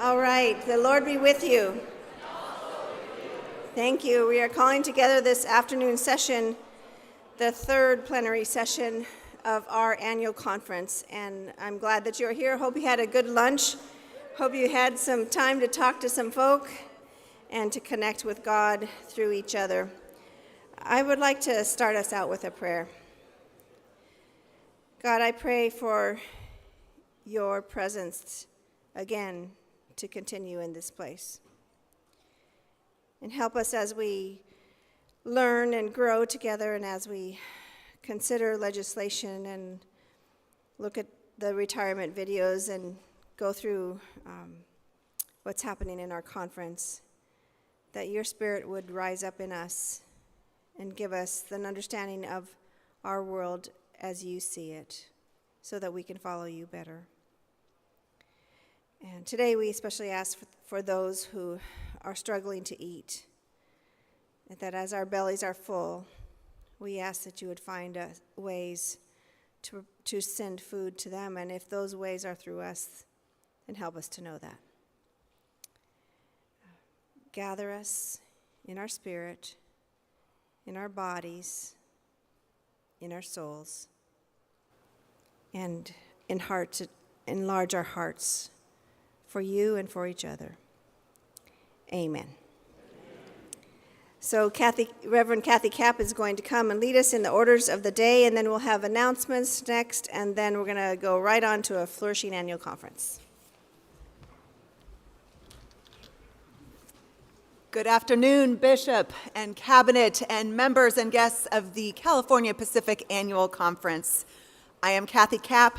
All right, the Lord be with you. Thank you. We are calling together this afternoon session, the third plenary session of our annual conference, and I'm glad that you're here. Hope you had a good lunch. Hope you had some time to talk to some folk and to connect with God through each other. I would like to start us out with a prayer. God, I pray for your presence again to continue in this place. And help us as we learn and grow together and as we consider legislation and look at the retirement videos and go through what's happening in our conference, that your Spirit would rise up in us and give us an understanding of our world as you see it, so that we can follow you better. And today we especially ask for those who are struggling to eat, and that as our bellies are full, we ask that you would find ways to send food to them, and if those ways are through us, then help us to know that. Gather us in our spirit, in our bodies, in our souls, and in hearts, enlarge our hearts for you and for each other. Amen. So Reverend Kathy Kapp is going to come and lead us in the orders of the day, and then we'll have announcements next, and then we're going to go right on to a flourishing annual conference. Good afternoon, Bishop and Cabinet and members and guests of the California Pacific Annual Conference. I am Kathy Kapp,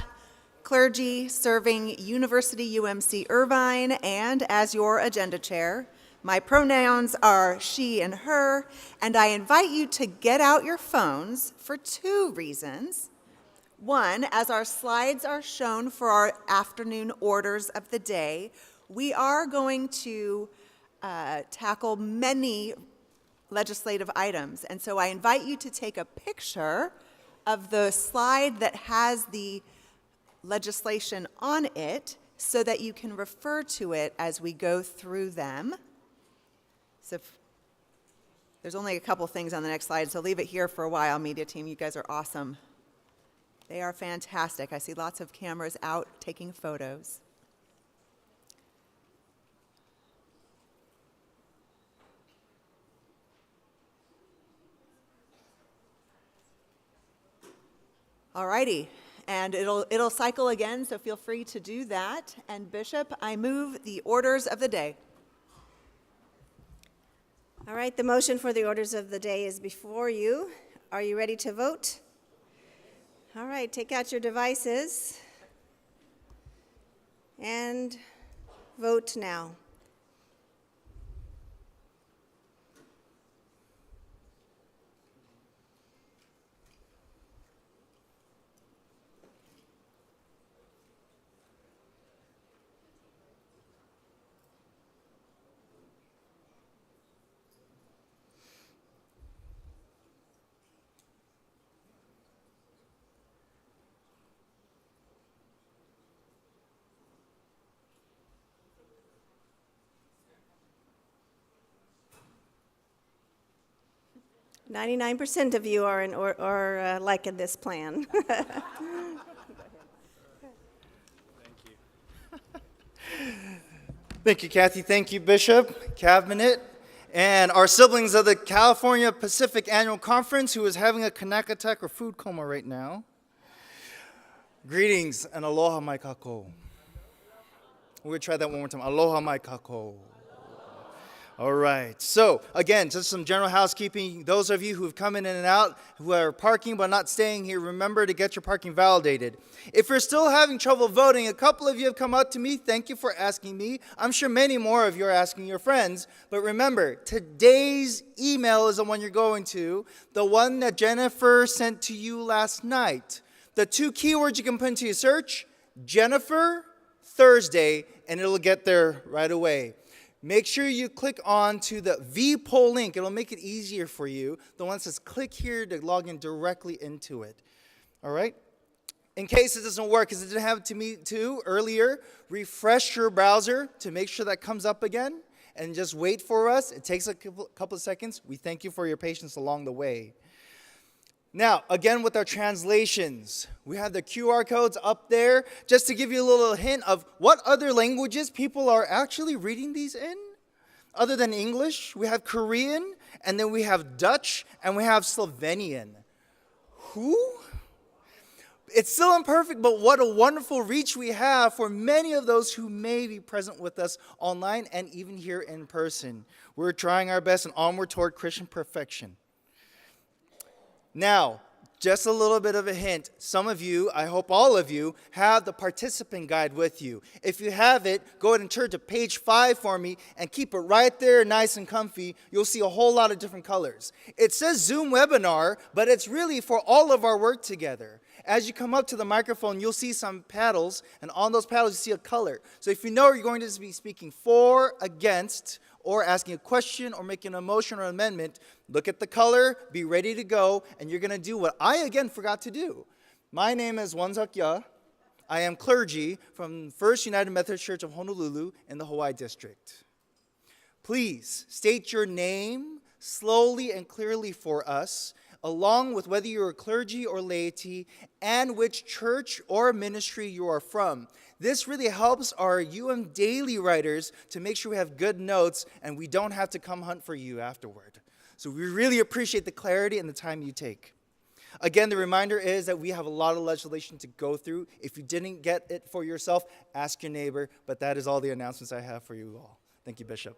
clergy serving University UMC Irvine, and as your agenda chair. My pronouns are she and her, and I invite you to get out your phones for two reasons. One, as our slides are shown for our afternoon orders of the day, we are going to tackle many legislative items, and so I invite you to take a picture of the slide that has the legislation on it so that you can refer to it as we go through them. So there's only a couple things on the next slide, so leave it here for a while, media team. You guys are awesome. They are fantastic. I see lots of cameras out taking photos. All righty, and it'll cycle again, so feel free to do that. And Bishop, I move the orders of the day. All right, the motion for the orders of the day is before you. Are you ready to vote? All right, take out your devices and vote now. – 99% of you are liking this plan. Thank you. Thank you, Kathy. Thank you, Bishop, Cabinet, and our siblings of the California Pacific Annual Conference who is having a Kanak attack or food coma right now. Greetings and aloha mai kako. We're going to try that one more time. Aloha mai kako. All right, so again, just some general housekeeping. Those of you who have come in and out, who are parking but not staying here, remember to get your parking validated. If you're still having trouble voting, a couple of you have come up to me. Thank you for asking me. I'm sure many more of you are asking your friends. But remember, today's email is the one you're going to, the one that Jennifer sent to you last night. The two keywords you can put into your search, Jennifer Thursday, and it'll get there right away. Make sure you click on to the vPoll link. It'll make it easier for you. The one that says click here to log in directly into it. All right? In case it doesn't work, because it didn't happen to me too earlier, refresh your browser to make sure that comes up again, and just wait for us. It takes a couple of seconds. We thank you for your patience along the way. Now, again with our translations, we have the QR codes up there just to give you a little hint of what other languages people are actually reading these in. Other than English, we have Korean, and then we have Dutch, and we have Slovenian. Who? It's still imperfect, but what a wonderful reach we have for many of those who may be present with us online and even here in person. We're trying our best and onward toward Christian perfection. Now, just a little bit of a hint. Some of you, I hope all of you, have the participant guide with you. If you have it, go ahead and turn to page 5 for me and keep it right there nice and comfy. You'll see a whole lot of different colors. It says Zoom webinar, but it's really for all of our work together. As you come up to the microphone, you'll see some paddles, and on those paddles you see a color. So if you know you're going to be speaking for, against, or asking a question or making a motion or amendment, look at the color, be ready to go, and you're going to do what I again forgot to do. My name is Wonsak Ya. I am clergy from First United Methodist Church of Honolulu in the Hawaii District. Please state your name slowly and clearly for us, along with whether you're a clergy or laity and which church or ministry you are from. This really helps our daily writers to make sure we have good notes and we don't have to come hunt for you afterward. So we really appreciate the clarity and the time you take. Again, the reminder is that we have a lot of legislation to go through. If you didn't get it for yourself, ask your neighbor, but that is all the announcements I have for you all. Thank you, Bishop.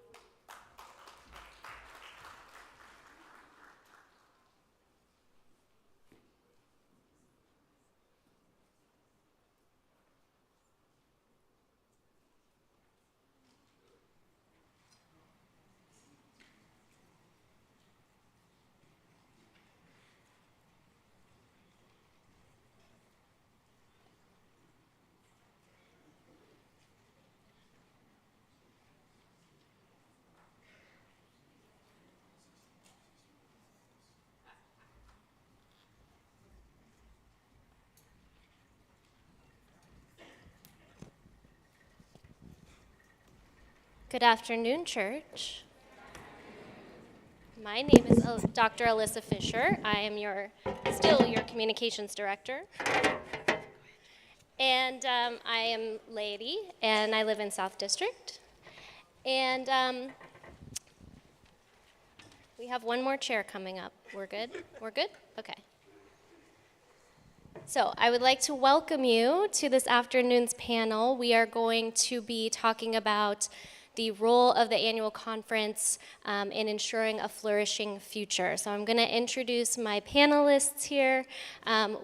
Good afternoon, church. My name is Dr. Alyssa Fisher. I am still your communications director. And I am laity, and I live in South District. And we have one more chair coming up. We're good? We're good? Okay. So I would like to welcome you to this afternoon's panel. We are going to be talking about the role of the annual conference in ensuring a flourishing future. So I'm going to introduce my panelists here.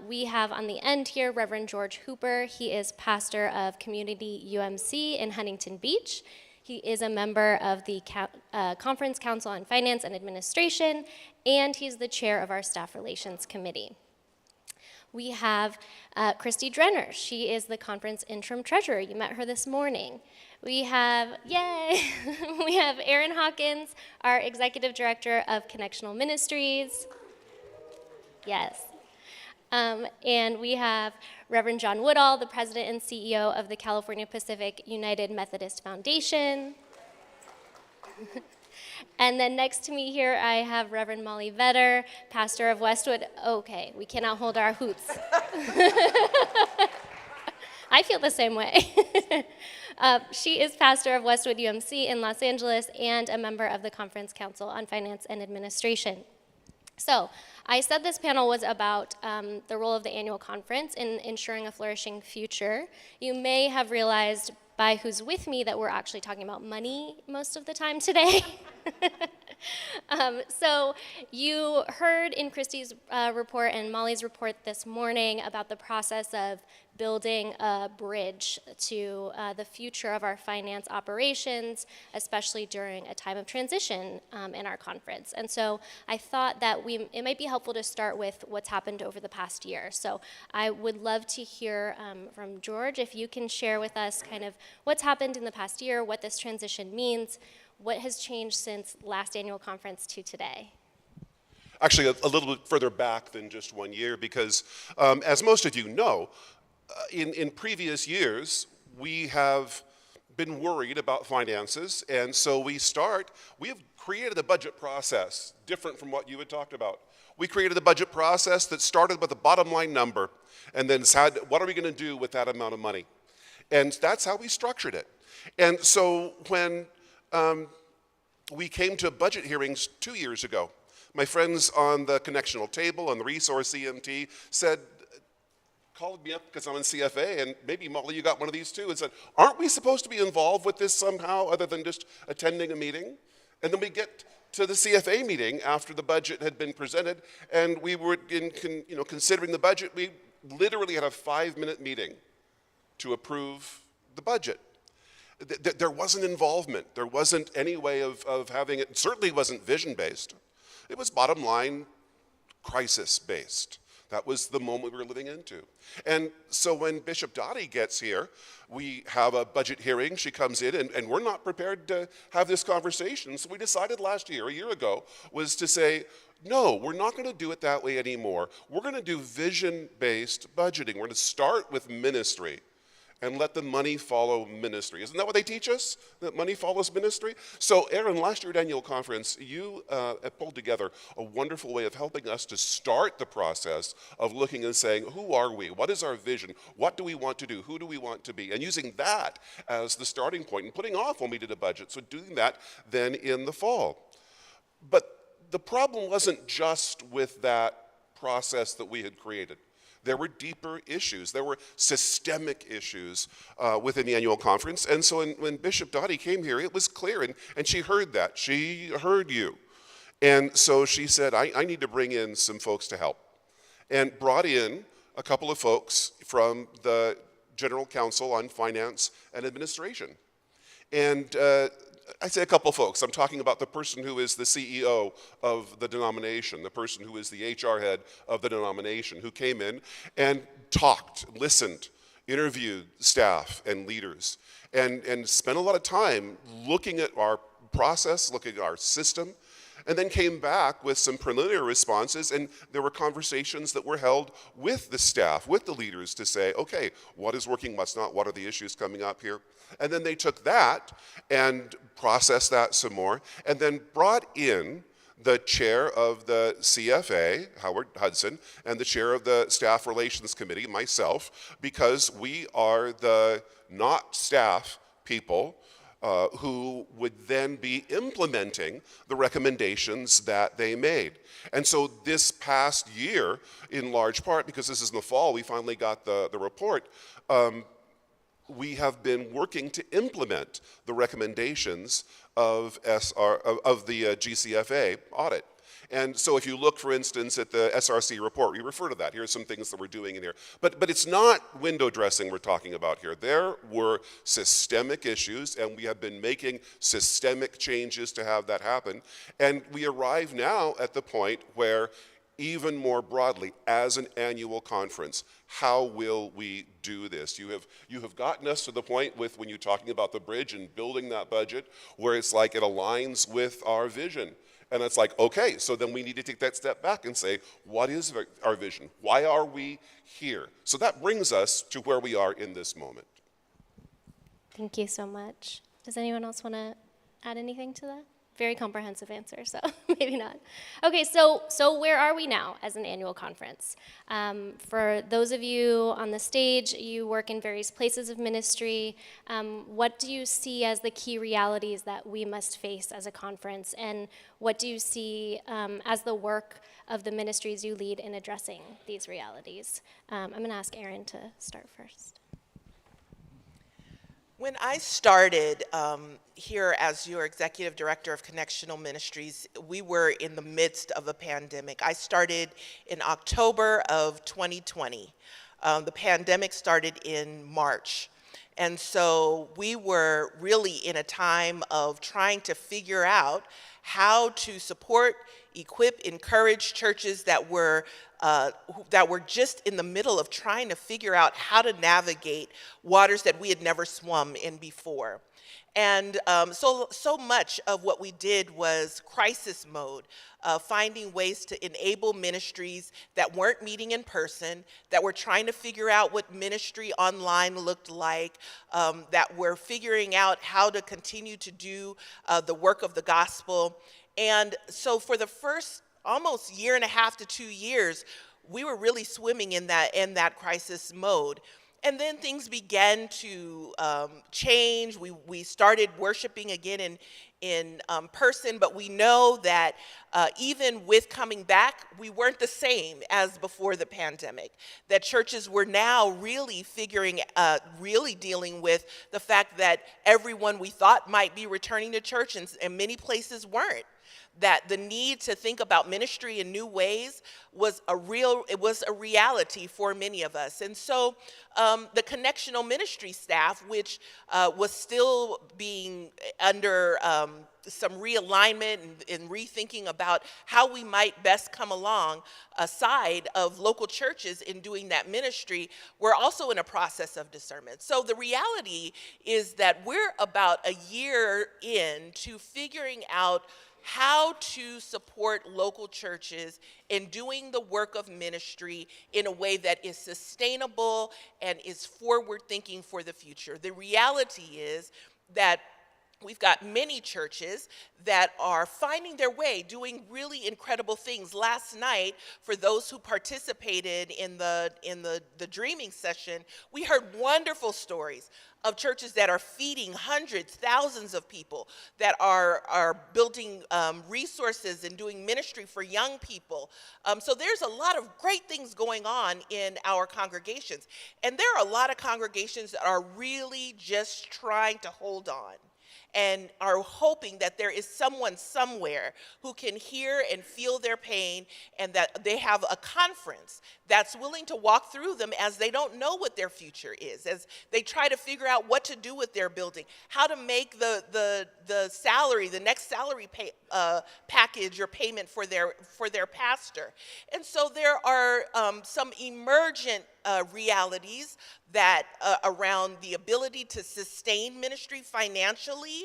We have on the end here Reverend George Hooper. He is pastor of Community UMC in Huntington Beach. He is a member of the Conference Council on Finance and Administration, and he's the chair of our Staff Relations Committee. We have Christy Drenner. She is the conference interim treasurer. You met her this morning. We have, yay, we have Aaron Hawkins, our executive director of Connectional Ministries. Yes. And we have Reverend John Woodall, the president and CEO of the California Pacific United Methodist Foundation. And then next to me here, I have Reverend Molly Vetter, pastor of Westwood. Okay, we cannot hold our hoots. I feel the same way. She is pastor of Westwood UMC in Los Angeles and a member of the Conference Council on Finance and Administration. So I said this panel was about the role of the annual conference in ensuring a flourishing future. You may have realized by who's with me that we're actually talking about money most of the time today. So you heard in Christy's report and Molly's report this morning about the process of building a bridge to the future of our finance operations, especially during a time of transition in our conference. And so I thought that it might be helpful to start with what's happened over the past year. So I would love to hear from George, if you can share with us kind of what's happened in the past year, what this transition means, what has changed since last annual conference to today? Actually, a little bit further back than just 1 year, because as most of you know, in previous years, we have been worried about finances, and so we have created a budget process different from what you had talked about. We created a budget process that started with a bottom line number and then said, what are we going to do with that amount of money? And that's how we structured it. And so when we came to budget hearings 2 years ago, my friends on the connectional table and the resource EMT called me up because I'm in CFA, and maybe Molly, you got one of these too, and said, aren't we supposed to be involved with this somehow other than just attending a meeting? And then we get to the CFA meeting after the budget had been presented, and we were considering the budget. We literally had a 5-minute meeting to approve the budget. There wasn't involvement. There wasn't any way of having it. It certainly wasn't vision-based. It was bottom line crisis-based. That was the moment we were living into. And so when Bishop Dottie gets here, we have a budget hearing. She comes in, and we're not prepared to have this conversation. So we decided last year, a year ago, was to say, no, we're not going to do it that way anymore. We're going to do vision-based budgeting. We're going to start with ministry and let the money follow ministry. Isn't that what they teach us? That money follows ministry? So Aaron, last year at annual conference, you pulled together a wonderful way of helping us to start the process of looking and saying, who are we? What is our vision? What do we want to do? Who do we want to be? And using that as the starting point and putting off when we did a budget. So doing that then in the fall. But the problem wasn't just with that process that we had created. There were deeper issues. There were systemic issues within the annual conference. And so when Bishop Dottie came here, it was clear, and she heard that. She heard you. And so she said, I need to bring in some folks to help. And brought in a couple of folks from the General Council on Finance and Administration. And I say a couple folks. I'm talking about the person who is the CEO of the denomination, the person who is the HR head of the denomination, who came in and talked, listened, interviewed staff and leaders, and spent a lot of time looking at our process, looking at our system, and then came back with some preliminary responses, and there were conversations that were held with the staff, with the leaders to say, okay, what is working, what's not, what are the issues coming up here? And then they took that and processed that some more, and then brought in the chair of the CFA, Howard Hudson, and the chair of the Staff Relations Committee, myself, because we are the not staff people who would then be implementing the recommendations that they made. And so this past year, in large part, because this is in the fall, we finally got the report, we have been working to implement the recommendations of the GCFA audit. And so if you look, for instance, at the SRC report, we refer to that. Here's some things that we're doing in here. But it's not window dressing we're talking about here. There were systemic issues, and we have been making systemic changes to have that happen. And we arrive now at the point where, even more broadly, as an annual conference, how will we do this? You have gotten us to the point with when you're talking about the bridge and building that budget, where it's like it aligns with our vision. And it's like, okay, so then we need to take that step back and say, what is our vision? Why are we here? So that brings us to where we are in this moment. Thank you so much. Does anyone else want to add anything to that? Very comprehensive answer, so maybe not. Okay, so where are we now as an annual conference? For those of you on the stage, you work in various places of ministry. What do you see as the key realities that we must face as a conference? And what do you see as the work of the ministries you lead in addressing these realities? I'm going to ask Aaron to start first. When I started here as your executive director of Connectional Ministries, we were in the midst of a pandemic. I started in October of 2020. The pandemic started in March. And so we were really in a time of trying to figure out how to support, equip, encourage churches that were that were just in the middle of trying to figure out how to navigate waters that we had never swum in before. And so much of what we did was crisis mode, finding ways to enable ministries that weren't meeting in person, that were trying to figure out what ministry online looked like, that were figuring out how to continue to do the work of the gospel. And so for the first almost year and a half to 2 years, we were really swimming in that crisis mode. And then things began to change. We started worshiping again in person, but we know that even with coming back, we weren't the same as before the pandemic. That churches were now really really dealing with the fact that everyone we thought might be returning to church, and many places weren't. That the need to think about ministry in new ways was a reality for many of us. And so the connectional ministry staff, which was still being under some realignment and rethinking about how we might best come along aside of local churches in doing that ministry, we're also in a process of discernment. So the reality is that we're about a year into figuring out how to support local churches in doing the work of ministry in a way that is sustainable and is forward-thinking for the future. The reality is that we've got many churches that are finding their way, doing really incredible things. Last night, for those who participated in the dreaming session, we heard wonderful stories of churches that are feeding hundreds, thousands of people, that are building resources and doing ministry for young people. So there's a lot of great things going on in our congregations. And there are a lot of congregations that are really just trying to hold on and are hoping that there is someone somewhere who can hear and feel their pain, and that they have a conference that's willing to walk through them as they don't know what their future is, as they try to figure out what to do with their building, how to make the next salary package or payment for their pastor. And so there are some emergent realities that around the ability to sustain ministry financially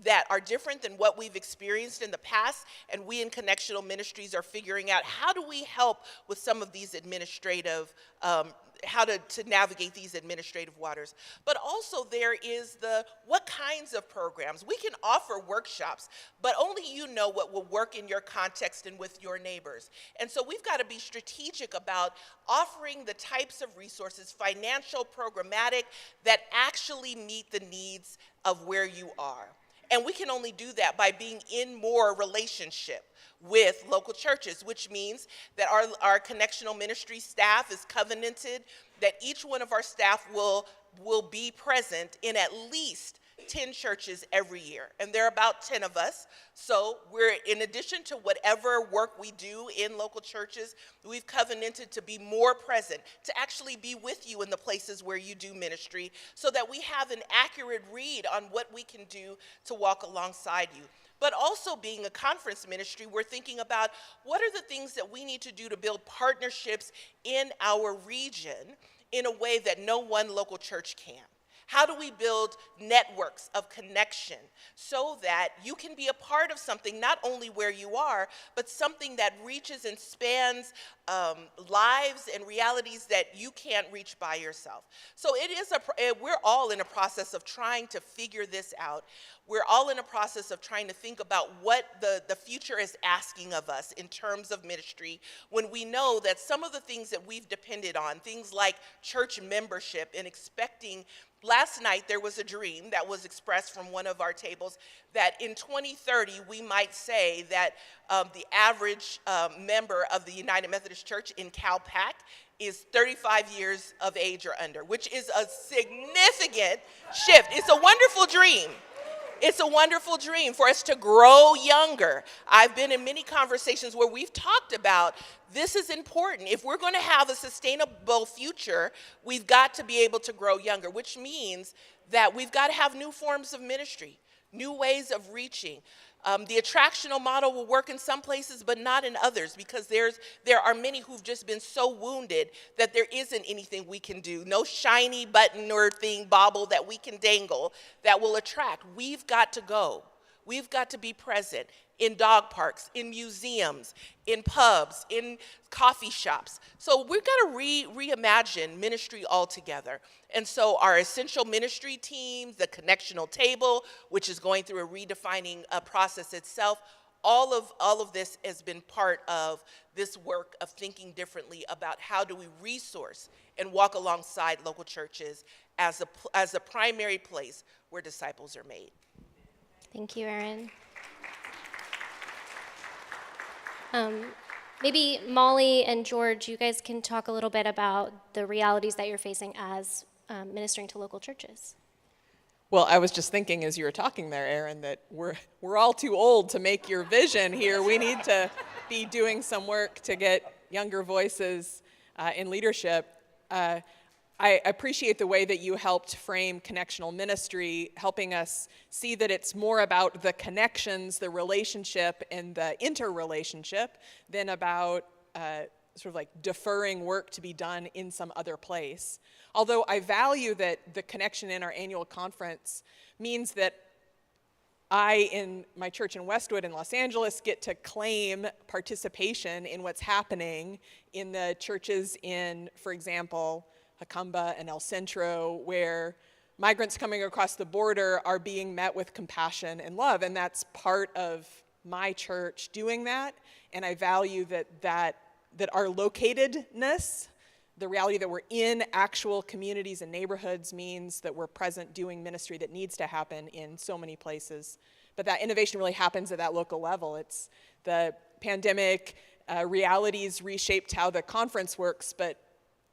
that are different than what we've experienced in the past, and we in connectional ministries are figuring out how do we help with some of these administrative how to navigate these administrative waters. But also there is what kinds of programs. We can offer workshops, but only you know what will work in your context and with your neighbors. And so we've got to be strategic about offering the types of resources, financial, programmatic, that actually meet the needs of where you are. And we can only do that by being in more relationship with local churches, which means that our connectional ministry staff is covenanted, that each one of our staff will be present in at least 10 churches every year. And there are about 10 of us. So we're, in addition to whatever work we do in local churches, we've covenanted to be more present, to actually be with you in the places where you do ministry, so that we have an accurate read on what we can do to walk alongside you. But also, being a conference ministry, we're thinking about what are the things that we need to do to build partnerships in our region in a way that no one local church can. How do we build networks of connection so that you can be a part of something not only where you are, but something that reaches and spans lives and realities that you can't reach by yourself? So we're all in a process of trying to figure this out. We're all in a process of trying to think about what the future is asking of us in terms of ministry, when we know that some of the things that we've depended on, things like church membership and expecting. Last night, there was a dream that was expressed from one of our tables that in 2030, we might say that the average member of the United Methodist Church in Cal-Pac is 35 years of age or under, which is a significant shift. It's a wonderful dream. It's a wonderful dream for us to grow younger. I've been in many conversations where we've talked about this is important. If we're going to have a sustainable future, we've got to be able to grow younger, which means that we've got to have new forms of ministry, new ways of reaching. The attractional model will work in some places, but not in others, because there are many who've just been so wounded that there isn't anything we can do, no shiny button or thing, bauble that we can dangle that will attract. We've got to go. We've got to be present in dog parks, in museums, in pubs, in coffee shops. So we've got to reimagine ministry altogether. And so our essential ministry teams, the connectional table, which is going through a redefining process itself, all of this has been part of this work of thinking differently about how do we resource and walk alongside local churches as a primary place where disciples are made. Thank you, Erin. Maybe Molly and George, you guys can talk a little bit about the realities that you're facing as ministering to local churches. Well, I was just thinking as you were talking there, Erin, that we're all too old to make your vision here. We need to be doing some work to get younger voices in leadership. I appreciate the way that you helped frame connectional ministry, helping us see that it's more about the connections, the relationship, and the interrelationship than about sort of like deferring work to be done in some other place. Although I value that the connection in our annual conference means that I, in my church in Westwood in Los Angeles, get to claim participation in what's happening in the churches in, for example, Jacamba and El Centro, where migrants coming across the border are being met with compassion and love, and that's part of my church doing that, and I value that our locatedness, the reality that we're in actual communities and neighborhoods means that we're present doing ministry that needs to happen in so many places. But that innovation really happens at that local level. It's the pandemic realities reshaped how the conference works, but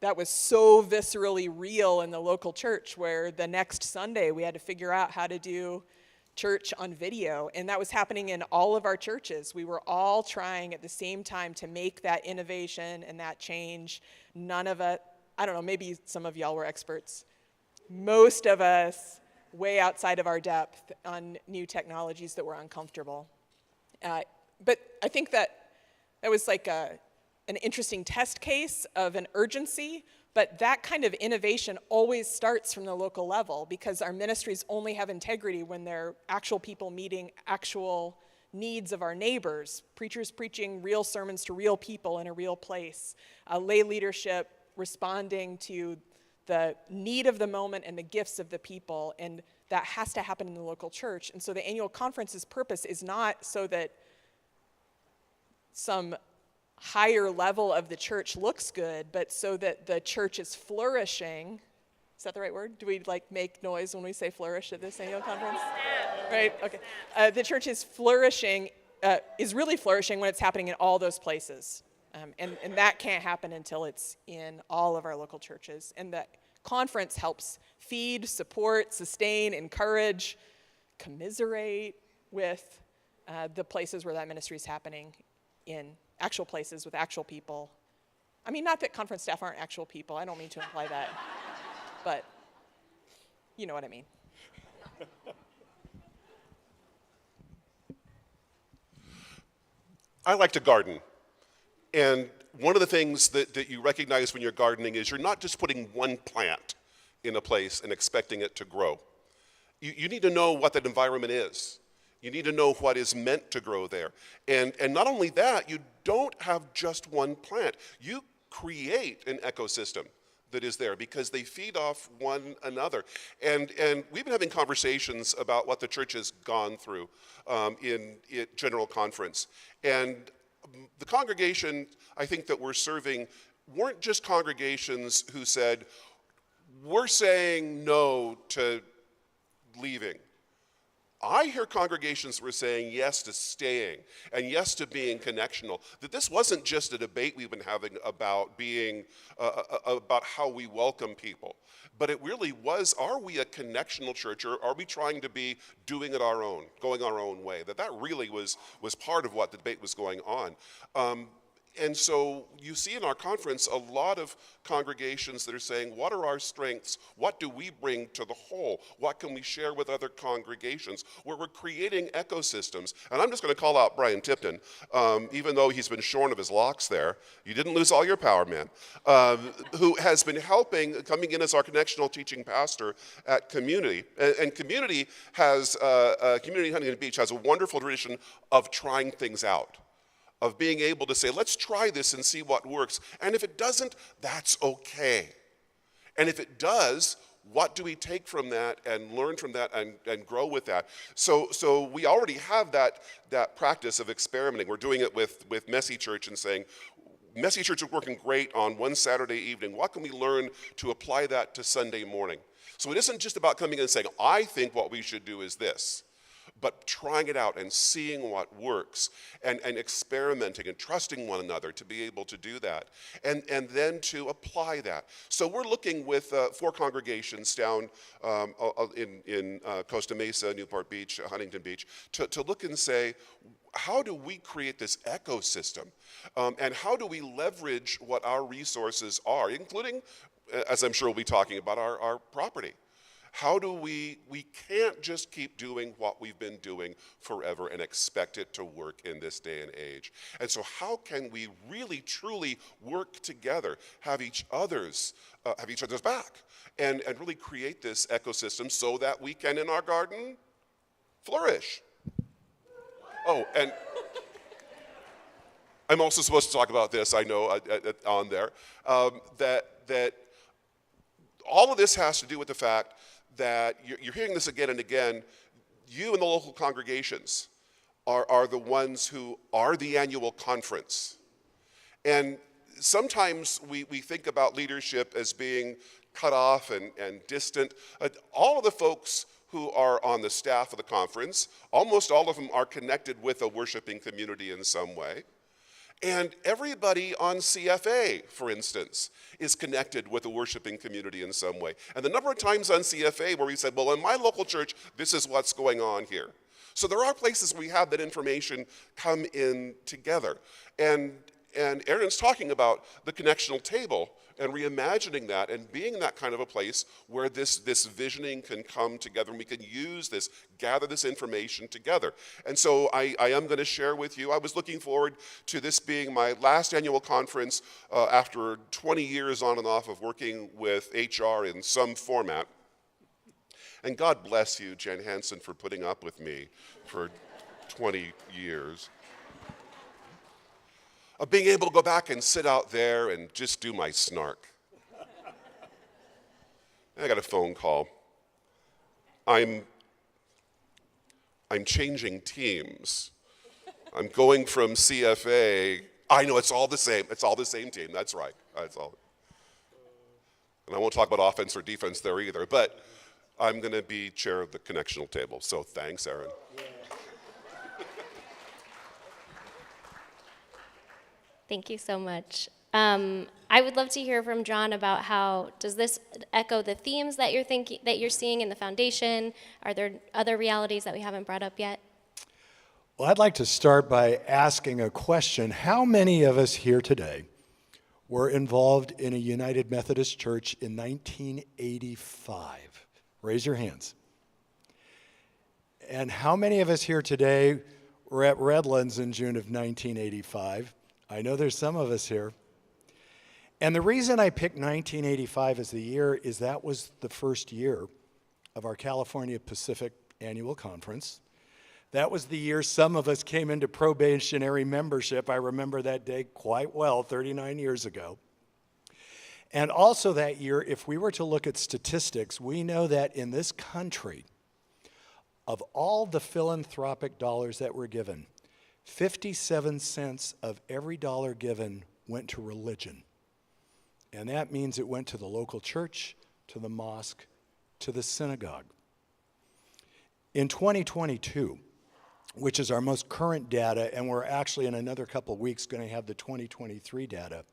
that was so viscerally real in the local church where the next Sunday we had to figure out how to do church on video, and that was happening in all of our churches. We were all trying at the same time to make that innovation and that change. None of us, I don't know, maybe some of y'all were experts. Most of us way outside of our depth on new technologies that were uncomfortable. But I think that was like an interesting test case of an urgency, but that kind of innovation always starts from the local level because our ministries only have integrity when they're actual people meeting actual needs of our neighbors, preachers preaching real sermons to real people in a real place, lay leadership responding to the need of the moment and the gifts of the people, and that has to happen in the local church. And so the annual conference's purpose is not so that some higher level of the church looks good, but so that the church is flourishing. Is that the right word? Do we like make noise when we say flourish at this annual conference? Right, okay. The church is flourishing, is really flourishing when it's happening in all those places. And that can't happen until it's in all of our local churches. And the conference helps feed, support, sustain, encourage, commiserate with the places where that ministry is happening in actual places with actual people. I mean, not that conference staff aren't actual people. I don't mean to imply that. But you know what I mean. I like to garden. And one of the things that you recognize when you're gardening is you're not just putting one plant in a place and expecting it to grow. You need to know what that environment is. You need to know what is meant to grow there. And not only that, you don't have just one plant. You create an ecosystem that is there because they feed off one another. And we've been having conversations about what the church has gone through in General Conference. And the congregation, I think, that we're serving weren't just congregations who said, we're saying no to leaving. I hear congregations who are saying yes to staying and yes to being connectional. That this wasn't just a debate we've been having about being, about how we welcome people, but it really was, are we a connectional church or are we trying to be doing it our own, going our own way? That really was part of what the debate was going on. And so you see in our conference a lot of congregations that are saying, what are our strengths? What do we bring to the whole? What can we share with other congregations? Where we're creating ecosystems. And I'm just going to call out Brian Tipton, even though he's been shorn of his locks there. You didn't lose all your power, man. Who has been helping, coming in as our connectional teaching pastor at Community. And Community has, Community Huntington Beach has a wonderful tradition of trying things out, of being able to say, let's try this and see what works. And if it doesn't, that's okay. And if it does, what do we take from that and learn from that and grow with that? So we already have that practice of experimenting. We're doing it with Messy Church and saying, Messy Church is working great on one Saturday evening. What can we learn to apply that to Sunday morning? So it isn't just about coming in and saying, I think what we should do is this, but trying it out and seeing what works and experimenting and trusting one another to be able to do that and then to apply that. So we're looking with 4 congregations down in Costa Mesa, Newport Beach, Huntington Beach, to look and say, how do we create this ecosystem? And how do we leverage what our resources are, including, as I'm sure we'll be talking about, our property? How do we can't just keep doing what we've been doing forever and expect it to work in this day and age. And so how can we really, truly work together, have each other's back, and really create this ecosystem so that we can, in our garden, flourish? Oh, and I'm also supposed to talk about this, I know, on there, that all of this has to do with the fact that you're hearing this again and again. You and the local congregations are the ones who are the annual conference. And sometimes we think about leadership as being cut off and distant. All of the folks who are on the staff of the conference, almost all of them are connected with a worshiping community in some way. And everybody on CFA, for instance, is connected with a worshiping community in some way. And the number of times on CFA where we said, well, in my local church, this is what's going on here. So there are places we have that information come in together. And Aaron's talking about the connectional table and reimagining that and being that kind of a place where this visioning can come together and we can use this, gather this information together. And so I am going to share with you, I was looking forward to this being my last annual conference after 20 years on and off of working with HR in some format. And God bless you, Jen Hansen, for putting up with me for 20 years. Of being able to go back and sit out there and just do my snark. And I got a phone call. I'm changing teams. I'm going from CFA. I know it's all the same. It's all the same team. That's right. That's all. And I won't talk about offense or defense there either, but I'm going to be chair of the connectional table. So thanks, Aaron. Yeah. Thank you so much. I would love to hear from John about how does this echo the themes that you're seeing in the foundation? Are there other realities that we haven't brought up yet? Well, I'd like to start by asking a question. How many of us here today were involved in a United Methodist Church in 1985? Raise your hands. And how many of us here today were at Redlands in June of 1985? I know there's some of us here. And the reason I picked 1985 as the year is that was the first year of our California Pacific Annual Conference. That was the year some of us came into probationary membership. I remember that day quite well, 39 years ago. And also that year, if we were to look at statistics, we know that in this country, of all the philanthropic dollars that were given, 57 cents of every dollar given went to religion. And that means it went to the local church, to the mosque, to the synagogue. In 2022, which is our most current data, and we're actually in another couple of weeks going to have the 2023 data,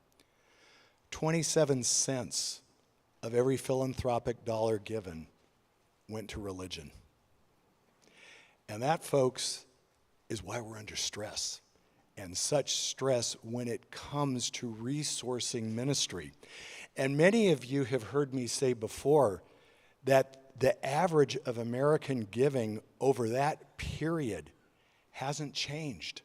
27 cents of every philanthropic dollar given went to religion. And that, folks, is why we're under stress. and such stress when it comes to resourcing ministry. And many of you have heard me say before that the average of American giving over that period hasn't changed.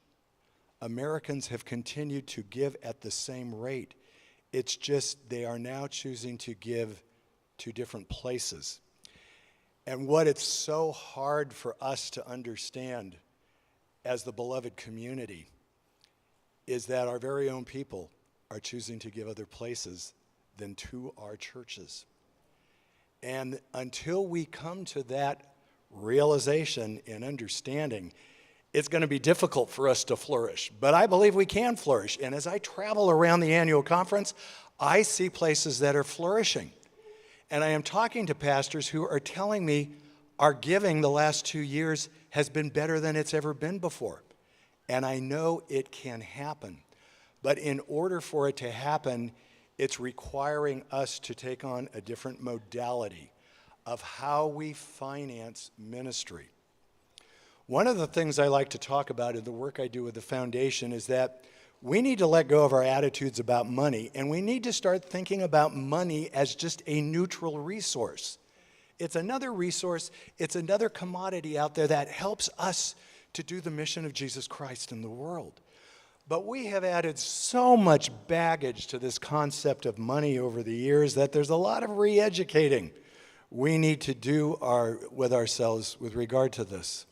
Americans have continued to give at the same rate. It's just they are now choosing to give to different places. And what it's so hard for us to understand as the beloved community is that our very own people are choosing to give other places than to our churches. And until we come to that realization and understanding, it's going to be difficult for us to flourish. But I believe we can flourish. And as I travel around the annual conference, I see places that are flourishing. And I am talking to pastors who are telling me our giving the last 2 years has been better than it's ever been before. And I know it can happen. But in order for it to happen, it's requiring us to take on a different modality of how we finance ministry. One of the things I like to talk about in the work I do with the foundation is that we need to let go of our attitudes about money, and we need to start thinking about money as just a neutral resource. It's another resource, it's another commodity out there that helps us to do the mission of Jesus Christ in the world. But we have added so much baggage to this concept of money over the years that there's a lot of re-educating we need to do with ourselves with regard to this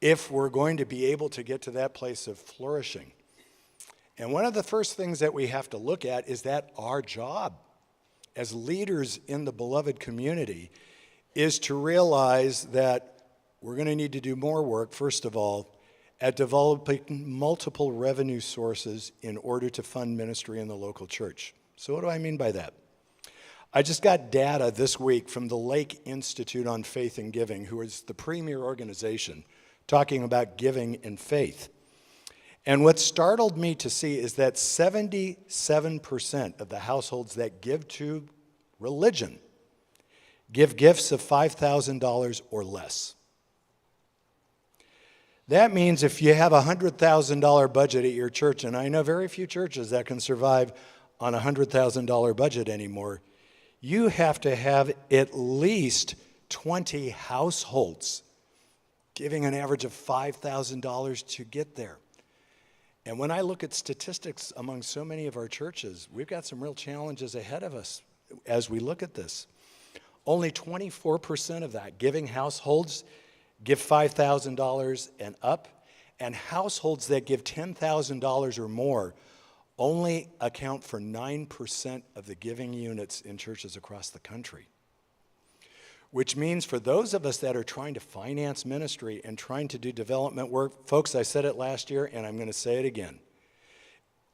if we're going to be able to get to that place of flourishing. And one of the first things that we have to look at is that our job as leaders in the beloved community is to realize that we're going to need to do more work, first of all, at developing multiple revenue sources in order to fund ministry in the local church. So what do I mean by that? I just got data this week from the Lake Institute on Faith and Giving, who is the premier organization talking about giving and faith. And what startled me to see is that 77% of the households that give to religion give gifts of $5,000 or less. That means if you have a $100,000 budget at your church, and I know very few churches that can survive on a $100,000 budget anymore, you have to have at least 20 households giving an average of $5,000 to get there. And when I look at statistics among so many of our churches, we've got some real challenges ahead of us as we look at this. Only 24% of that giving households give $5,000 and up, and households that give $10,000 or more only account for 9% of the giving units in churches across the country. Which means for those of us that are trying to finance ministry and trying to do development work, folks, I said it last year and I'm going to say it again.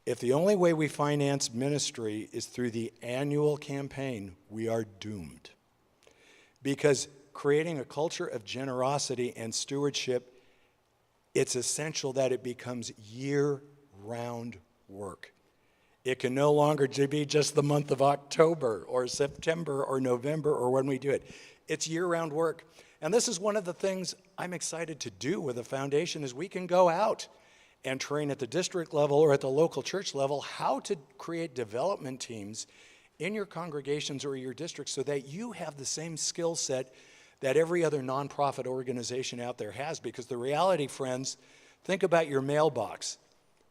If the only way we finance ministry is through the annual campaign, we are doomed. Because creating a culture of generosity and stewardship, it's essential that it becomes year-round work. It can no longer be just the month of October or September or November or when we do it. It's year-round work. And this is one of the things I'm excited to do with the foundation is we can go out and train at the district level or at the local church level how to create development teams in your congregations or your districts so that you have the same skill set that every other nonprofit organization out there has. Because the reality, friends, think about your mailbox.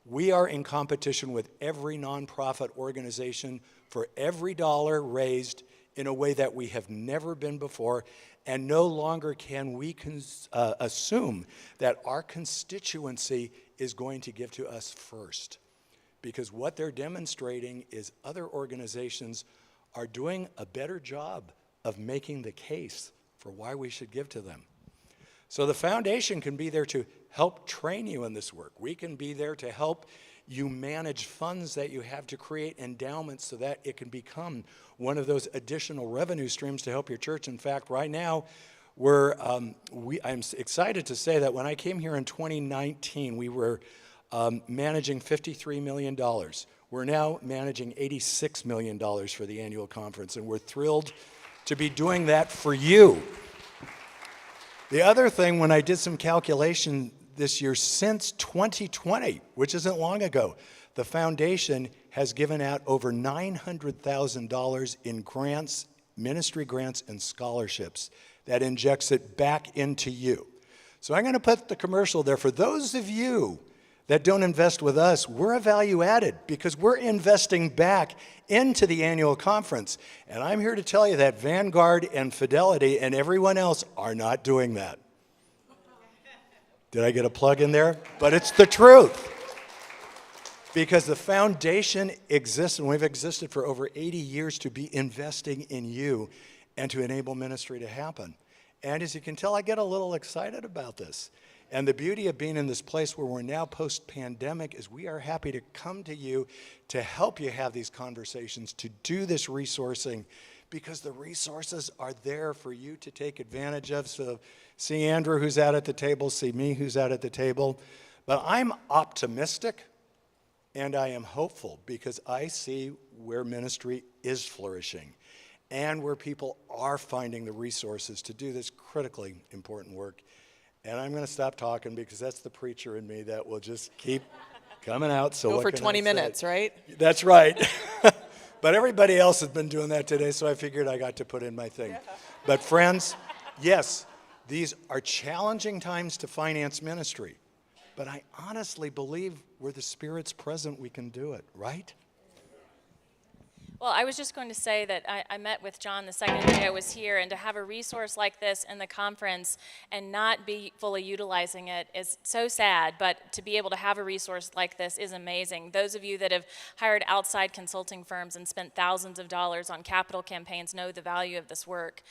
We are in competition with every nonprofit organization for every dollar raised in a way that we have never been before, and no longer can we assume that our constituency is going to give to us first. Because what they're demonstrating is other organizations are doing a better job of making the case for why we should give to them. So the foundation can be there to help train you in this work. We can be there to help you manage funds that you have to create endowments so that it can become one of those additional revenue streams to help your church. In fact, right now, I'm excited to say that when I came here in 2019, we were managing $53 million. We're now managing $86 million for the annual conference, and we're thrilled to be doing that for you. The other thing, when I did some calculation this year since 2020, which isn't long ago. The foundation has given out over $900,000 in grants, ministry grants, and scholarships that injects it back into you. So I'm going to put the commercial there. For those of you that don't invest with us, we're a value added because we're investing back into the annual conference. And I'm here to tell you that Vanguard and Fidelity and everyone else are not doing that. Did I get a plug in there? But it's the truth. Because the foundation exists, and we've existed for over 80 years to be investing in you and to enable ministry to happen. And as you can tell, I get a little excited about this. And the beauty of being in this place where we're now post-pandemic is we are happy to come to you to help you have these conversations, to do this resourcing, because the resources are there for you to take advantage of. So see Andrew, who's out at the table, see me, who's out at the table. But I'm optimistic. And I am hopeful because I see where ministry is flourishing and where people are finding the resources to do this critically important work. And I'm going to stop talking because that's the preacher in me that will just keep coming out. So Go what for can I 20 say? minutes, right? That's right. But everybody else has been doing that today, so I figured I got to put in my thing. But friends, yes, these are challenging times to finance ministry. But I honestly believe where the Spirit's present, we can do it, right? Well, I was just going to say that I met with John the second day I was here, and to have a resource like this in the conference and not be fully utilizing it is so sad, but to be able to have a resource like this is amazing. Those of you that have hired outside consulting firms and spent thousands of dollars on capital campaigns know the value of this work.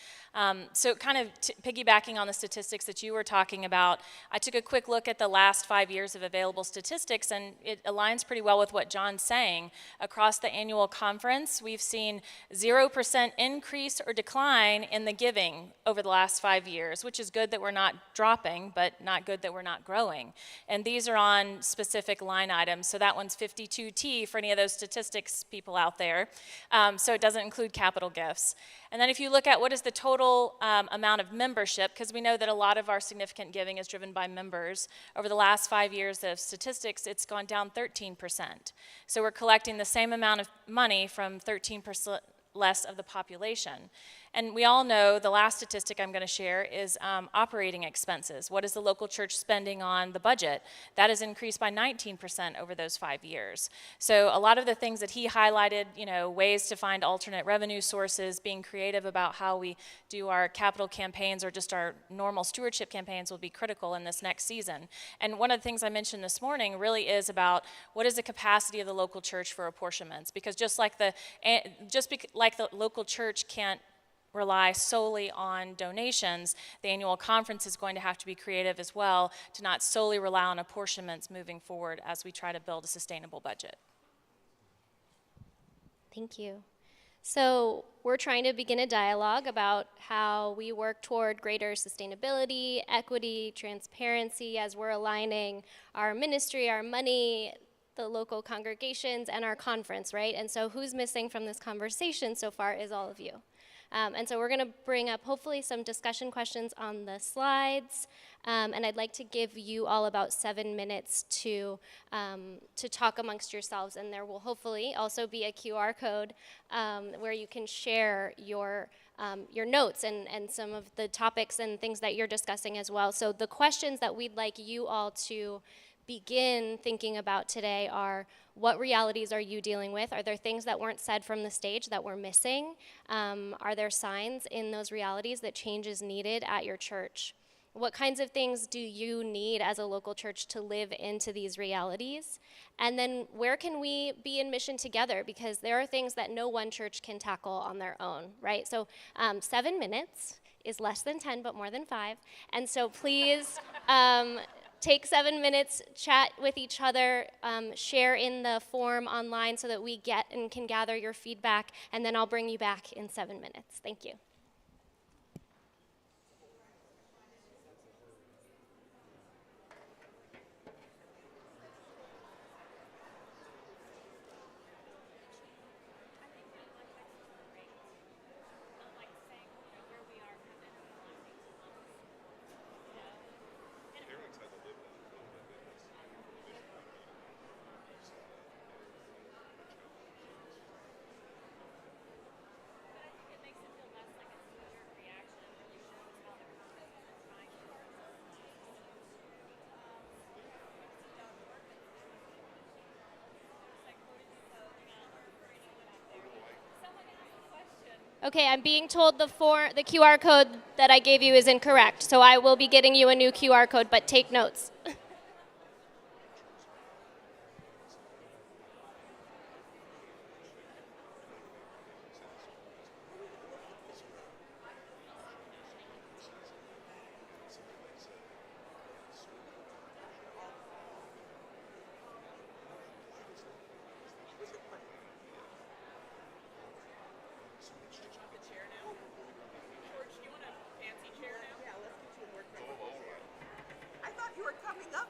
So kind of piggybacking on the statistics that you were talking about, I took a quick look at the last 5 years of available statistics, and it aligns pretty well with what John's saying. Across the annual conference, we've seen 0% increase or decline in the giving over the last 5 years, which is good that we're not dropping, but not good that we're not growing. And these are on specific line items. So that one's 52T for any of those statistics people out there. So it doesn't include capital gifts. And then if you look at what is the total amount of membership, because we know that a lot of our significant giving is driven by members, over the last 5 years of statistics, it's gone down 13%. So we're collecting the same amount of money from 13% less of the population. And we all know the last statistic I'm going to share is operating expenses. What is the local church spending on the budget? That has increased by 19% over those 5 years. So a lot of the things that he highlighted, you know, ways to find alternate revenue sources, being creative about how we do our capital campaigns or just our normal stewardship campaigns will be critical in this next season. And one of the things I mentioned this morning really is about what is the capacity of the local church for apportionments, because just like the local church can't rely solely on donations, the annual conference is going to have to be creative as well to not solely rely on apportionments moving forward as we try to build a sustainable budget. Thank you. So we're trying to begin a dialogue about how we work toward greater sustainability, equity, transparency as we're aligning our ministry, our money, the local congregations, and our conference, right? And so who's missing from this conversation so far is all of you. And so we're going to bring up hopefully some discussion questions on the slides, and I'd like to give you all about 7 minutes to talk amongst yourselves, and there will hopefully also be a QR code where you can share your notes and some of the topics and things that you're discussing as well. So the questions that we'd like you all to begin thinking about today are: what realities are you dealing with? Are there things that weren't said from the stage that we're missing? Are there signs in those realities that change is needed at your church? What kinds of things do you need as a local church to live into these realities? And then where can we be in mission together? Because there are things that no one church can tackle on their own, right? So 7 minutes is less than 10, but more than 5. And so please, take 7 minutes, chat with each other, share in the form online so that we get and can gather your feedback, and then I'll bring you back in 7 minutes. Thank you. Okay, I'm being told the QR code that I gave you is incorrect, so I will be getting you a new QR code, but take notes. I thought you were coming up.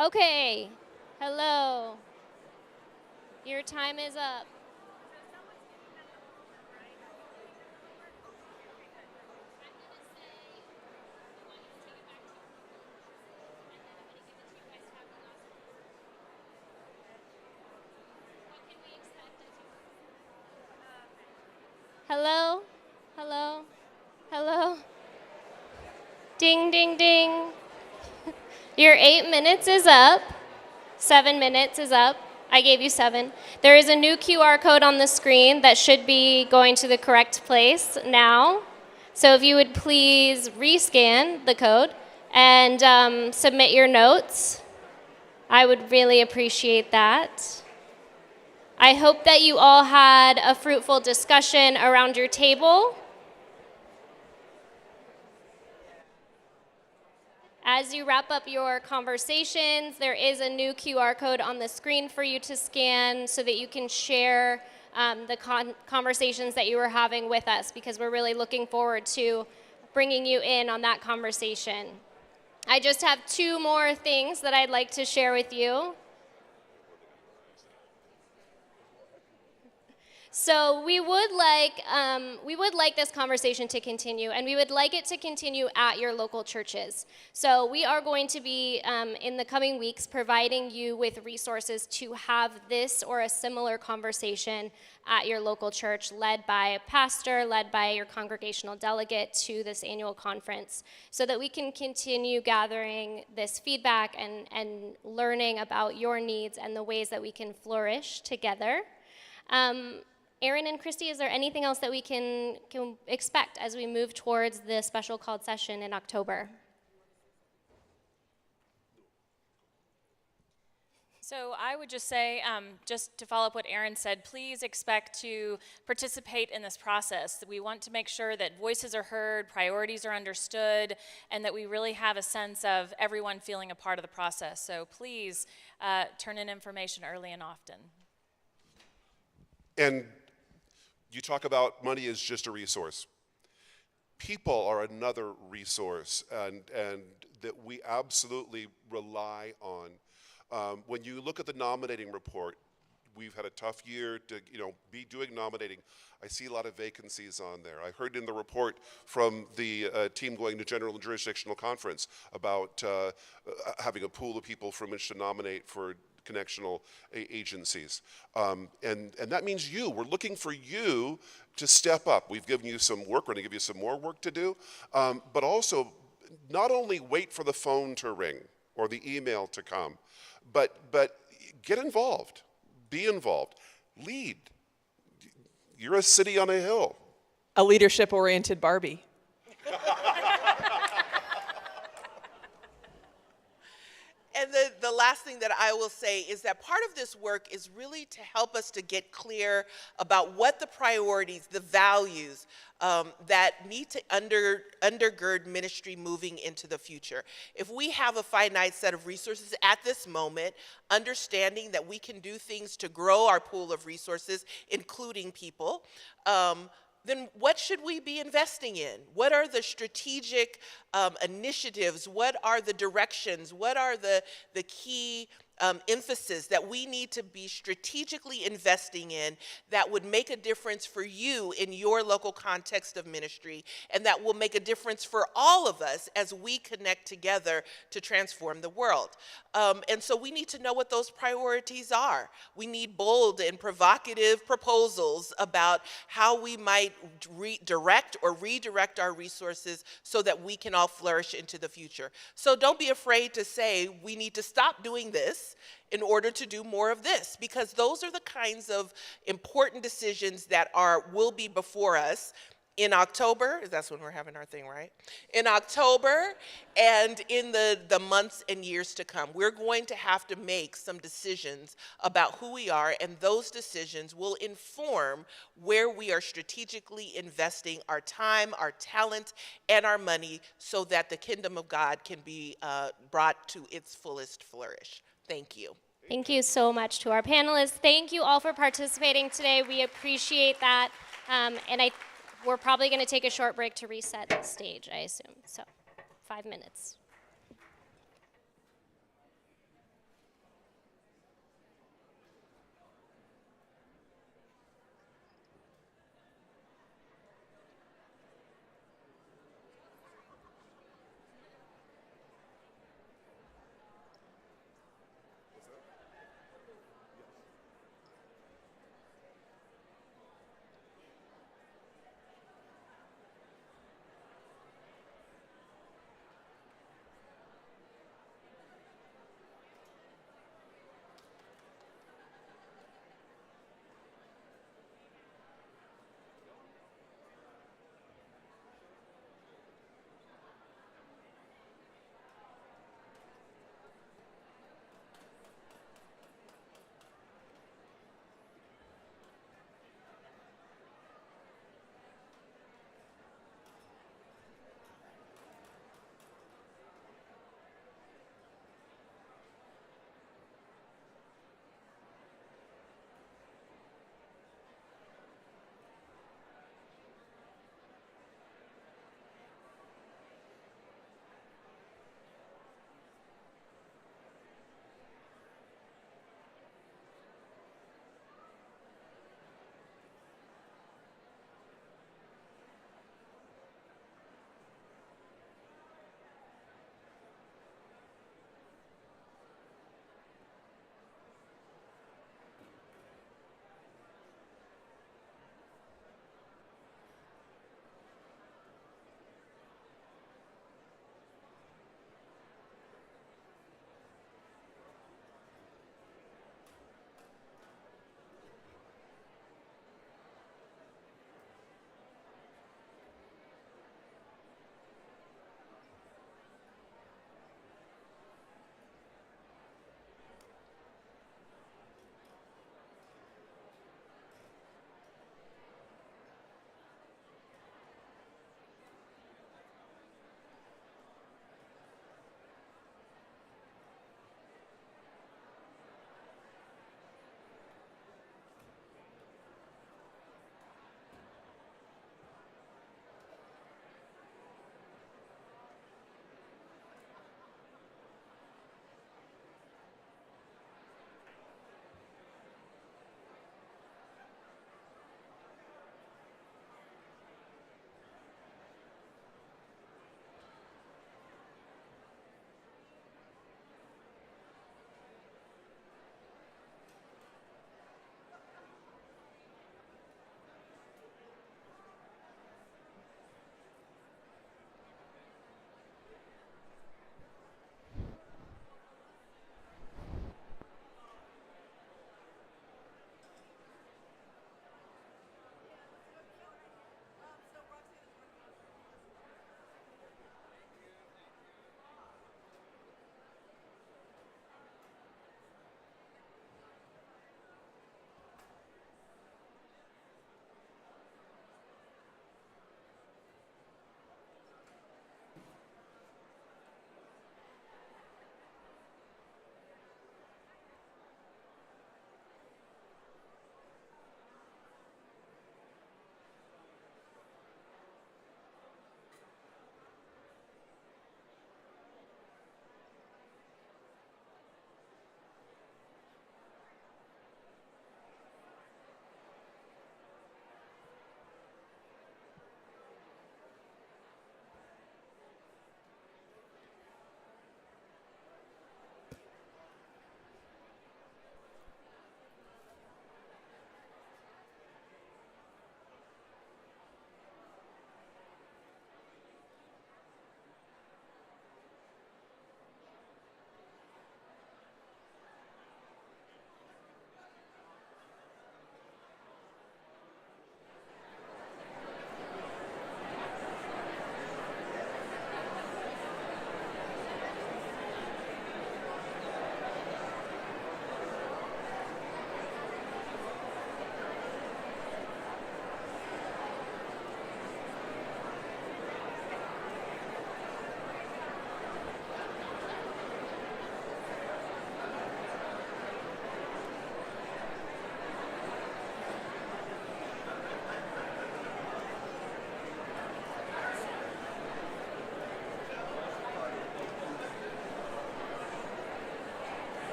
Okay. Hello. Your time is up. Hello? Hello? Hello? Ding, ding, ding. Your 8 minutes is up. 7 minutes is up. I gave you 7. There is a new QR code on the screen that should be going to the correct place now. So if you would please rescan the code and submit your notes, I would really appreciate that. I hope that you all had a fruitful discussion around your table. As you wrap up your conversations, there is a new QR code on the screen for you to scan so that you can share the conversations that you were having with us, because we're really looking forward to bringing you in on that conversation. I just have 2 more things that I'd like to share with you. So we would like this conversation to continue, and we would like it to continue at your local churches. So we are going to be, in the coming weeks, providing you with resources to have this or a similar conversation at your local church, led by a pastor, led by your congregational delegate to this annual conference, so that we can continue gathering this feedback and learning about your needs and the ways that we can flourish together. Aaron and Christy, is there anything else that we can expect as we move towards the special called session in October? So I would just say, just to follow up what Aaron said, please expect to participate in this process. We want to make sure that voices are heard, priorities are understood, and that we really have a sense of everyone feeling a part of the process. So please turn in information early and often. And you talk about money as just a resource. People are another resource, and that we absolutely rely on. When you look at the nominating report, we've had a tough year to be doing nominating. I see a lot of vacancies on there. I heard in the report from the team going to General and Jurisdictional Conference about having a pool of people from which to nominate for connectional agencies. And that means we're looking for you to step up. We've given you some work, we're gonna give you some more work to do, but also not only wait for the phone to ring or the email to come, but get involved, be involved, lead. You're a city on a hill. A leadership-oriented Barbie. And the last thing that I will say is that part of this work is really to help us to get clear about what the priorities, the values that need to undergird ministry moving into the future. If we have a finite set of resources at this moment, understanding that we can do things to grow our pool of resources, including people, then what should we be investing in? What are the strategic initiatives? What are the directions? What are the key emphasis that we need to be strategically investing in that would make a difference for you in your local context of ministry, and that will make a difference for all of us as we connect together to transform the world? And so we need to know what those priorities are. We need bold and provocative proposals about how we might direct or redirect our resources so that we can all flourish into the future. So don't be afraid to say we need to stop doing this in order to do more of this, because those are the kinds of important decisions that will be before us in October. That's when we're having our thing, right? In October and in the months and years to come. We're going to have to make some decisions about who we are, and those decisions will inform where we are strategically investing our time, our talent, and our money so that the kingdom of God can be brought to its fullest flourish. Thank you. Thank you so much to our panelists. Thank you all for participating today. We appreciate that. We're probably going to take a short break to reset the stage, I assume. So 5 minutes.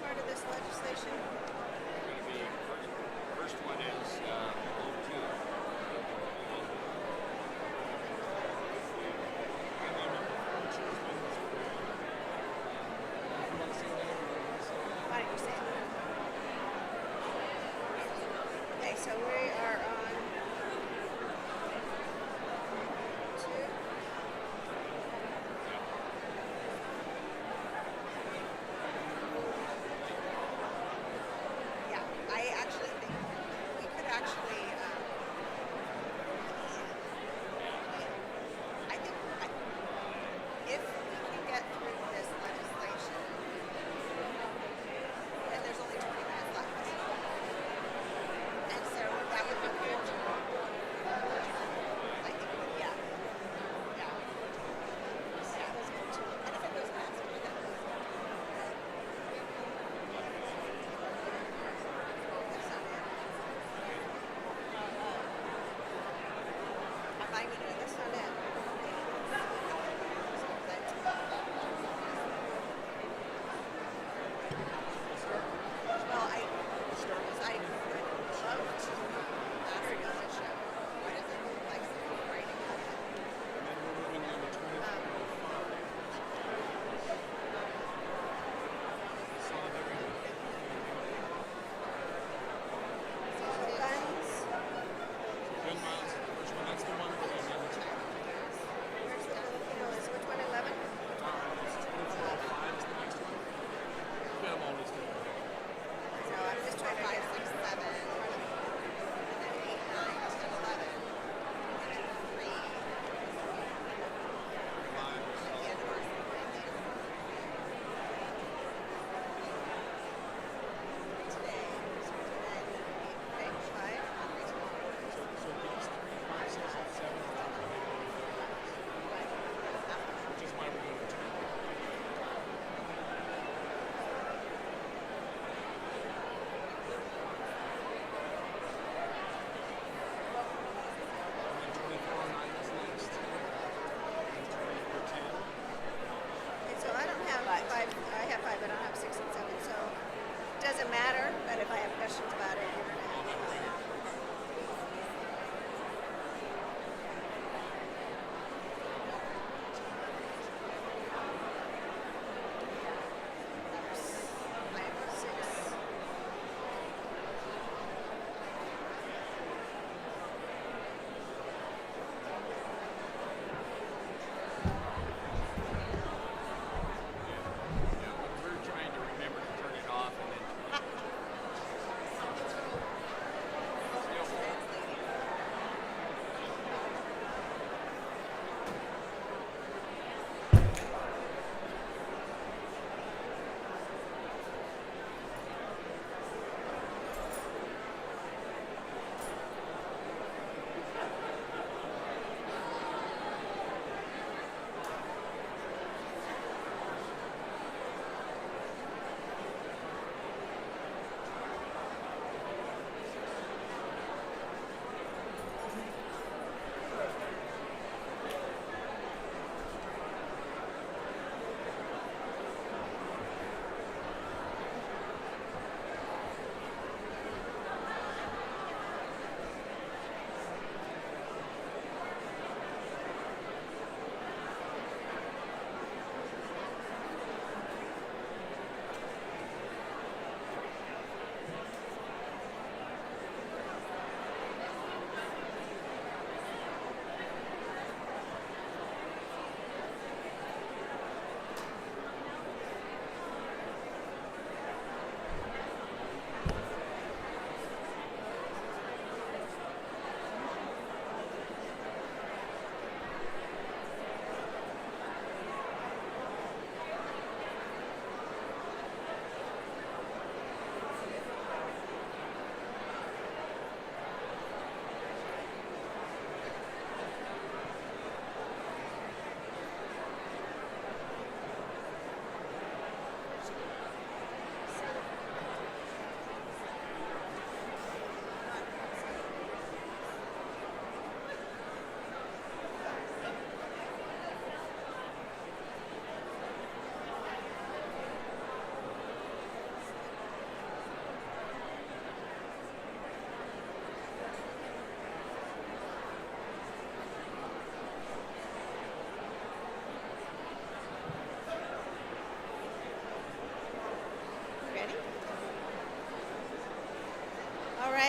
part of this legislation? First one is Why don't you say it? Okay, so we are on two. Yeah, I actually think we could actually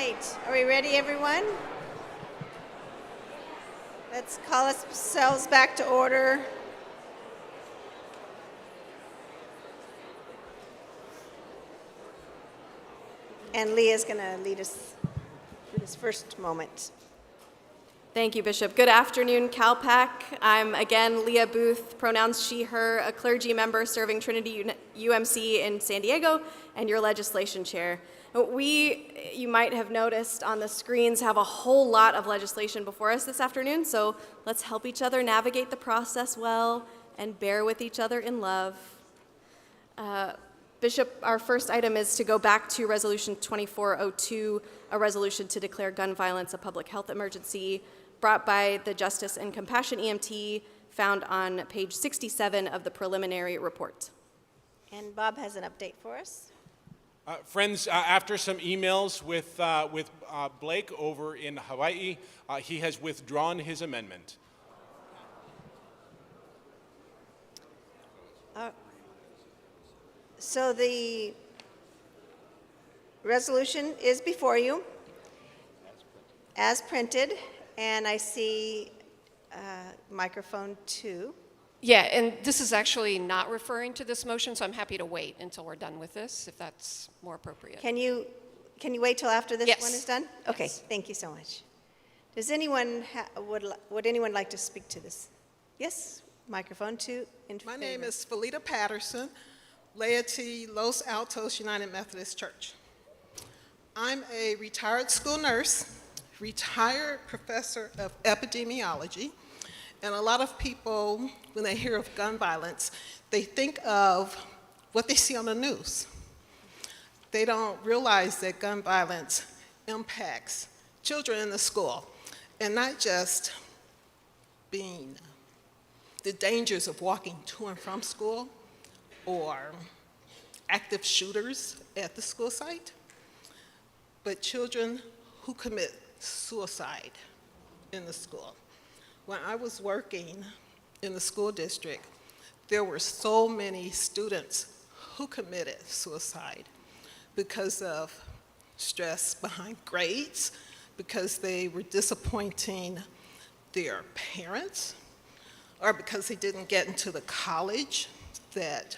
right, are we ready, everyone? Let's call ourselves back to order. And Leah's going to lead us through this first moment. Thank you, Bishop. Good afternoon, Cal-Pac. I'm again Leah Booth, pronouns she, her, a clergy member serving Trinity UMC in San Diego, and your legislation chair. We, you might have noticed on the screens, have a whole lot of legislation before us this afternoon, so let's help each other navigate the process well and bear with each other in love. Bishop, our first item is to go back to Resolution 2402, a resolution to declare gun violence a public health emergency, brought by the Justice and Compassion EMT, found on page 67 of the preliminary report. And Bob has an update for us. Friends, after some emails with Blake over in Hawaii, he has withdrawn his amendment. So the resolution is before you, as printed, and I see microphone 2. Yeah, and this is actually not referring to this motion, so I'm happy to wait until we're done with this, if that's more appropriate. Can you wait till after this Yes. one is done? Okay, Yes. thank you so much. Does anyone, would anyone like to speak to this? Yes, microphone 2 in My favor. name is Felita Patterson, laity Los Altos United Methodist Church. I'm a retired school nurse, retired professor of epidemiology, and a lot of people, when they hear of gun violence, they think of what they see on the news. They don't realize that gun violence impacts children in the school, and not just being the dangers of walking to and from school or active shooters at the school site, but children who commit suicide in the school. When I was working in the school district, there were so many students who committed suicide because of stress behind grades, because they were disappointing their parents, or because they didn't get into the college that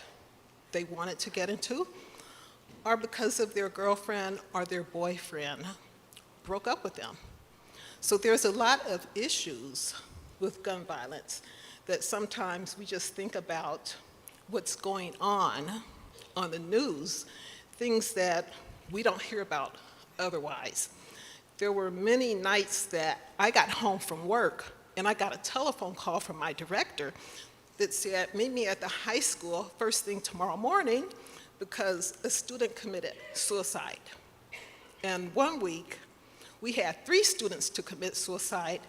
they wanted to get into, or because of their girlfriend or their boyfriend broke up with them. So there's a lot of issues with gun violence that sometimes we just think about what's going on the news, things that we don't hear about otherwise. There were many nights that I got home from work and I got a telephone call from my director that said, meet me at the high school first thing tomorrow morning because a student committed suicide. And one week, we had 3 students to commit suicide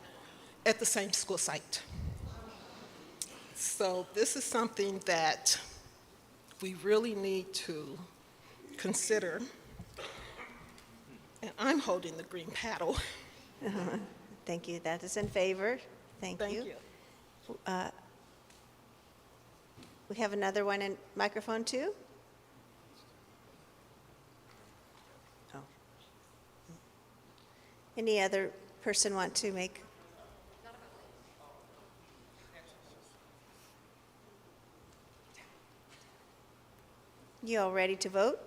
at the same school site. So this is something that we really need to consider. And I'm holding the green paddle. Thank you. That is in favor. Thank you. We have another one in microphone 2. Oh. Any other person want to make? You all ready to vote?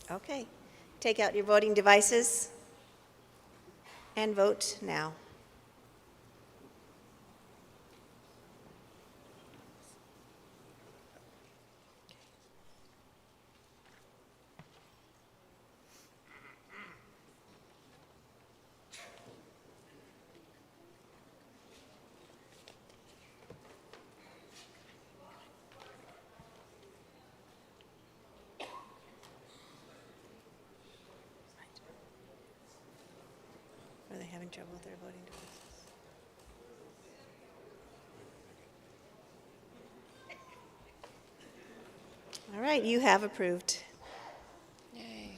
Okay. Take out your voting devices and vote now. Are they having trouble with their voting devices? All right, you have approved. Yay.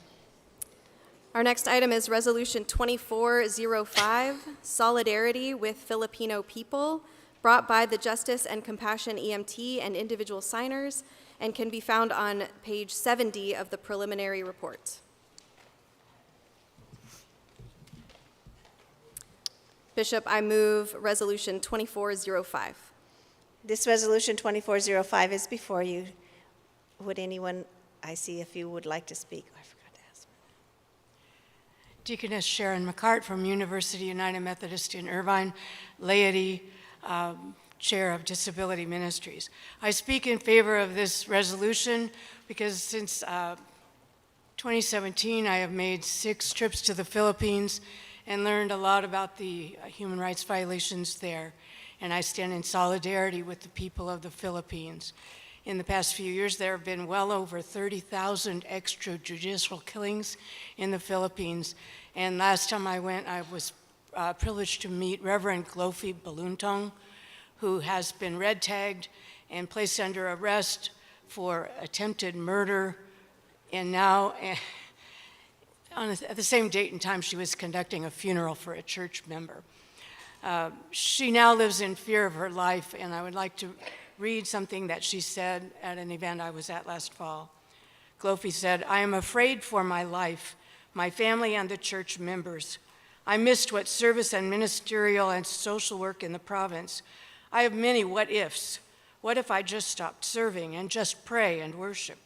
Our next item is Resolution 2405, Solidarity with Filipino People, brought by the Justice and Compassion EMT and individual signers, and can be found on page 70 of the preliminary report. Bishop, I move Resolution 2405. This resolution 2405 is before you. Would anyone, I see a few would like to speak. I forgot to ask. Deaconess Sharon McCart from University United Methodist in Irvine, laity, Chair of Disability Ministries. I speak in favor of this resolution because since 2017 I have made 6 trips to the Philippines and learned a lot about the human rights violations there, and I stand in solidarity with the people of the Philippines. In the past few years, there have been well over 30,000 extrajudicial killings in the Philippines, and last time I went, I was privileged to meet Reverend Glofi Baluntong, who has been red tagged and placed under arrest for attempted murder, and now at the same date and time she was conducting a funeral for a church member. She now lives in fear of her life, and I would like to read something that she said at an event I was at last fall. Glofi said, "I am afraid for my life, my family, and the church members. I missed what service and ministerial and social work in the province. I have many what ifs. What if I just stopped serving and just pray and worship?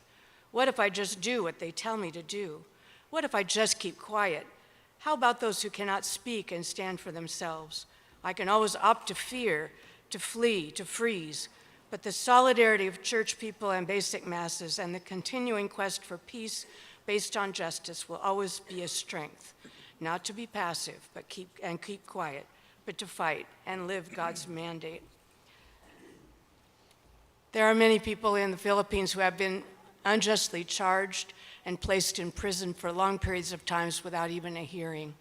What if I just do what they tell me to do? What if I just keep quiet? How about those who cannot speak and stand for themselves? I can always opt to fear, to flee, to freeze, but the solidarity of church people and basic masses and the continuing quest for peace based on justice will always be a strength, not to be passive, but keep quiet, but to fight and live God's mandate." There are many people in the Philippines who have been unjustly charged and placed in prison for long periods of times without even a hearing.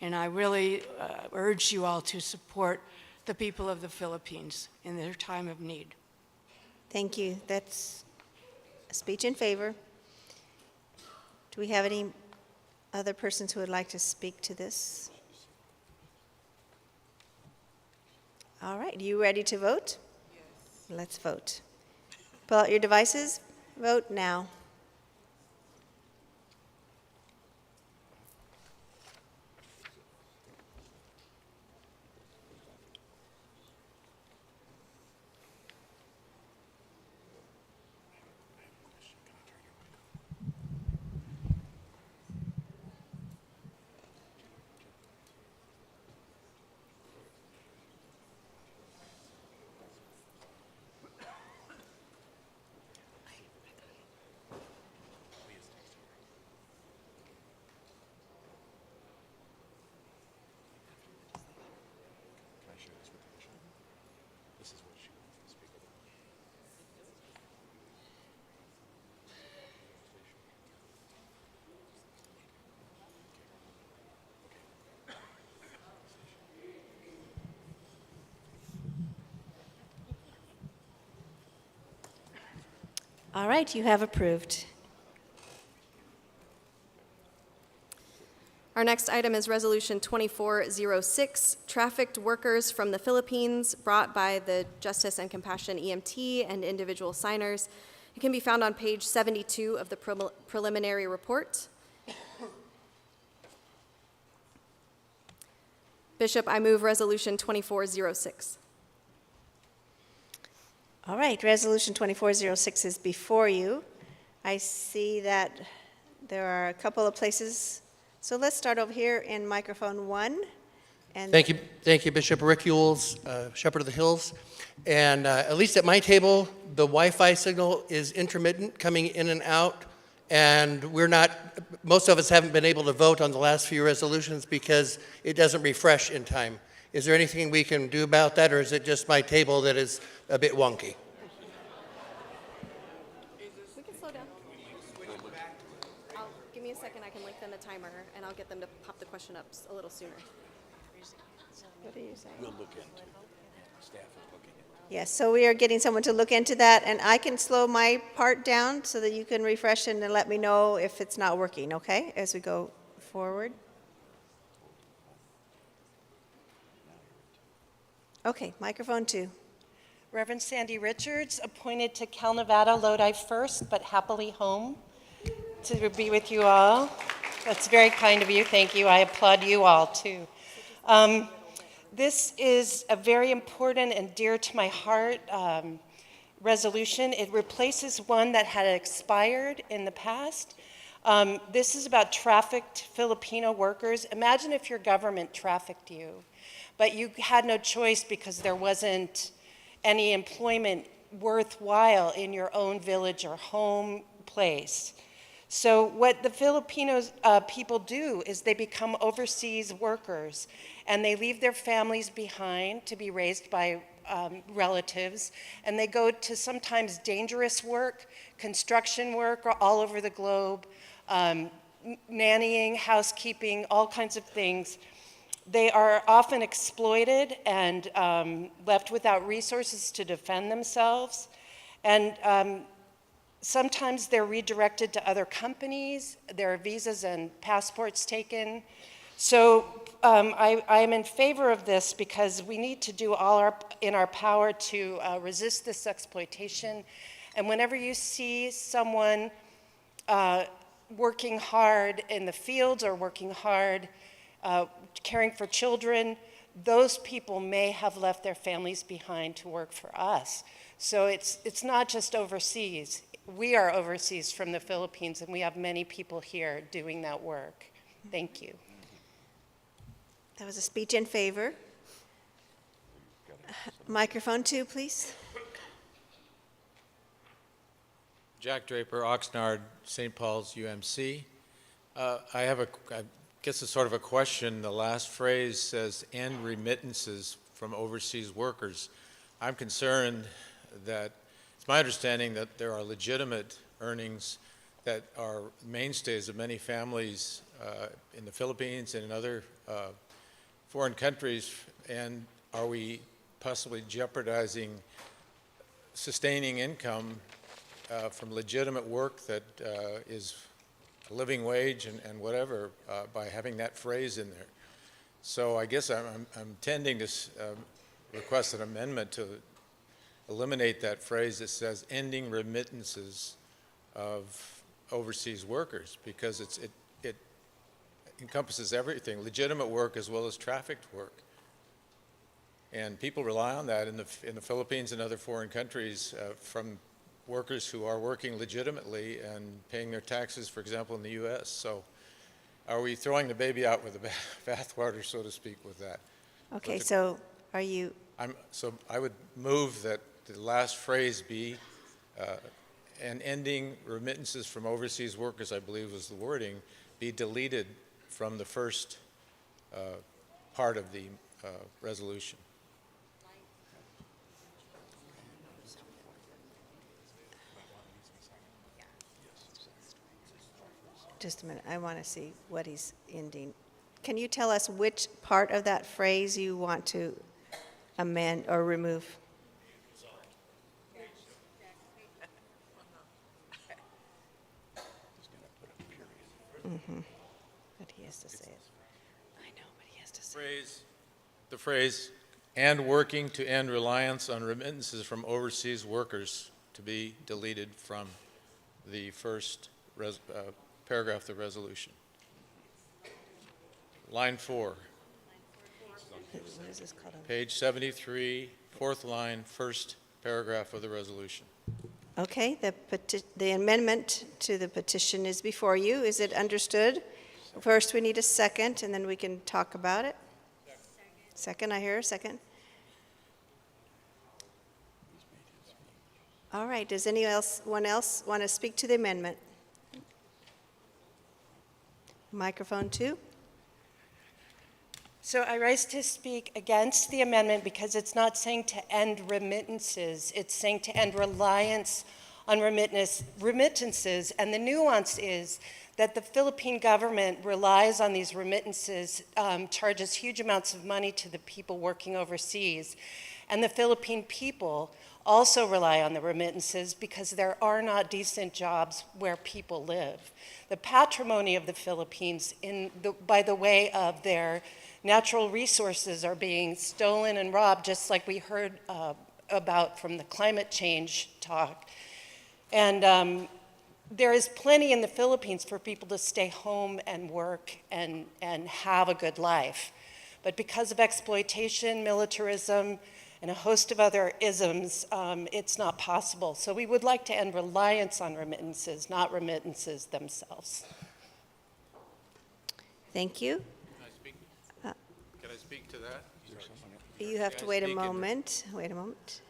And I really urge you all to support the people of the Philippines in their time of need. Thank you. That's a speech in favor. Do we have any other persons who would like to speak to this? All right, you ready to vote? Yes. Let's vote. Pull out your devices. Vote now. All right, you have approved. Our next item is Resolution 2406, trafficked workers from the Philippines, brought by the Justice and Compassion EMT and individual signers. It can be found on page 72 of the preliminary report. Bishop, I move Resolution 2406. All right, Resolution 2406 is before you. I see that there are a couple of places. So let's start over here in microphone 1. And Thank you, Bishop Rick Ewells, Shepherd of the Hills. And at least at my table, the Wi-Fi signal is intermittent, coming in and out. And most of us haven't been able to vote on the last few resolutions because it doesn't refresh in time. Is there anything we can do about that, or is it just my table that is a bit wonky? We can slow down. Give me a second, I can link them a timer, and I'll get them to pop the question up a little sooner. what are you saying? We'll look into it. Staff is looking into it. Yes, so we are getting someone to look into that, and I can slow my part down so that you can refresh and then let me know if it's not working, okay, as we go forward. Okay, microphone 2. Reverend Sandy Richards, appointed to Cal Nevada Lodi first, but happily home to be with you all. That's very kind of you. Thank you. I applaud you all, too. This is a very important and dear to my heart resolution. It replaces one that had expired in the past. This is about trafficked Filipino workers. Imagine if your government trafficked you, but you had no choice because there wasn't any employment worthwhile in your own village or home place. So what the Filipino people do is they become overseas workers, and they leave their families behind to be raised by relatives, and they go to sometimes dangerous work, construction work all over the globe, nannying, housekeeping, all kinds of things. They are often exploited and left without resources to defend themselves. And sometimes they're redirected to other companies, their visas and passports taken. So I am in favor of this because we need to do all in our power to resist this exploitation. And whenever you see someone working hard in the fields or working hard caring for children, those people may have left their families behind to work for us. So it's not just overseas. We are overseas from the Philippines, and we have many people here doing that work. Thank you. That was a speech in favor. Microphone 2, please. Jack Draper, Oxnard, St. Paul's, UMC. I guess it's sort of a question. The last phrase says, end remittances from overseas workers. I'm concerned that it's my understanding that there are legitimate earnings that are mainstays of many families in the Philippines and in other foreign countries, and are we possibly jeopardizing sustaining income from legitimate work that is a living wage and whatever by having that phrase in there? So I guess I'm tending to request an amendment to eliminate that phrase that says ending remittances of overseas workers, because it encompasses everything, legitimate work as well as trafficked work. And people rely on that in the Philippines and other foreign countries from workers who are working legitimately and paying their taxes, for example, in the U.S. So are we throwing the baby out with the bathwater, so to speak, with that? Okay, so are you? So I would move that the last phrase be, and ending remittances from overseas workers, I believe was the wording, be deleted from the first part of the resolution. Just a minute, I want to see what he's ending. Can you tell us which part of that phrase you want to amend or remove? Mm-hmm. But he has to say it. I know, but he has to say it. The phrase, and working to end reliance on remittances from overseas workers, to be deleted from the first paragraph of the resolution. Line 4. What is this called? Page 73, fourth line, first paragraph of the resolution. Okay, the amendment to the petition is before you. Is it understood? First, we need a second, and then we can talk about it. Second, I hear a second. All right, does anyone else want to speak to the amendment? Microphone 2. So I rise to speak against the amendment because it's not saying to end remittances. It's saying to end reliance on remittances. And the nuance is that the Philippine government relies on these remittances, charges huge amounts of money to the people working overseas. And the Philippine people also rely on the remittances because there are not decent jobs where people live. The patrimony of the Philippines, by the way of their natural resources, are being stolen and robbed, just like we heard about from the climate change talk. And there is plenty in the Philippines for people to stay home and work and have a good life. But because of exploitation, militarism, and a host of other isms, it's not possible. So we would like to end reliance on remittances, not remittances themselves. Thank you. Can I speak to that? You have to Can I wait a speak into- moment. Wait a moment.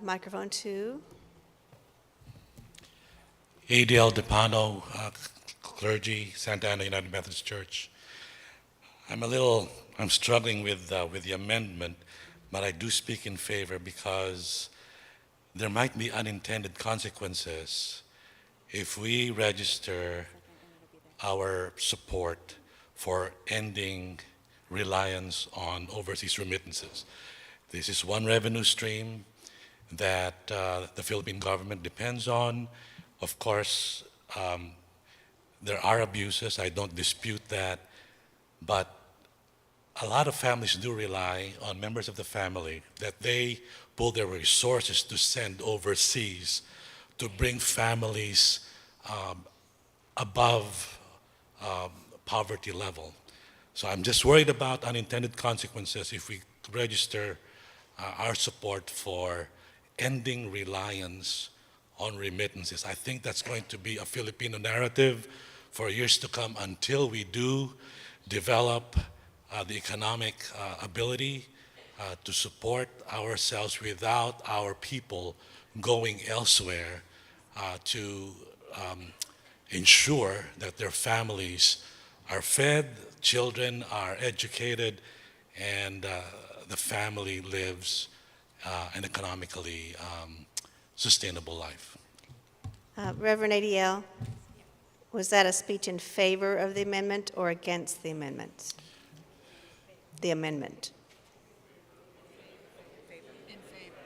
Microphone 2. A.D.L. DePano, clergy, Santa Ana United Methodist Church. I'm struggling with the amendment, but I do speak in favor because there might be unintended consequences if we register our support for ending reliance on overseas remittances. This is one revenue stream that the Philippine government depends on. Of course, there are abuses, I don't dispute that, but a lot of families do rely on members of the family that they pull their resources to send overseas to bring families above poverty level. So I'm just worried about unintended consequences if we register our support for ending reliance on remittances. I think that's going to be a Filipino narrative for years to come until we do develop the economic ability to support ourselves without our people going elsewhere to ensure that their families are fed, children are educated, and the family lives an economically sustainable life. Reverend ADL, was that a speech in favor of the amendment or against the amendment? The amendment.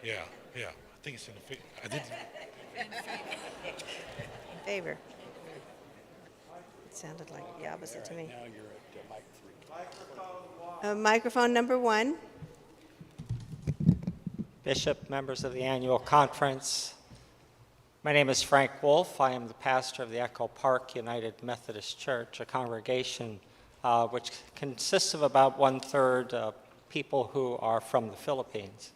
Yeah, I think it's in favor. I did. In favor. It sounded like the opposite to me. Now you're at mic 3. Microphone number 1. Bishop, members of the annual conference. My name is Frank Wolf. I am the pastor of the Cal-Pac United Methodist Church, a congregation which consists of about 1/3 people who are from the Philippines.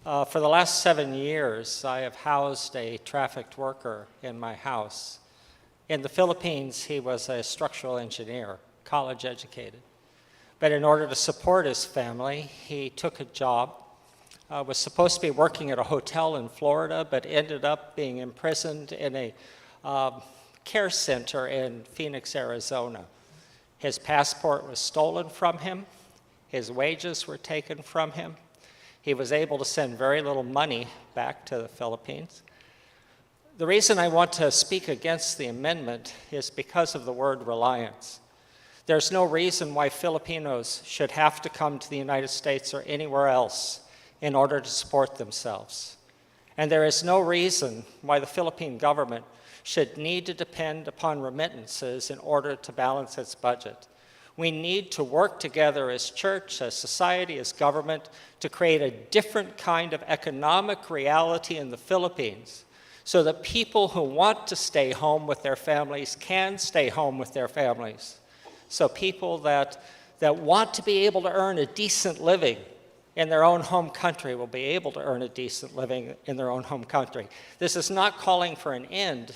For the last 7 years, I have housed a trafficked worker in my house. In the Philippines, he was a structural engineer, college educated. But in order to support his family, he took a job, was supposed to be working at a hotel in Florida, but ended up being imprisoned in a care center in Phoenix, Arizona. His passport was stolen from him. His wages were taken from him. He was able to send very little money back to the Philippines. The reason I want to speak against the amendment is because of the word reliance. There's no reason why Filipinos should have to come to the United States or anywhere else in order to support themselves. And there is no reason why the Philippine government should need to depend upon remittances in order to balance its budget. We need to work together as church, as society, as government to create a different kind of economic reality in the Philippines so that people who want to stay home with their families can stay home with their families. So people that want to be able to earn a decent living in their own home country will be able to earn a decent living in their own home country. This is not calling for an end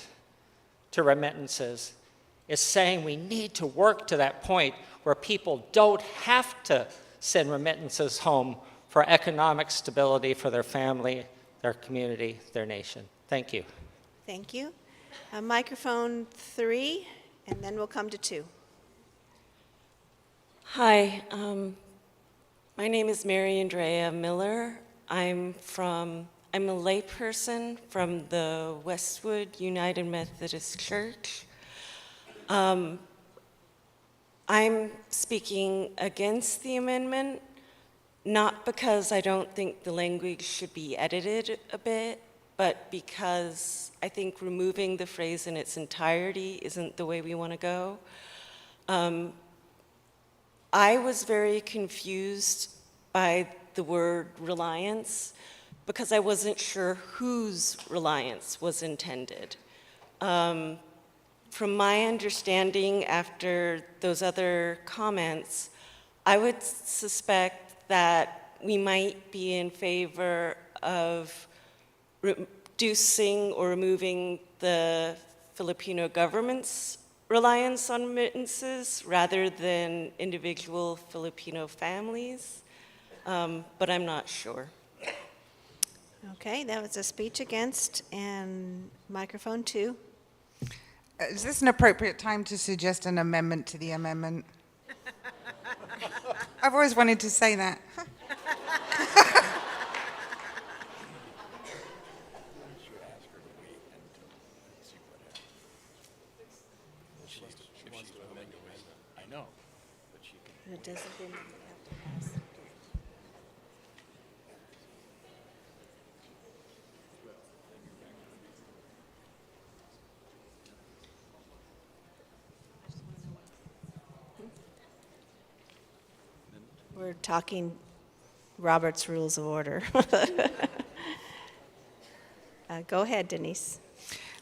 to remittances. It's saying we need to work to that point where people don't have to send remittances home for economic stability for their family, their community, their nation. Thank you. Thank you. Microphone 3, and then we'll come to 2. Hi, my name is Mary Andrea Miller. I'm a layperson from the Westwood United Methodist Church. I'm speaking against the amendment, not because I don't think the language should be edited a bit, but because I think removing the phrase in its entirety isn't the way we want to go. I was very confused by the word reliance because I wasn't sure whose reliance was intended. From my understanding, after those other comments, I would suspect that we might be in favor of reducing or removing the Filipino government's reliance on remittances rather than individual Filipino families, but I'm not sure. Okay, that was a speech against, and microphone 2. Is this an appropriate time to suggest an amendment to the amendment? I've always wanted to say that. I know, but she can. It doesn't mean that we have to pass. We're talking Robert's Rules of Order. Go ahead, Denise.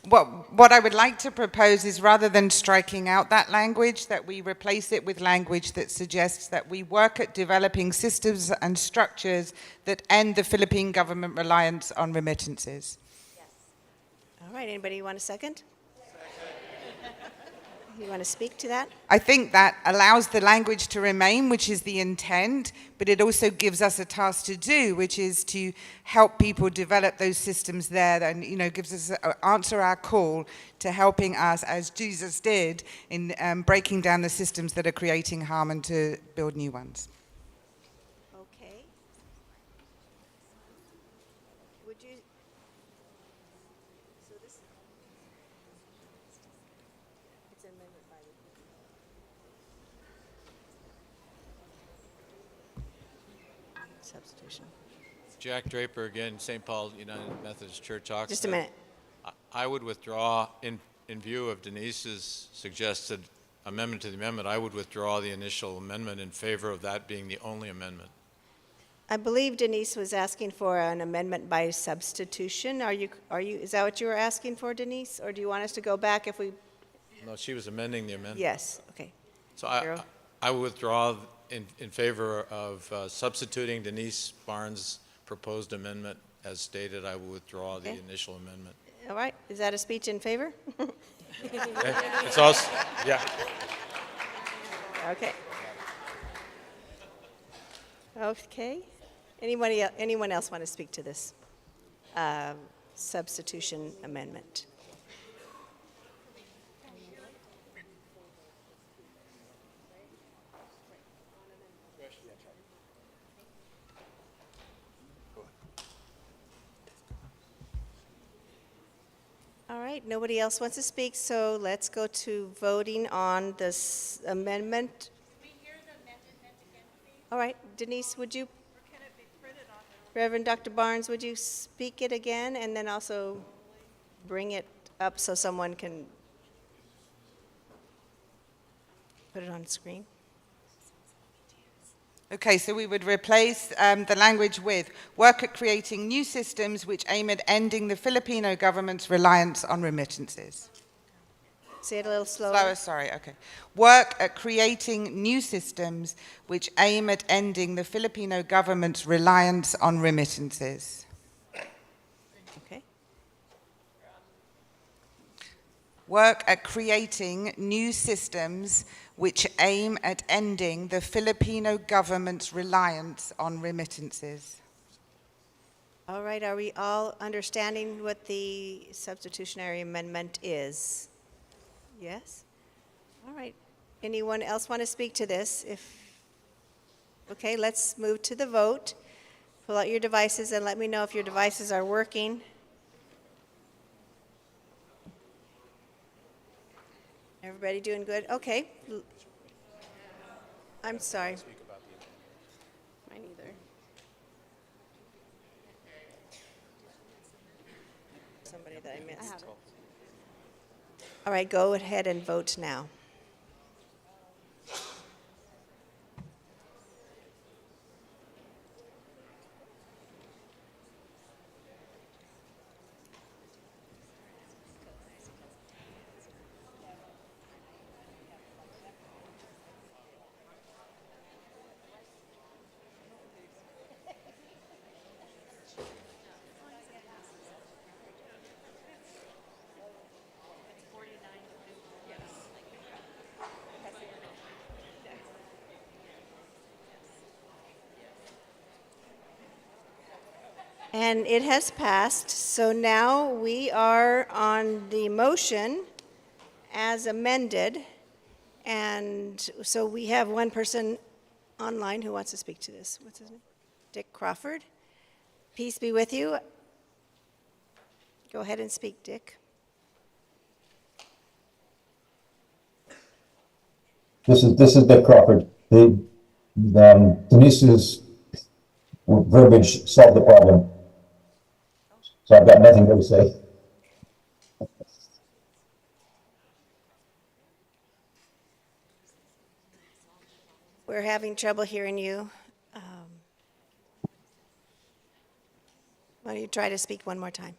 What I would like to propose is, rather than striking out that language, that we replace it with language that suggests that we work at developing systems and structures that end the Philippine government reliance on remittances. All right, anybody want a second? You want to speak to that? I think that allows the language to remain, which is the intent, but it also gives us a task to do, which is to help people develop those systems there, and gives us answer our call to helping us, as Jesus did, in breaking down the systems that are creating harm and to build new ones. Okay. Would you? So this. It's an amendment by the. Substitution. Jack Draper again, St. Paul United Methodist Church, Oxford. Just a minute. I would withdraw, in view of Denise's suggested amendment to the amendment, I would withdraw the initial amendment in favor of that being the only amendment. I believe Denise was asking for an amendment by substitution. Is that what you were asking for, Denise? Or do you want us to go back if we? No, she was amending the amendment. Yes, okay. So I would withdraw in favor of substituting Denise Barnes' proposed amendment as stated. I would withdraw the initial amendment. All right, is that a speech in favor? It's also, yeah. Okay. Okay. Anyone else want to speak to this substitution amendment? All right, nobody else wants to speak, so let's go to voting on this amendment. All right, Denise, would you? Reverend Dr. Barnes, would you speak it again and then also bring it up so someone can put it on screen? Okay, so we would replace the language with work at creating new systems which aim at ending the Filipino government's reliance on remittances. Say it a little slower. Slower, sorry, okay. Work at creating new systems which aim at ending the Filipino government's reliance on remittances. Okay. Work at creating new systems which aim at ending the Filipino government's reliance on remittances. All right, are we all understanding what the substitutionary amendment is? Yes? All right. Anyone else want to speak to this? Okay, let's move to the vote. Pull out your devices and let me know if your devices are working. Everybody doing good? Okay. I'm sorry. Mine either. Somebody that I missed. All right, go ahead and vote now. And it has passed. So now we are on the motion as amended. And so we have one person online who wants to speak to this. What's his name? Dick Crawford. Peace be with you. Go ahead and speak, Dick. This is Dick Crawford. Denise's verbiage solved the problem. So I've got nothing more to say. We're having trouble hearing you. Why don't you try to speak one more time?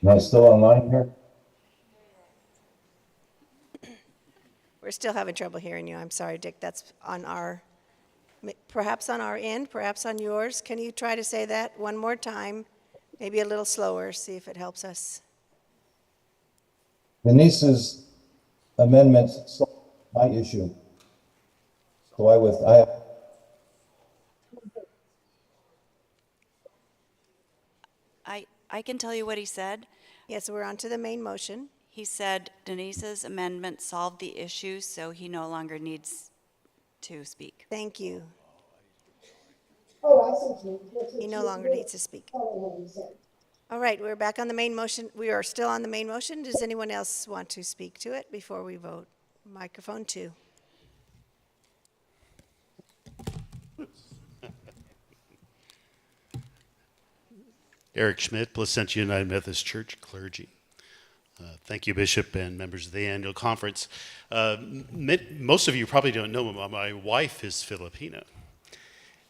Am I still online here? We're still having trouble hearing you. I'm sorry, Dick. That's on our, perhaps on our end, perhaps on yours. Can you try to say that one more time? Maybe a little slower, see if it helps us. Denise's amendment solved my issue. So I I can tell you what he said. Yes, we're on to the main motion. He said Denise's amendment solved the issue, so he no longer needs to speak. Thank you. Oh, I see. He no longer needs to speak. All right, we're back on the main motion. We are still on the main motion. Does anyone else want to speak to it before we vote? Microphone 2. Eric Schmidt, Placentia United Methodist Church clergy. Thank you, Bishop and members of the annual conference. Most of you probably don't know, my wife is Filipino.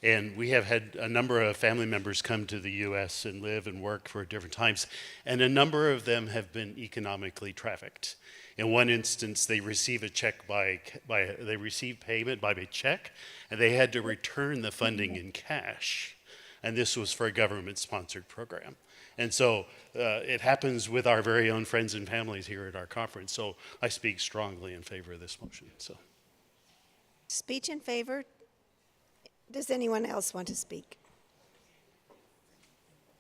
And we have had a number of family members come to the U.S. and live and work for different times. And a number of them have been economically trafficked. In one instance, they receive a check they receive payment by a check, and they had to return the funding in cash. And this was for a government-sponsored program. And so it happens with our very own friends and families here at our conference. So I speak strongly in favor of this motion. So, Speech in favor. Does anyone else want to speak?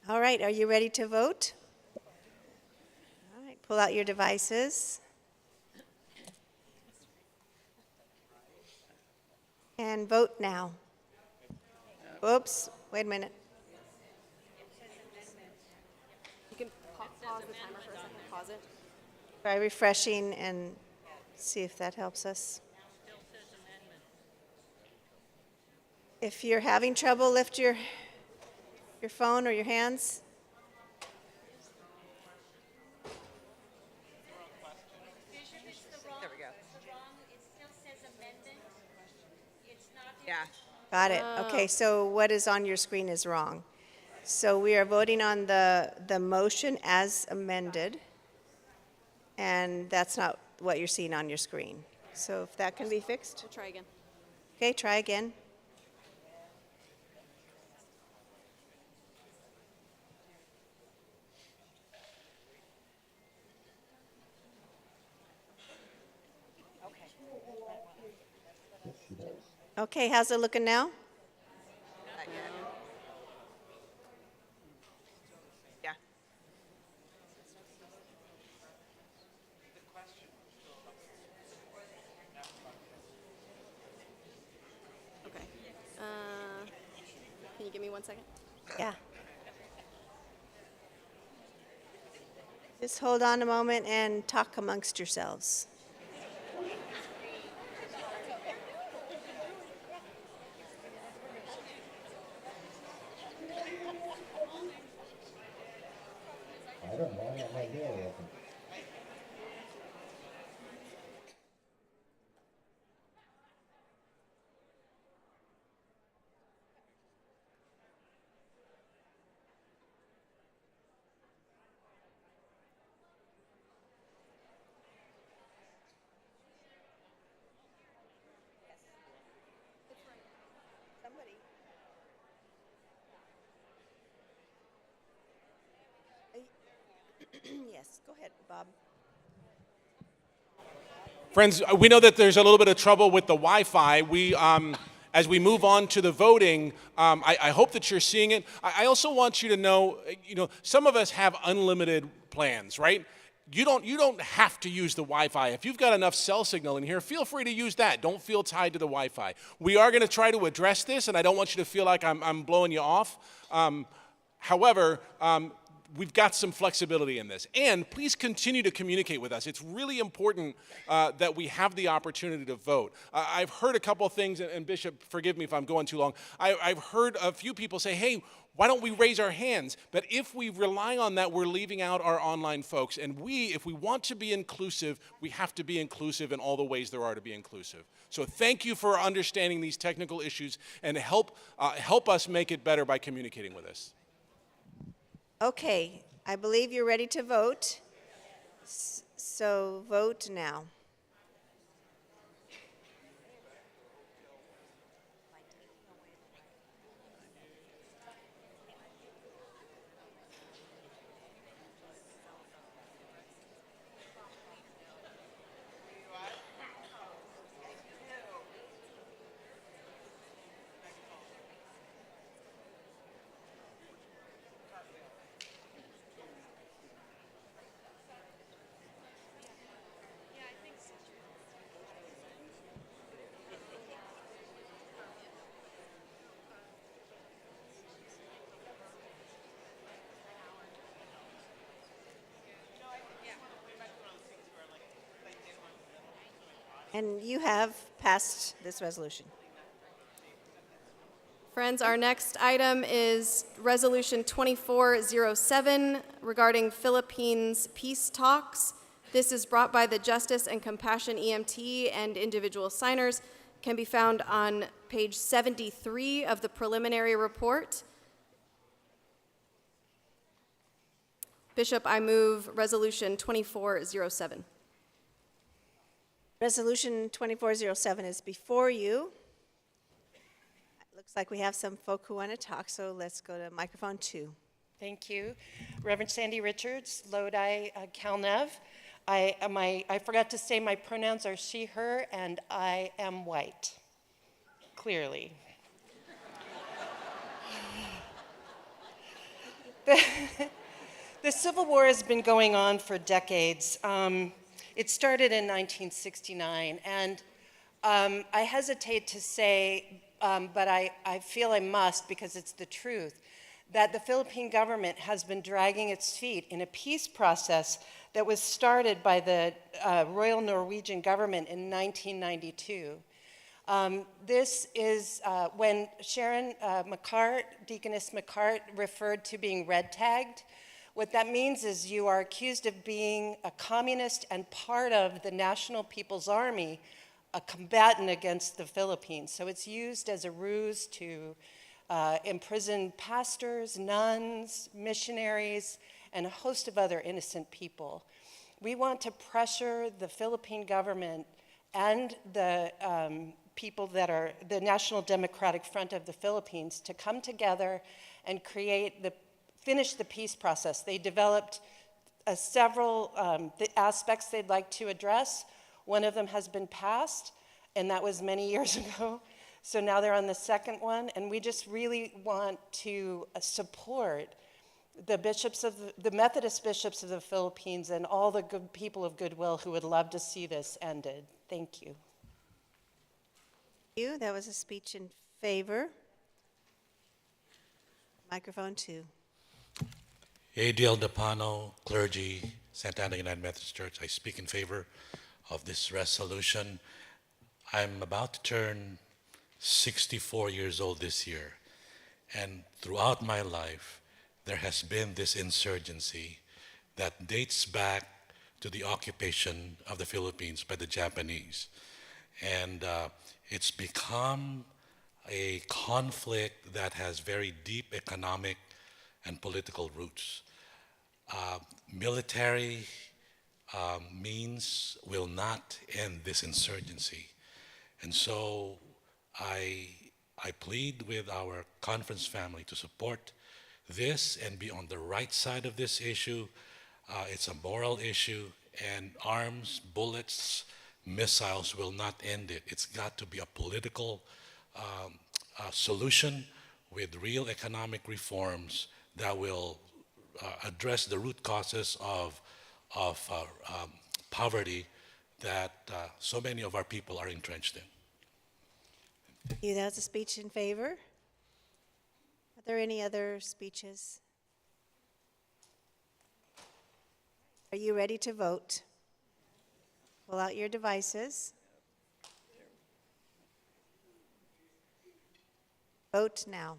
All right, are you ready to vote? All right, pull out your devices. And vote now. Oops, wait a minute. You can pause the timer for a second, pause it. Try refreshing and see if that helps us. If you're having trouble, lift your phone or your hands. There we go. Yeah. Got it. Okay, so what is on your screen is wrong. So we are voting on the motion as amended, and that's not what you're seeing on your screen. So if that can be fixed. We'll try again. Okay, try again. Okay, how's it looking now? Yeah. Okay. Can you give me 1 second? Yeah. Just hold on a moment and talk amongst yourselves. I don't know. I have no idea what happened. Yes, go ahead, Bob. Friends, we know that there's a little bit of trouble with the Wi-Fi. As we move on to the voting, I hope that you're seeing it. I also want you to know, some of us have unlimited plans, right? You don't have to use the Wi-Fi. If you've got enough cell signal in here, feel free to use that. Don't feel tied to the Wi-Fi. We are going to try to address this, and I don't want you to feel like I'm blowing you off. However, we've got some flexibility in this. And please continue to communicate with us. It's really important that we have the opportunity to vote. I've heard a couple of things, and Bishop, forgive me if I'm going too long. I've heard a few people say, hey, why don't we raise our hands? But if we rely on that, we're leaving out our online folks. And if we want to be inclusive, we have to be inclusive in all the ways there are to be inclusive. So thank you for understanding these technical issues and help us make it better by communicating with us. Okay, I believe you're ready to vote. So vote now. And you have passed this resolution. Friends, our next item is Resolution 2407 regarding Philippines peace talks. This is brought by the Justice and Compassion EMT and individual signers. Can be found on page 73 of the preliminary report. Bishop, I move Resolution 2407. Resolution 2407 is before you. It looks like we have some folk who want to talk, so let's go to microphone 2. Thank you. Reverend Sandy Richards, Lodi, Calnev. I forgot to say my pronouns are she, her, and I am white, clearly. The Civil War has been going on for decades. It started in 1969, and I hesitate to say, but I feel I must because it's the truth, that the Philippine government has been dragging its feet in a peace process that was started by the Royal Norwegian government in 1992. This is when Sharon McCart, Deaconess McCart, referred to being red tagged. What that means is you are accused of being a communist and part of the National People's Army, a combatant against the Philippines. So it's used as a ruse to imprison pastors, nuns, missionaries, and a host of other innocent people. We want to pressure the Philippine government and the people that are the National Democratic Front of the Philippines to come together and finish the peace process. They developed several aspects they'd like to address. One of them has been passed, and that was many years ago. So now they're on the second one, and we just really want to support the Methodist bishops of the Philippines and all the good people of goodwill who would love to see this ended. Thank you. That was a speech in favor. Microphone 2. Adiel Dapano, clergy, Santa Ana United Methodist Church. I speak in favor of this resolution. I'm about to turn 64 years old this year, and throughout my life, there has been this insurgency that dates back to the occupation of the Philippines by the Japanese. And it's become a conflict that has very deep economic and political roots. Military means will not end this insurgency. And so I plead with our conference family to support this and be on the right side of this issue. It's a moral issue, and arms, bullets missiles will not end it. It's got to be a political solution with real economic reforms that will address the root causes of poverty that so many of our people are entrenched in. Thank you. That's a speech in favor. Are there any other speeches? Are you ready to vote? Pull out your devices. Vote now.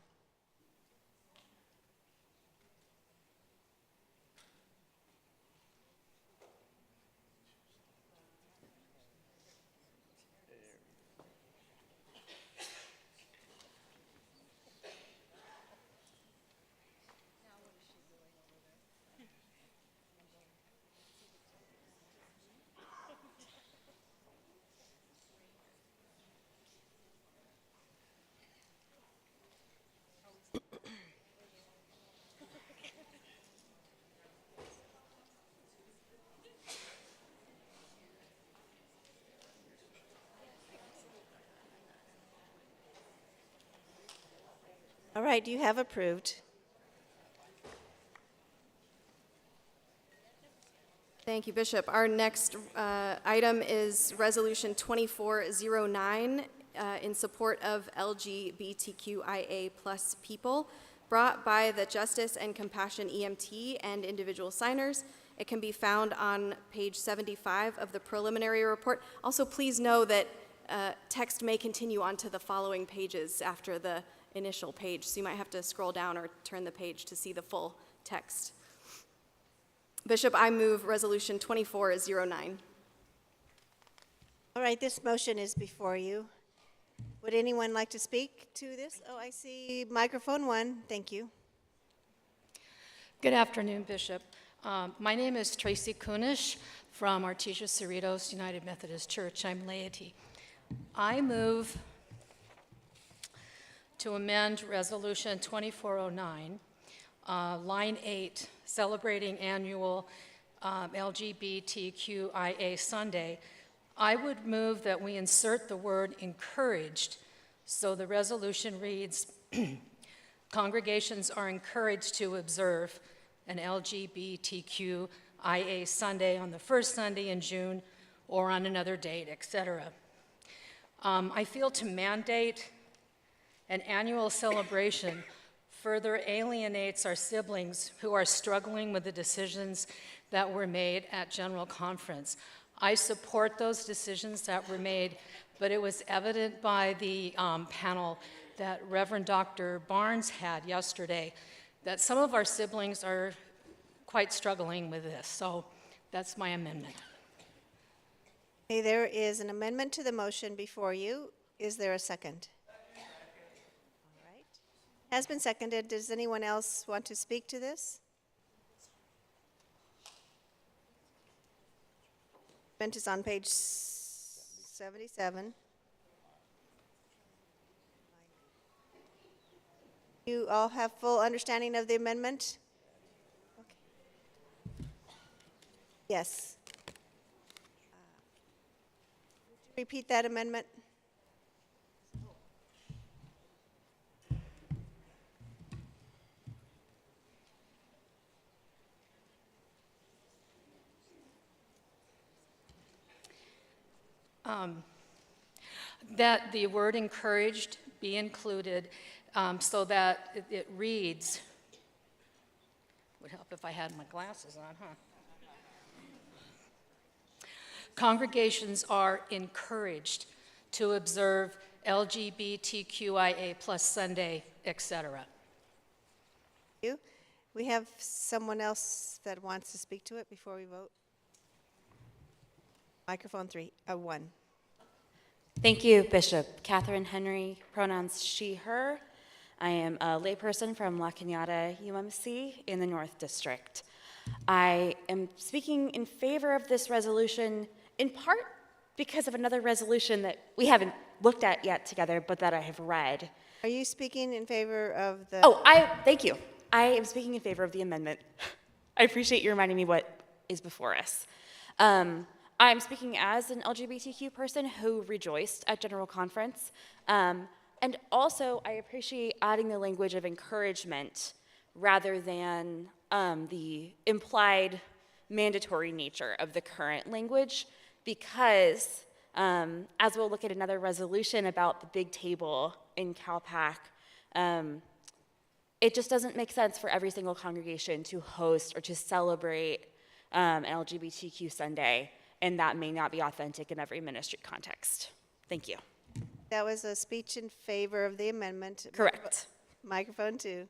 All right, you have approved. Thank you, Bishop. Our next item is Resolution 2409 in support of LGBTQIA+ people, brought by the Justice and Compassion EMT and individual signers. It can be found on page 75 of the preliminary report. Also, please know that text may continue onto the following pages after the initial page, so you might have to scroll down or turn the page to see the full text. Bishop, I move Resolution 2409. All right, this motion is before you. Would anyone like to speak to this? Oh, I see microphone 1. Thank you. Good afternoon, Bishop. My name is Tracy Kunish from Artesia Cerritos United Methodist Church. I'm laity. I move to amend Resolution 2409, line 8, celebrating annual LGBTQIA Sunday. I would move that we insert the word encouraged, so the resolution reads, congregations are encouraged to observe an LGBTQIA Sunday on the first Sunday in June or on another date, etc. I feel to mandate an annual celebration further alienates our siblings who are struggling with the decisions that were made at General Conference. I support those decisions that were made, but it was evident by the panel that Reverend Dr. Barnes had yesterday that some of our siblings are quite struggling with this. So that's my amendment. Okay, there is an amendment to the motion before you. Is there a second? All right. Has been seconded. Does anyone else want to speak to this? Amendment is on page 77. You all have full understanding of the amendment? Okay. Yes. Would you repeat that amendment? That the word encouraged be included so that it reads, would help if I had my glasses on, huh? Congregations are encouraged to observe LGBTQIA+ Sunday, etc. You. We have someone else that wants to speak to it before we vote. Microphone 1. Thank you, Bishop. Catherine Henry, pronouns she, her. I am a layperson from La Cañada UMC in the North District. I am speaking in favor of this resolution in part because of another resolution that we haven't looked at yet together, but that I have read. Are you speaking in favor of the... Oh, thank you. I am speaking in favor of the amendment. I appreciate you reminding me what is before us. I'm speaking as an LGBTQ person who rejoiced at General Conference. And also, I appreciate adding the language of encouragement rather than the implied mandatory nature of the current language, because as we'll look at another resolution about the big table in Cal-Pac, it just doesn't make sense for every single congregation to host or to celebrate an LGBTQ Sunday, and that may not be authentic in every ministry context. Thank you. That was a speech in favor of the amendment. Correct. Microphone 2.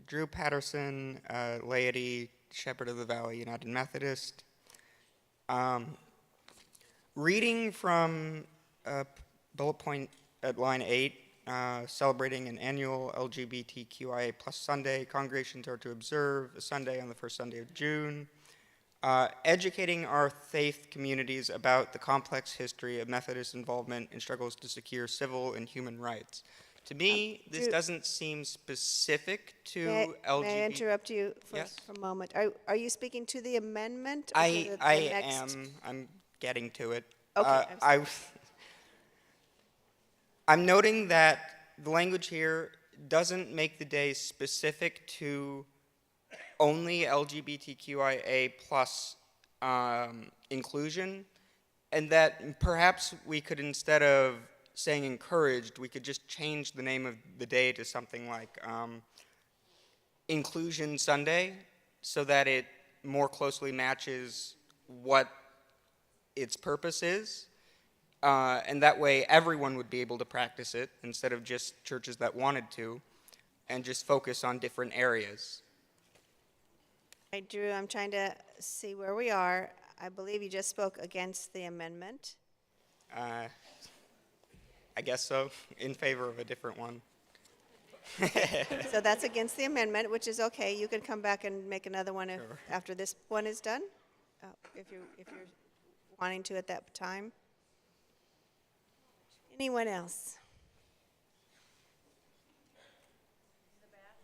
Drew Patterson, laity, Shepherd of the Valley United Methodist. Reading from bullet point at line 8, celebrating an annual LGBTQIA plus Sunday, congregations are to observe a Sunday on the first Sunday of June. Educating our faith communities about the complex history of Methodist involvement in struggles to secure civil and human rights. To me, this Drew, doesn't seem specific to May I LGBT. interrupt you for Yes. a moment? Are you speaking to the amendment? Or to I the next? am. I'm getting to it. Okay, I'm I'm noting that the language here doesn't make the day specific to only LGBTQIA plus inclusion, and that perhaps we could, instead of saying encouraged, we could just change the name of the day to something like Inclusion Sunday, so that it more closely matches what its purpose is. And that way everyone would be able to practice it instead of just churches that wanted to, and just focus on different areas. Hey, Drew, I'm trying to see where we are. I believe you just spoke against the amendment. I guess so, in favor of a different one. So that's against the amendment, which is okay. You can come back and make another one Sure. after this one is done, if you're wanting to at that time. Anyone else?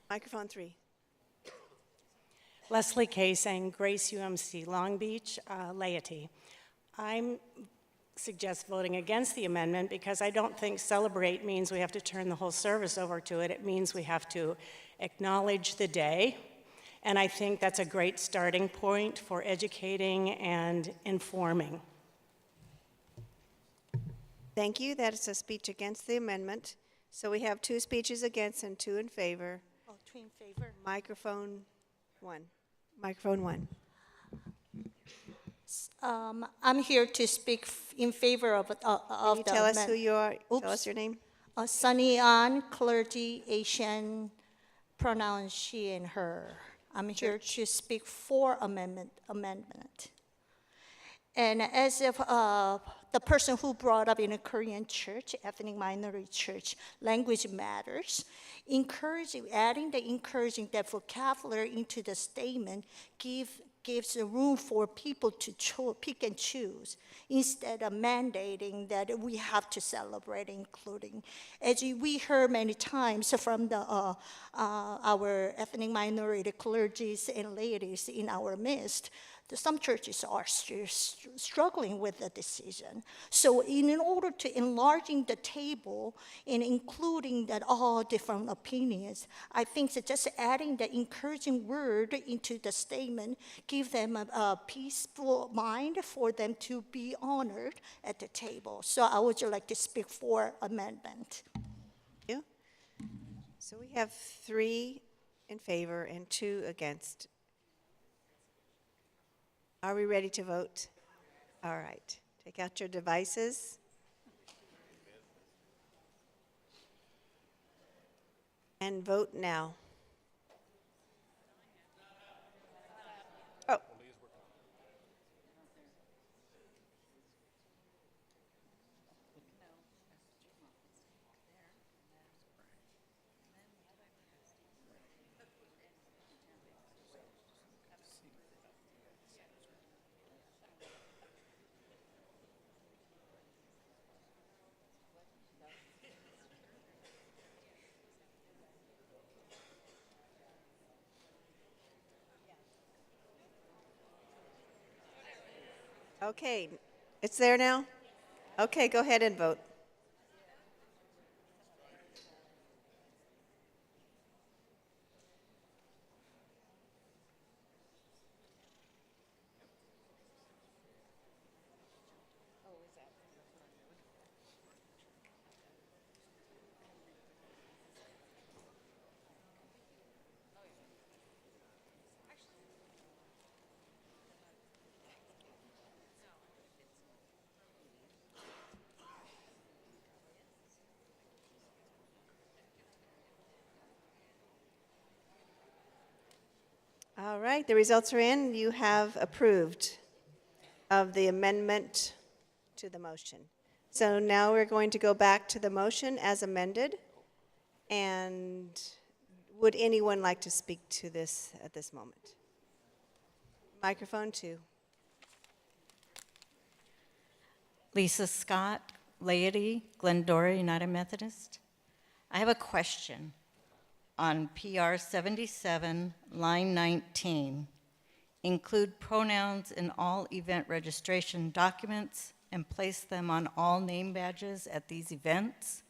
Microphone 3. Leslie Kay saying Grace UMC Long Beach, laity. I suggest voting against the amendment because I don't think celebrate means we have to turn the whole service over to it. It means we have to acknowledge the day, and I think that's a great starting point for educating and informing. Thank you. That is a speech against the amendment. So we have 2 speeches against and 2 in favor. Oh, 2 in favor. Microphone 1. Microphone 1. I'm here to speak in favor of Can of you the tell us amendment. who you are? Oops. Tell us your name. Sunny An, clergy, Asian, pronoun she and her. I'm here to speak for amendment. And as if the person who brought up in a Korean church, ethnic minority church, language matters. Adding the encouraging that vocabulary into the statement gives a room for people to pick and choose instead of mandating that we have to celebrate, including. As we heard many times from our ethnic minority clergies and ladies in our midst, some churches are still struggling with the decision. So in order to enlarging the table and including that all different opinions, I think that just adding the encouraging word into the statement give them a peaceful mind for them to be honored at the table. So I would like to speak for amendment. Yeah. So we have 3 in favor and 2 against. Are we ready to vote? All right. Take out your devices. And vote now. Oh. Okay, it's there now? Okay, go ahead and vote. All right, the results are in. You have approved of the amendment to the motion. So now we're going to go back to the motion as amended. And would anyone like to speak to this at this moment? Microphone 2. Lisa Scott, laity, Glendora United Methodist. I have a question on PR 77, line 19. Include pronouns in all event registration documents and place them on all name badges at these events.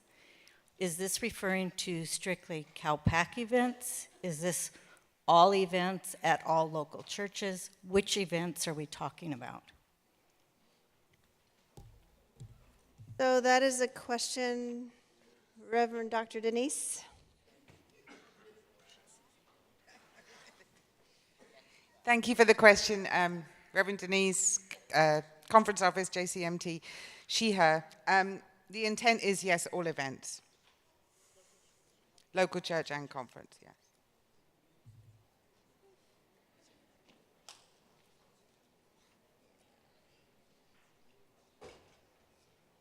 Is this referring to strictly Cal-Pac events? Is this all events at all local churches? Which events are we talking about? So that is a question, Reverend Dr. Denise. Thank you for the question, Reverend Denise, Conference Office, JCMT, she, her. The intent is, yes, all events. Local church and conference, yes.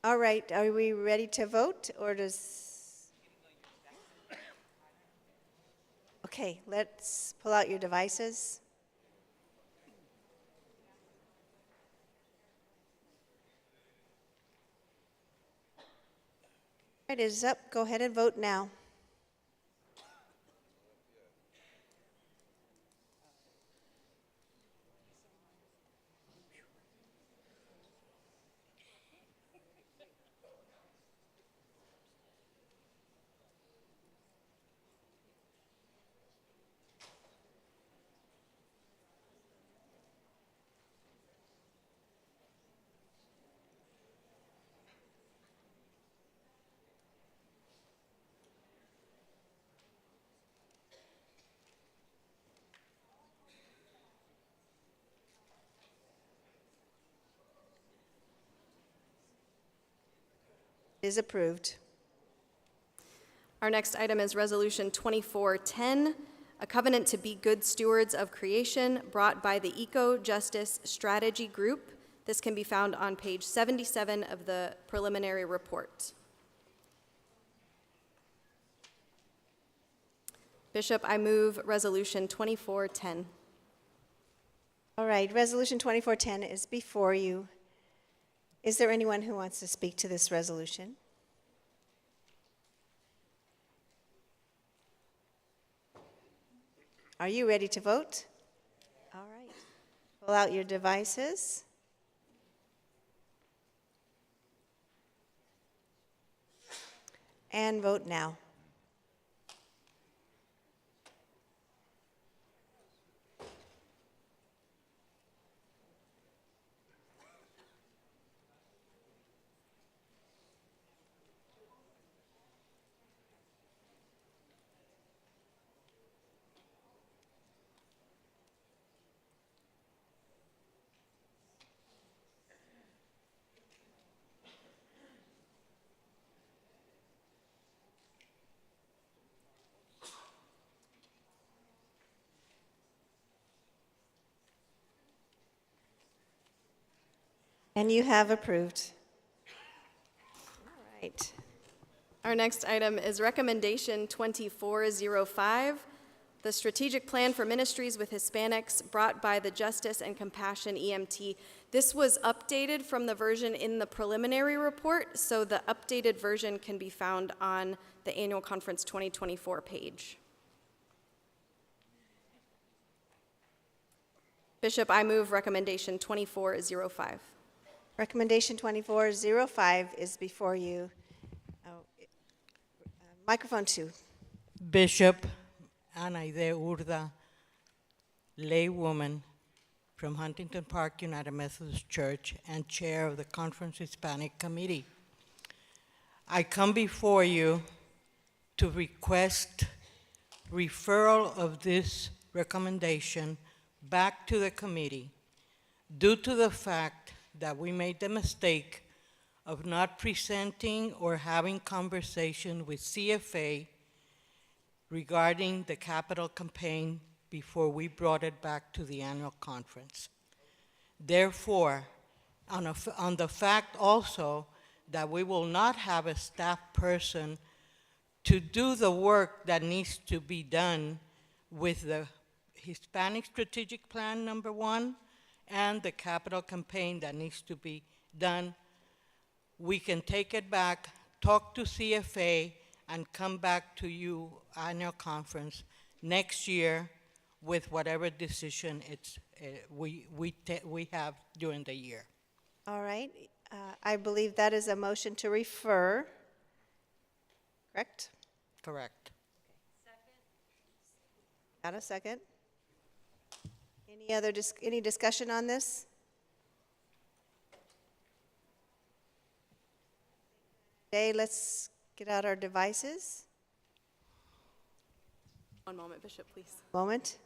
All right, are we ready to vote, or does... Okay, let's pull out your devices. All right, it is up. Go ahead and vote now. Is approved. Our next item is Resolution 2410, a covenant to be good stewards of creation brought by the Eco Justice Strategy Group. This can be found on page 77 of the preliminary report. Bishop, I move Resolution 2410. All right, Resolution 2410 is before you. Is there anyone who wants to speak to this resolution? Are you ready to vote? All right. Pull out your devices. And vote now. And you have approved. All right. Our next item is Recommendation 2405, the Strategic Plan for Ministries with Hispanics brought by the Justice and Compassion EMT. This was updated from the version in the preliminary report, so the updated version can be found on the Annual Conference 2024 page. Bishop, I move Recommendation 2405. Recommendation 2405 is before you. Microphone 2. Bishop Anaide Urda, laywoman from Huntington Park United Methodist Church and chair of the Conference Hispanic Committee. I come before you to request referral of this recommendation back to the committee due to the fact that we made the mistake of not presenting or having conversation with CFA regarding the capital campaign before we brought it back to the annual conference. Therefore, on the fact also that we will not have a staff person to do the work that needs to be done with the Hispanic Strategic Plan #1 and the capital campaign that needs to be done, we can take it back, talk to CFA, and come back to you, annual conference, next year with whatever decision we have during the year. All right. I believe that is a motion to refer. Correct? Correct. Got a second? Any discussion on this? Okay, let's get out our devices. One moment, Bishop, please. Moment.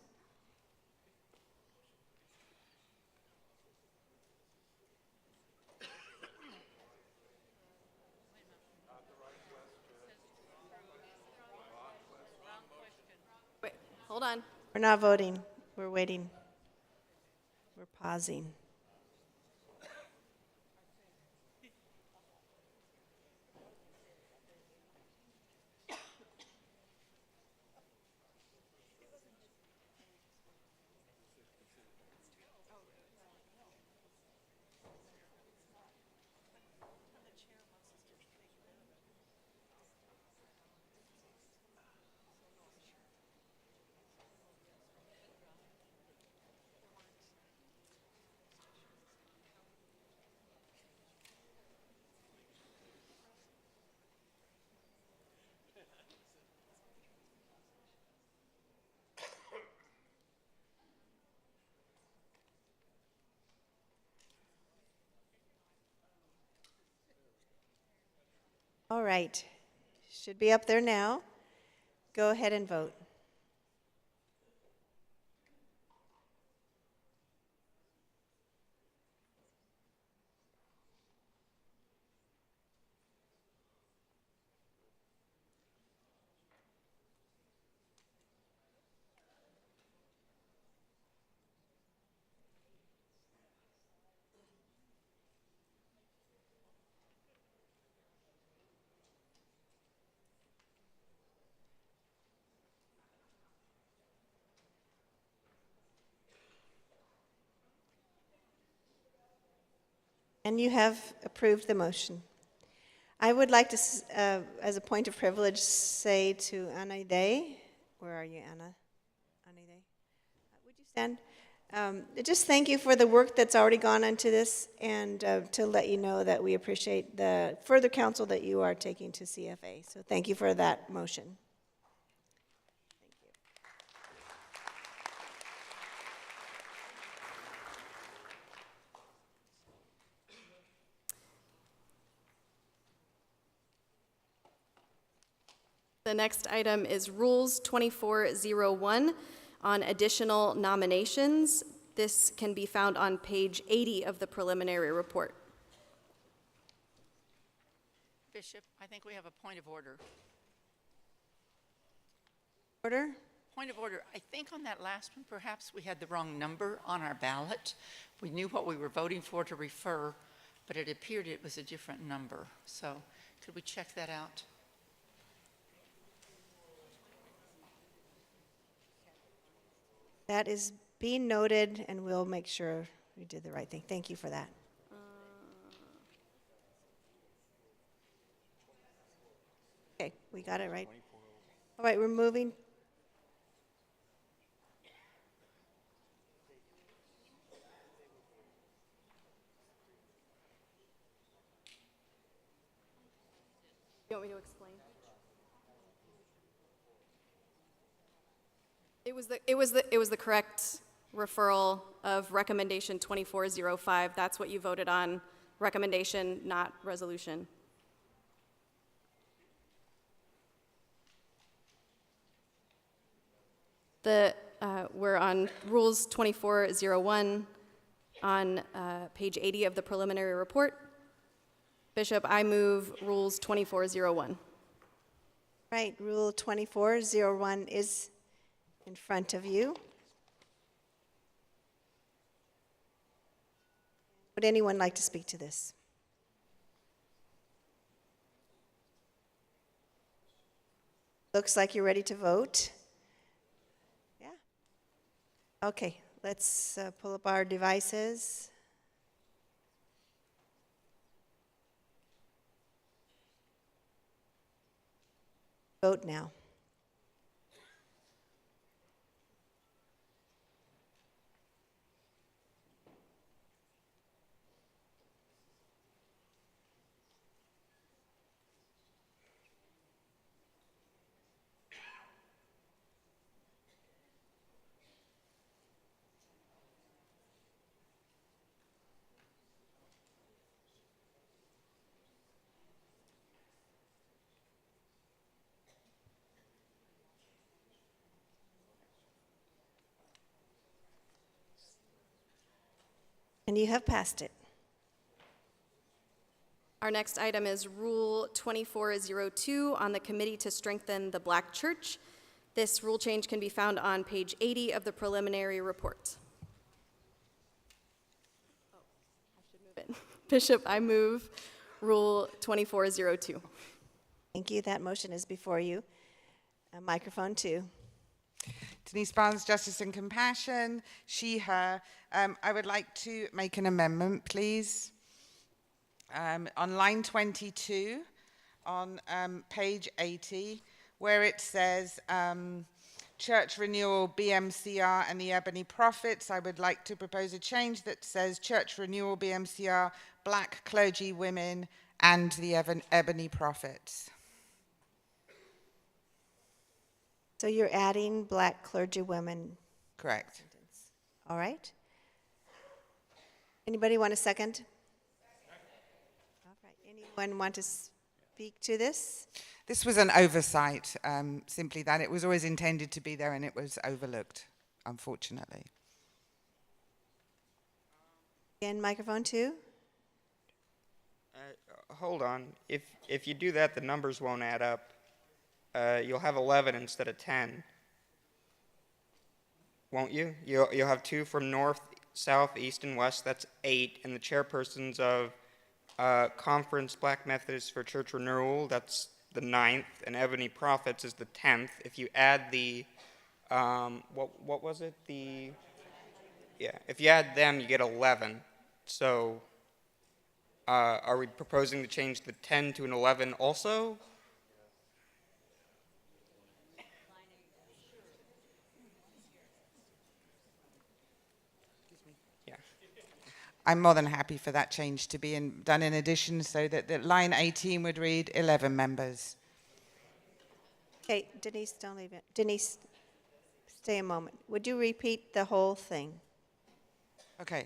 Wait, hold on. We're not voting. We're waiting. We're pausing. All right. Should be up there now. Go ahead and vote. And you have approved the motion. I would like to, as a point of privilege, say to Anna Day, where are you, Anna? Anna Day? Would you stand? Just thank you for the work that's already gone into this, and to let you know that we appreciate the further counsel that you are taking to CFA. So thank you for that motion. The next item is Rules 2401 on additional nominations. This can be found on page 80 of the preliminary report. Bishop, I think we have a point of order. Order? Point of order. I think on that last one, perhaps we had the wrong number on our ballot. We knew what we were voting for to refer, but it appeared it was a different number. So could we check that out? That is being noted, and we'll make sure we did the right thing. Thank you for that. Okay, we got it right. All right, we're moving. want me to explain? It was the correct referral of recommendation 2405. That's what you voted on, recommendation, not resolution. We're on Rules 2401 on page 80 of the preliminary report. Bishop, I move Rules 2401. Right, Rule 2401 is in front of you. Would anyone like to speak to this? Looks like you're ready to vote. Yeah? Okay, let's pull up our devices. Vote now. And you have passed it. Our next item is Rule 2402 on the Committee to Strengthen the Black Church. This rule change can be found on page 80 of the preliminary report. Oh, I should move it. Bishop, I move Rule 2402. Thank you. That motion is before you. Microphone 2. Denise Barnes, Justice and Compassion, she, her. I would like to make an amendment, please. On line 22, on page 80, where it says Church Renewal, BMCR, and the Ebony Prophets, I would like to propose a change that says Church Renewal, BMCR, Black Clergy Women, and the Ebony Prophets. So you're adding Black clergy women. Correct. All right. Anybody want a second? All right. Anyone want to speak to this? This was an oversight, simply that. It was always intended to be there and it was overlooked, unfortunately. Again, microphone 2. Hold on. If you do that, the numbers won't add up. You'll have 11 instead of 10. Won't you? You'll have 2 from north, south, east, and west. That's 8. And the chairpersons of Conference Black Methodists for Church Renewal, that's the 9th. And Ebony Prophets is the 10th. If you add the, what was it? If you add them, you get 11. So are we proposing to change the 10 to an 11 also? I'm more than happy for that change to be done in addition so that line 18 would read 11 members. Okay, Denise, don't leave it. Denise, stay a moment. Would you repeat the whole thing? Okay.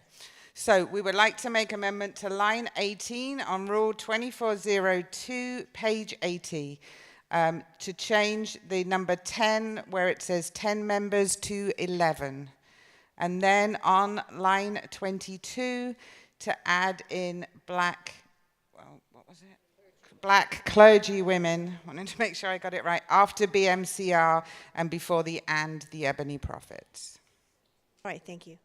So we would like to make amendment to line 18 on Rule 2402, page 80, to change the number 10, where it says 10 members, to 11. And then on line 22, to add in black clergy women. I wanted to make sure I got it right. After BMCR and before the and the Ebony Prophets. All right, thank you.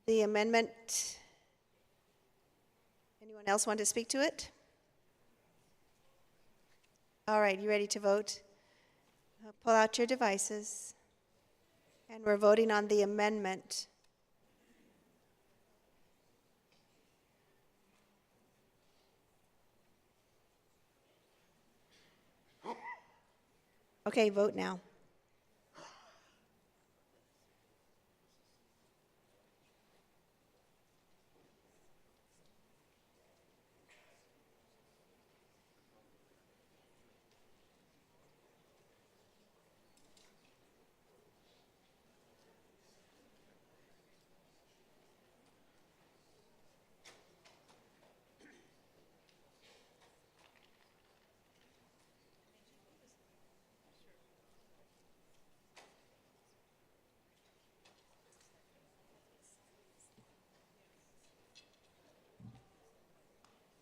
The amendment, anyone else want to speak to it? All right, you ready to vote? Pull out your devices. And we're voting on the amendment. Okay, vote now.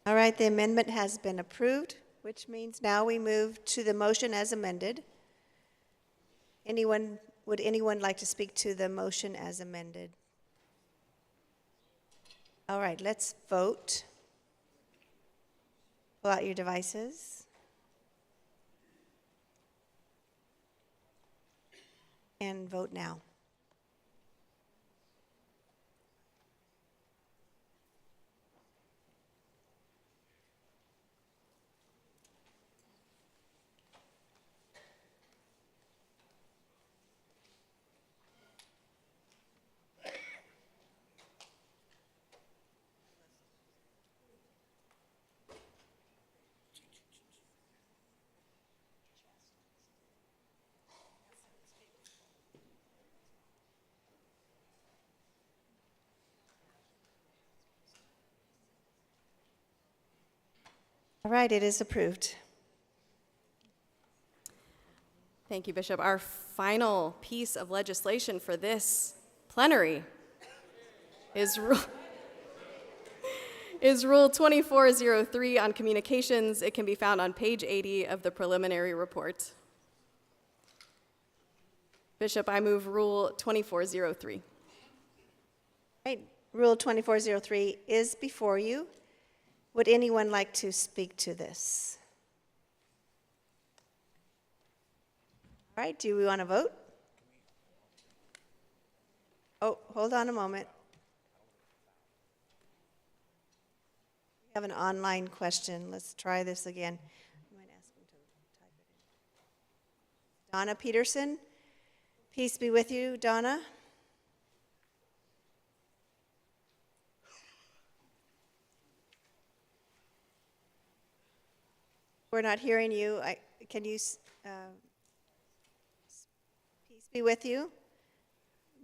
All right, the amendment has been approved, which means now we move to the motion as amended. Would anyone like to speak to the motion as amended? All right, let's vote. Pull out your devices. And vote now. All right, it is approved. Thank you, Bishop. Our final piece of legislation for this plenary is Rule 2403 on communications. It can be found on page 80 of the preliminary report. Bishop, I move Rule 2403. Right, Rule 2403 is before you. Would anyone like to speak to this? All right, do we want to vote? Oh, hold on a moment. We have an online question. Let's try this again. I might ask him to type it in. Donna Peterson, peace be with you, Donna. We're not hearing you. Can you, peace be with you?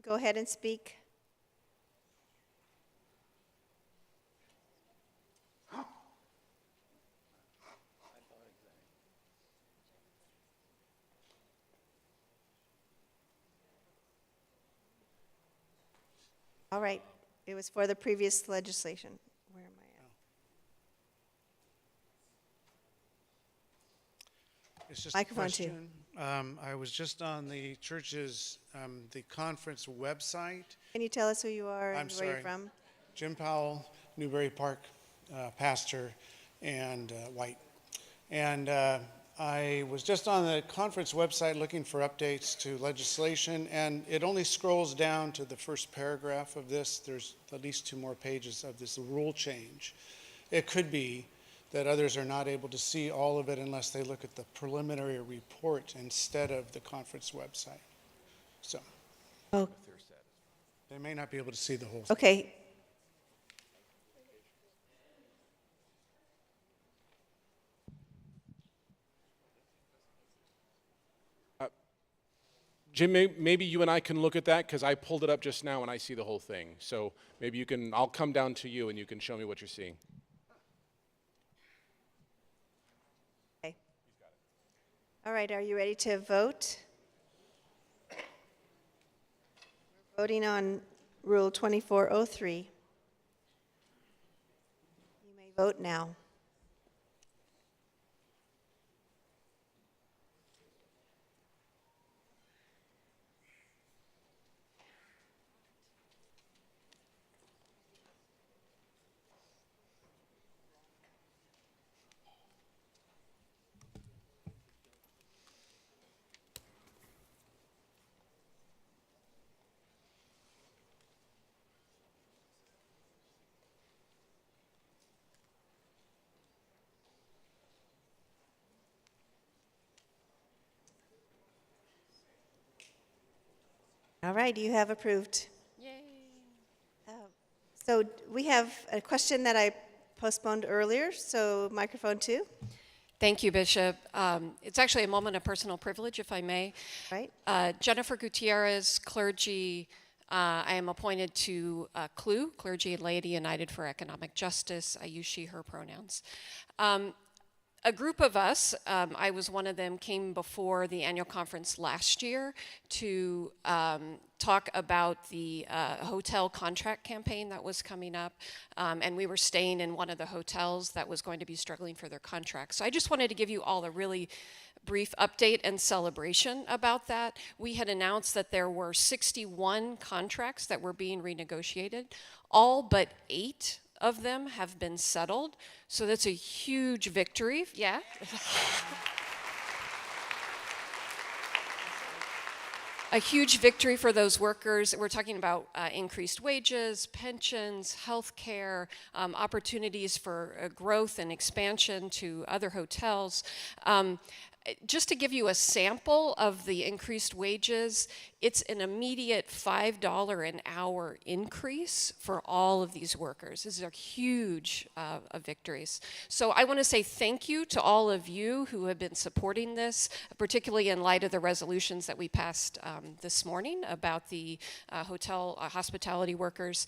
Go ahead and speak. All right, it was for the previous legislation. Where am I at? It's just Microphone a question. I was just on the church's, the conference website. Can you tell us who you are I'm and where sorry. you're from? Jim Powell, Newberry Park pastor, and White. And I was just on the conference website looking for updates to legislation, and it only scrolls down to the first paragraph of this. There's at least 2 more pages of this rule change. It could be that others are not able to see all of it unless they look at the preliminary report instead of the conference website. So Oh. they may not be able to see the whole thing. Okay. Jim, maybe you and I can look at that because I pulled it up just now and I see the whole thing. So maybe you can, I'll come down to you and you can show me what you're seeing. Okay. All right, are you ready to vote? We're voting on Rule 2403. You may vote now. All right, you have approved. Yay. So we have a question that I postponed earlier, so microphone 2. Thank you, Bishop. It's actually a moment of personal privilege, if I may. Right. Jennifer Gutierrez, clergy. I am appointed to CLU, Clergy and Laity United for Economic Justice. I use she, her pronouns. a group of us, I was one of them, came before the annual conference last year to talk about the hotel contract campaign that was coming up, and we were staying in one of the hotels that was going to be struggling for their contract. So I just wanted to give you all a really brief update and celebration about that. We had announced that there were 61 contracts that were being renegotiated. All but 8 of them have been settled, so that's a huge victory. Yeah. A huge victory for those workers. We're talking about increased wages, pensions, health care, opportunities for growth and expansion to other hotels. Just to give you a sample of the increased wages, it's an immediate $5 an hour increase for all of these workers. These are huge victories. So I want to say thank you to all of you who have been supporting this, particularly in light of the resolutions that we passed this morning about the hotel hospitality workers.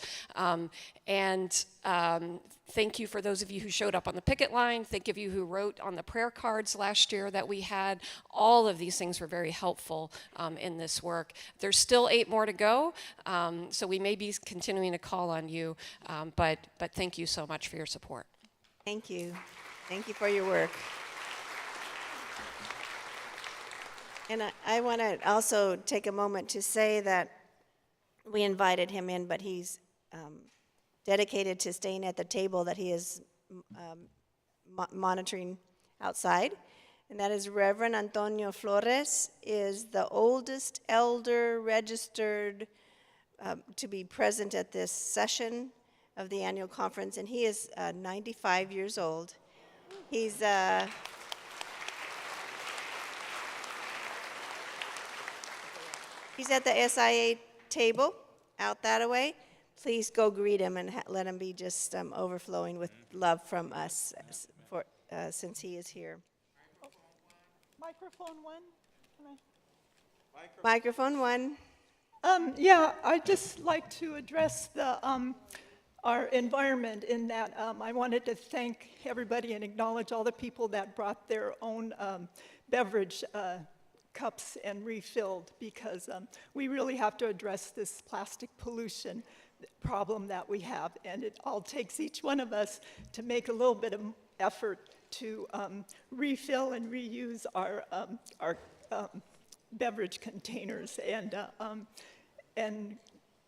Thank you for those of you who showed up on the picket line. Thank you who wrote on the prayer cards last year that we had. All of these things were very helpful in this work. There's still 8 more to go, so we may be continuing to call on you, but thank you so much for your support. Thank you. Thank you for your work. And I want to also take a moment to say that we invited him in, but he's dedicated to staying at the table that he is monitoring outside. And that is Reverend Antonio Flores, is the oldest elder registered to be present at this session of the annual conference, and he is 95 years old. He's at the SIA table out that way. Please go greet him and let him be just overflowing with love from us since he is here. Microphone 1. Microphone 1. Yeah, I'd just like to address the our environment in that I wanted to thank everybody and acknowledge all the people that brought their own beverage cups and refilled, because we really have to address this plastic pollution problem that we have, and it all takes each one of us to make a little bit of effort to refill and reuse our beverage containers. And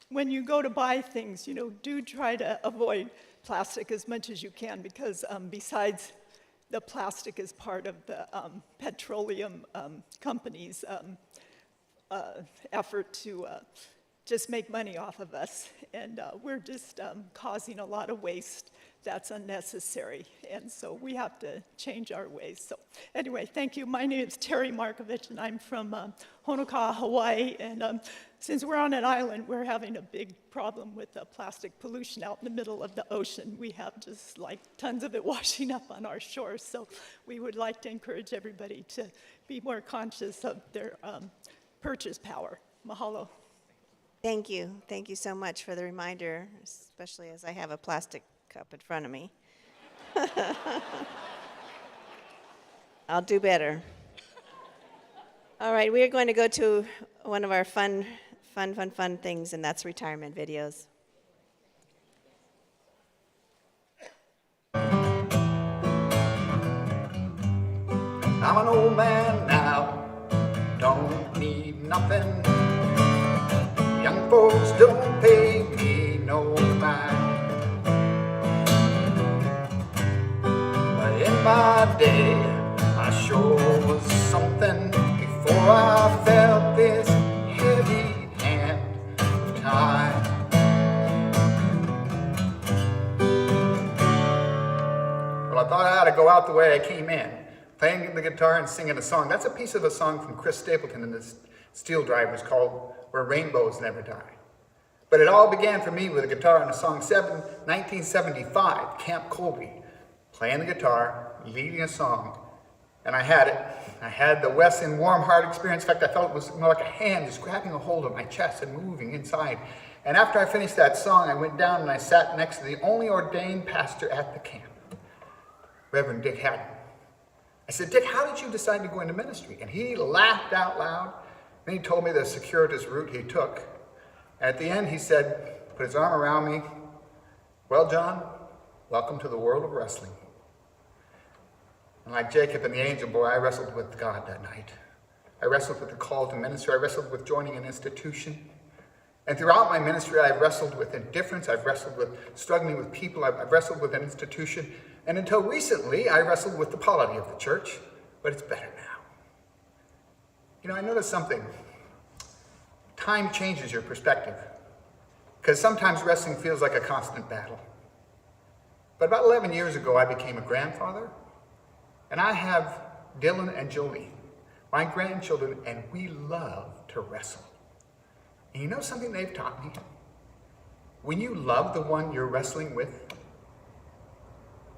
when you go to buy things, do try to avoid plastic as much as you can, because besides the plastic is part of the petroleum companies' effort to just make money off of us, and we're just causing a lot of waste that's unnecessary, and so we have to change our ways. So anyway, thank you. My name is Terry Markovich, and I'm from Honoka'a, Hawaii, and since we're on an island, we're having a big problem with plastic pollution out in the middle of the ocean. We have just like tons of it washing up on our shores, so we would like to encourage everybody to be more conscious of their purchase power. Mahalo. Thank you. Thank you so much for the reminder, especially as I have a plastic cup in front of me. I'll do better. All right, we are going to go to one of our fun things, and that's retirement videos. I'm an old man now, don't need nothing. Young folks don't pay me no mind. But in my day, I sure was something before I felt this heavy hand of time. Well, I thought I ought to go out the way I came in, playing the guitar and singing a song. That's a piece of a song from Chris Stapleton and the Steel Drivers called Where Rainbows Never Die. But it all began for me with a guitar and a song 1975, Camp Colby, playing the guitar, leading a song, and I had it. I had the Wes and Warm Heart experience. In fact, I felt it was more like a hand just grabbing a hold of my chest and moving inside. And after I finished that song, I went down and I sat next to the only ordained pastor at the camp, Reverend Dick Haddon. I said, Dick, how did you decide to go into ministry? And he laughed out loud. Then he told me the circuitous route he took. And at the end, he said, put his arm around me. Well, John, welcome to the world of wrestling. And like Jacob and the angel boy, I wrestled with God that night. I wrestled with the call to ministry. I wrestled with joining an institution. And throughout my ministry, I've wrestled with indifference. I've wrestled with struggling with people. I've wrestled with an institution. And until recently, I wrestled with the polity of the church. But it's better now. You know, I noticed something. Time changes your perspective. Because sometimes wrestling feels like a constant battle. But about 11 years ago, I became a grandfather. And I have Dylan and Jolie, my grandchildren, and we love to wrestle. And you know something they've taught me? When you love the one you're wrestling with,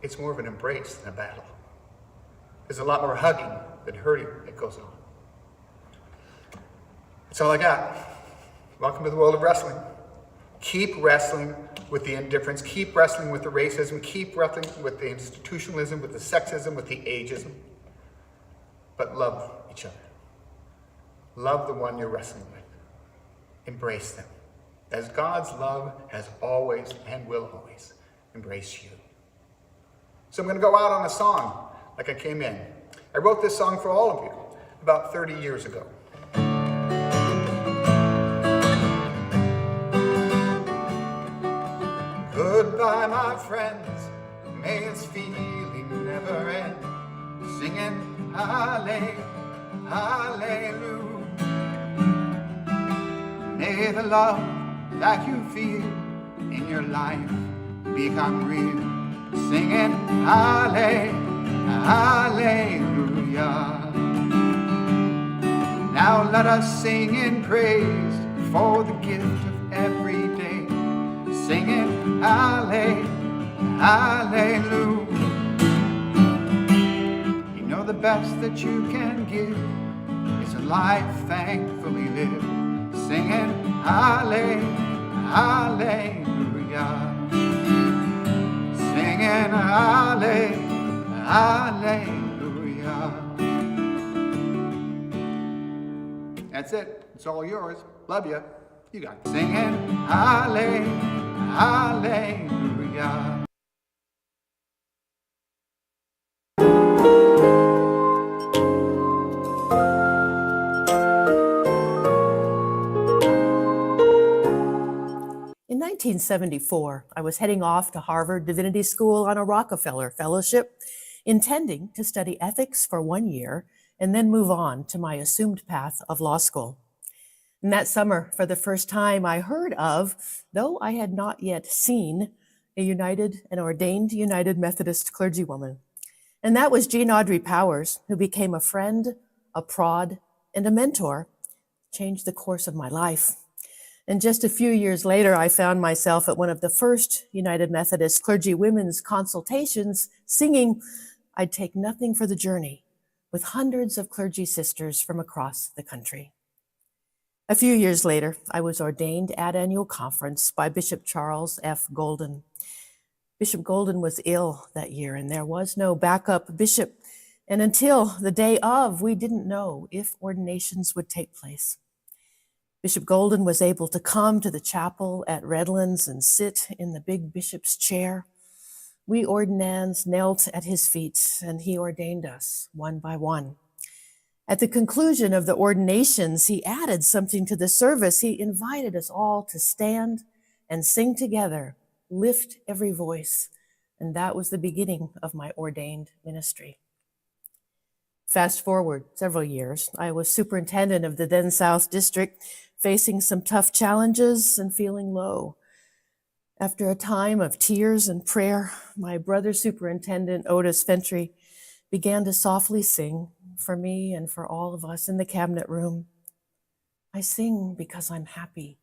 it's more of an embrace than a battle. There's a lot more hugging than hurting that goes on. That's all I got. Welcome to the world of wrestling. Keep wrestling with the indifference. Keep wrestling with the racism. Keep wrestling with the institutionalism, with the sexism, with the ageism. But love each other. Love the one you're wrestling with. Embrace them, as God's love has always and will always embrace you. So I'm going to go out on a song like I came in. I wrote this song for all of you about 30 years ago. Goodbye, my friends, may this feeling never end. Singing hallelujah. May the love that you feel in your life become real. Singing hallelujah. Now let us sing in praise for the gift of every day. Singing hallelujah. You know the best that you can give is a life thankfully lived. Singing hallelujah. Singing hallelujah. That's it. It's all yours. Love you. You got it. Singing hallelujah. In 1974, I was heading off to Harvard Divinity School on a Rockefeller Fellowship, intending to study ethics for 1 year and then move on to my assumed path of law school. And that summer, for the first time, I heard of, though I had not yet seen, an ordained United Methodist clergywoman. And that was Jean Audrey Powers, who became a friend, a prod, and a mentor, changed the course of my life. And just a few years later, I found myself at one of the first United Methodist clergy women's consultations singing, "I'd Take Nothing for the Journey," with hundreds of clergy sisters from across the country. A few years later, I was ordained at annual conference by Bishop Charles F. Golden. Bishop Golden was ill that year, and there was no backup bishop. And until the day of, we didn't know if ordinations would take place. Bishop Golden was able to come to the chapel at Redlands and sit in the big bishop's chair. We ordinands knelt at his feet, and he ordained us one by one. At the conclusion of the ordinations, he added something to the service. He invited us all to stand and sing together, lift every voice, and that was the beginning of my ordained ministry. Fast forward several years, I was superintendent of the then South District, facing some tough challenges and feeling low. After a time of tears and prayer, my brother superintendent, Otis Fentry, began to softly sing for me and for all of us in the cabinet room. I sing because I'm happy.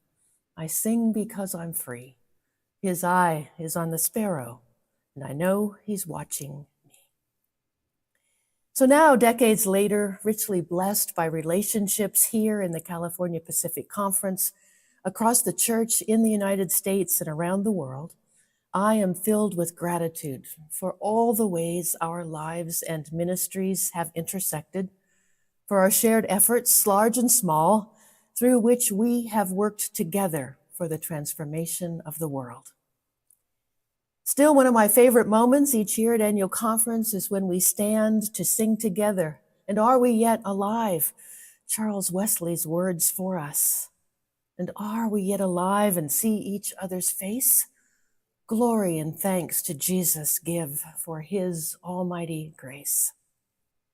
I sing because I'm free. His eye is on the sparrow, and I know he's watching me. So now, decades later, richly blessed by relationships here in the California Pacific Conference, across the church in the United States and around the world, I am filled with gratitude for all the ways our lives and ministries have intersected, for our shared efforts, large and small, through which we have worked together for the transformation of the world. Still, one of my favorite moments each year at annual conference is when we stand to sing together, "And Are We Yet Alive?" Charles Wesley's words for us. And are we yet alive and see each other's face? Glory and thanks to Jesus give for his almighty grace.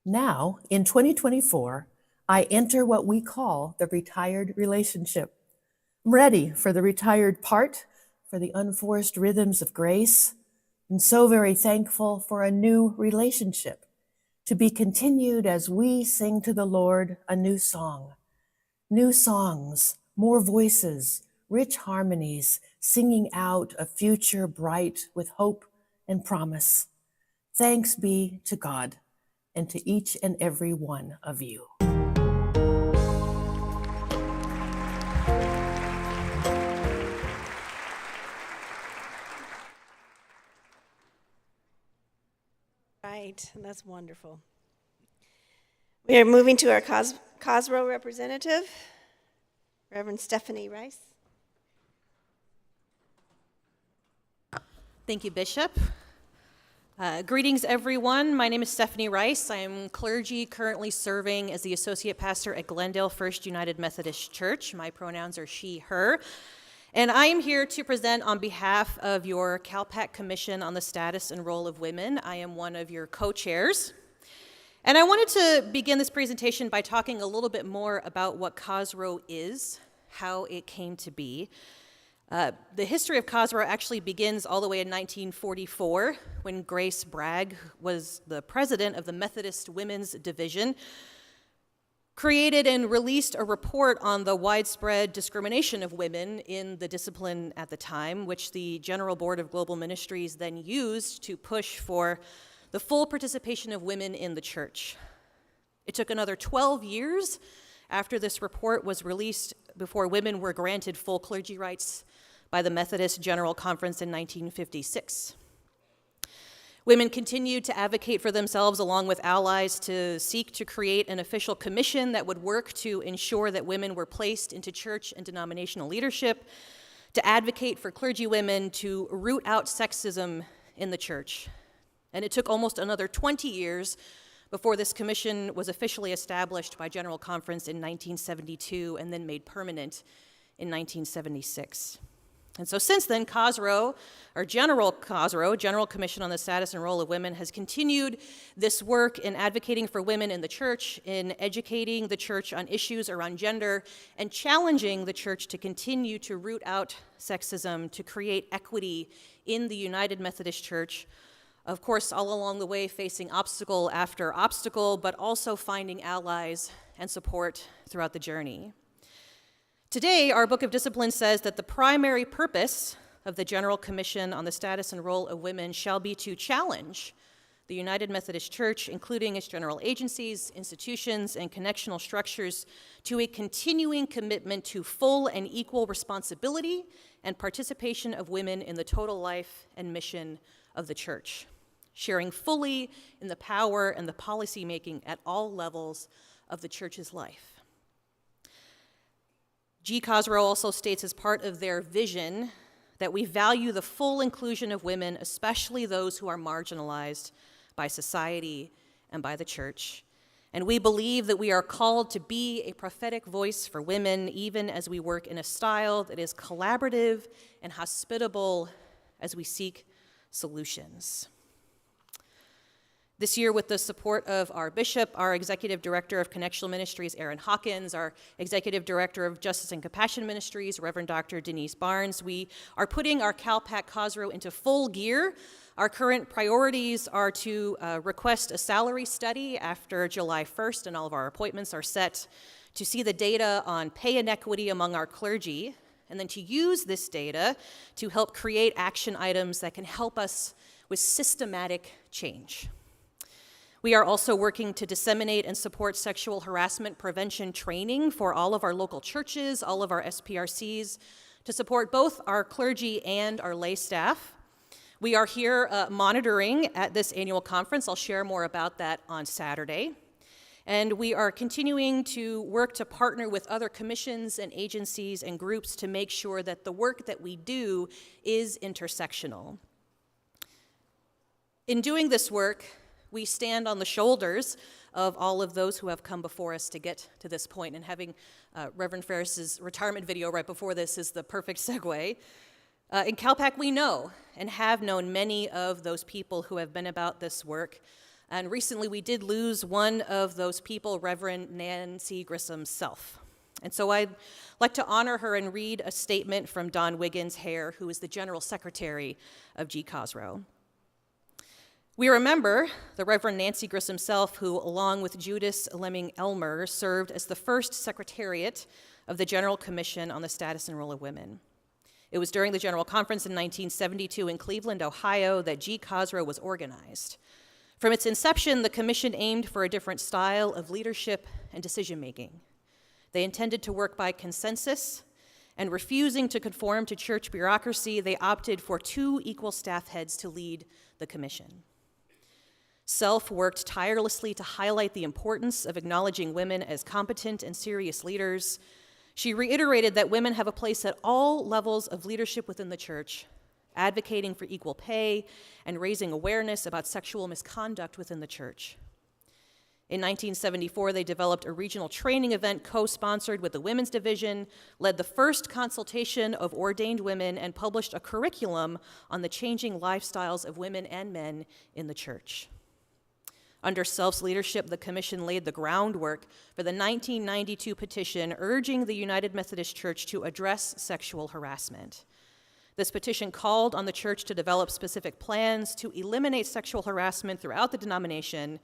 Now, in 2024, I enter what we call the retired relationship. I'm ready for the retired part, for the unforced rhythms of grace, and so very thankful for a new relationship to be continued as we sing to the Lord a new song. New songs, more voices, rich harmonies, singing out a future bright with hope and promise. Thanks be to God and to each and every one of you. Right, that's wonderful. We are moving to our Cosrow representative, Reverend Stephanie Rice. Thank you, Bishop. Greetings, everyone. My name is Stephanie Rice. I am clergy currently serving as the associate pastor at Glendale First United Methodist Church. My pronouns are she, her. And I am here to present on behalf of your Cal-Pac Commission on the Status and Role of Women. I am one of your co-chairs. And I wanted to begin this presentation by talking a little bit more about what Cosrow is, how it came to be. The history of Cosrow actually begins all the way in 1944 when Grace Bragg was the president of the Methodist Women's Division, created and released a report on the widespread discrimination of women in the discipline at the time, which the General Board of Global Ministries then used to push for the full participation of women in the church. It took another 12 years after this report was released before women were granted full clergy rights by the Methodist General Conference in 1956. Women continued to advocate for themselves along with allies to seek to create an official commission that would work to ensure that women were placed into church and denominational leadership, to advocate for clergy women to root out sexism in the church. And it took almost another 20 years before this commission was officially established by General Conference in 1972 and then made permanent in 1976. And so since then, Cosrow, or General Cosrow, General Commission on the Status and Role of Women, has continued this work in advocating for women in the church, in educating the church on issues around gender, and challenging the church to continue to root out sexism, to create equity in the United Methodist Church. Of course, all along the way, facing obstacle after obstacle, but also finding allies and support throughout the journey. Today, our Book of Discipline says that the primary purpose of the General Commission on the Status and Role of Women shall be to challenge the United Methodist Church, including its general agencies, institutions, and connectional structures, to a continuing commitment to full and equal responsibility and participation of women in the total life and mission of the church, sharing fully in the power and the policy making at all levels of the church's life. G. Cosrow also states as part of their vision that we value the full inclusion of women, especially those who are marginalized by society and by the church. And we believe that we are called to be a prophetic voice for women, even as we work in a style that is collaborative and hospitable as we seek solutions. This year, with the support of our bishop, our executive director of Connectional Ministries, Aaron Hawkins, our executive director of Justice and Compassion Ministries, Reverend Dr. Denise Barnes, we are putting our Cal-Pac Cosrow into full gear. Our current priorities are to request a salary study after July 1st, and all of our appointments are set, to see the data on pay inequity among our clergy, and then to use this data to help create action items that can help us with systematic change. We are also working to disseminate and support sexual harassment prevention training for all of our local churches, all of our SPRCs, to support both our clergy and our lay staff. We are here monitoring at this annual conference. I'll share more about that on Saturday. And we are continuing to work to partner with other commissions and agencies and groups to make sure that the work that we do is intersectional. In doing this work, we stand on the shoulders of all of those who have come before us to get to this point, and having Reverend Ferris's retirement video right before this is the perfect segue. In Cal-Pac, we know and have known many of those people who have been about this work, and recently we did lose one of those people, Reverend Nancy Grissom's self. And so I'd like to honor her and read a statement from Don Wiggins-Hare, who is the General Secretary of GCOSRO. We remember the Reverend Nancy Grissom self, who, along with Judas Lemming Elmer, served as the first Secretariat of the General Commission on the Status and Role of Women. It was during the General Conference in 1972 in Cleveland, Ohio, that GCOSRO was organized. From its inception, the commission aimed for a different style of leadership and decision-making. They intended to work by consensus, and refusing to conform to church bureaucracy, they opted for 2 equal staff heads to lead the commission. Self worked tirelessly to highlight the importance of acknowledging women as competent and serious leaders. She reiterated that women have a place at all levels of leadership within the church, advocating for equal pay and raising awareness about sexual misconduct within the church. In 1974, they developed a regional training event co-sponsored with the Women's Division, led the first consultation of ordained women, and published a curriculum on the changing lifestyles of women and men in the church. Under Self's leadership, the commission laid the groundwork for the 1992 petition urging the United Methodist Church to address sexual harassment. This petition called on the church to develop specific plans to eliminate sexual harassment throughout the denomination,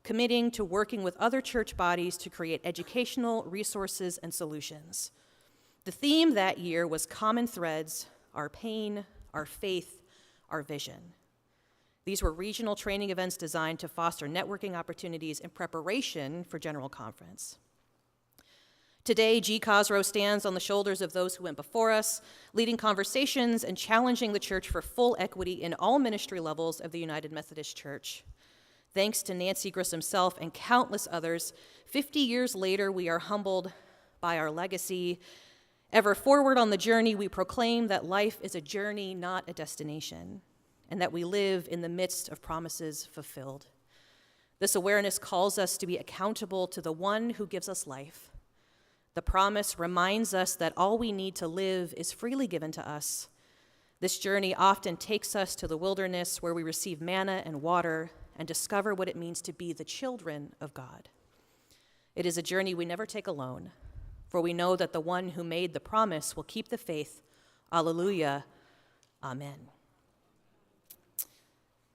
committing to working with other church bodies to create educational resources and solutions. The theme that year was Common Threads, Our Pain, Our Faith, Our Vision. These were regional training events designed to foster networking opportunities in preparation for General Conference. Today, GCOSRO stands on the shoulders of those who went before us, leading conversations and challenging the church for full equity in all ministry levels of the United Methodist Church. Thanks to Nancy Grissom self and countless others, 50 years later, we are humbled by our legacy. Ever forward on the journey, we proclaim that life is a journey, not a destination, and that we live in the midst of promises fulfilled. This awareness calls us to be accountable to the one who gives us life. The promise reminds us that all we need to live is freely given to us. This journey often takes us to the wilderness where we receive manna and water and discover what it means to be the children of God. It is a journey we never take alone, for we know that the one who made the promise will keep the faith. Alleluia. Amen.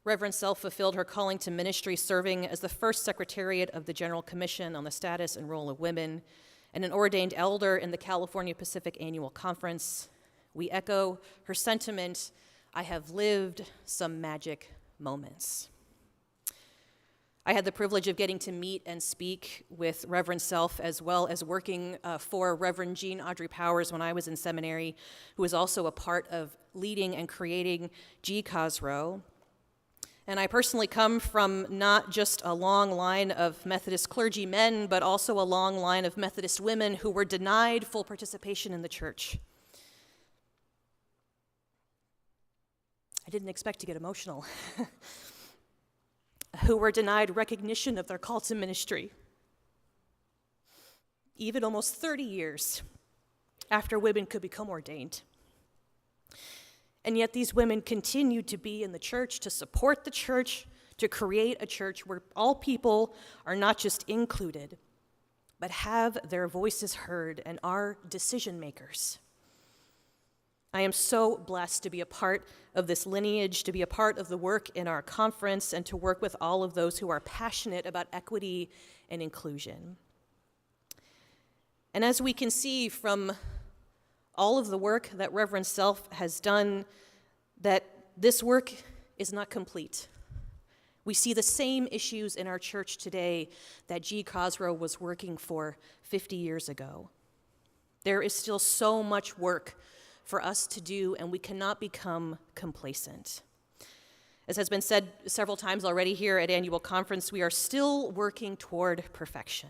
Reverend Self fulfilled her calling to ministry, serving as the first Secretariat of the General Commission on the Status and Role of Women and an ordained elder in the California Pacific Annual Conference. We echo her sentiment, I have lived some magic moments. I had the privilege of getting to meet and speak with Reverend Self, as well as working for Reverend Jean Audrey Powers when I was in seminary, who was also a part of leading and creating GCOSRO. And I personally come from not just a long line of Methodist clergymen, but also a long line of Methodist women who were denied full participation in the church. I didn't expect to get emotional. Who were denied recognition of their call to ministry, even almost 30 years after women could become ordained. And yet these women continued to be in the church, to support the church, to create a church where all people are not just included, but have their voices heard and are decision makers. I am so blessed to be a part of this lineage, to be a part of the work in our conference, and to work with all of those who are passionate about equity and inclusion. And as we can see from all of the work that Reverend Self has done, that this work is not complete. We see the same issues in our church today that GCOSRO was working for 50 years ago. There is still so much work for us to do, and we cannot become complacent. As has been said several times already here at annual conference, we are still working toward perfection.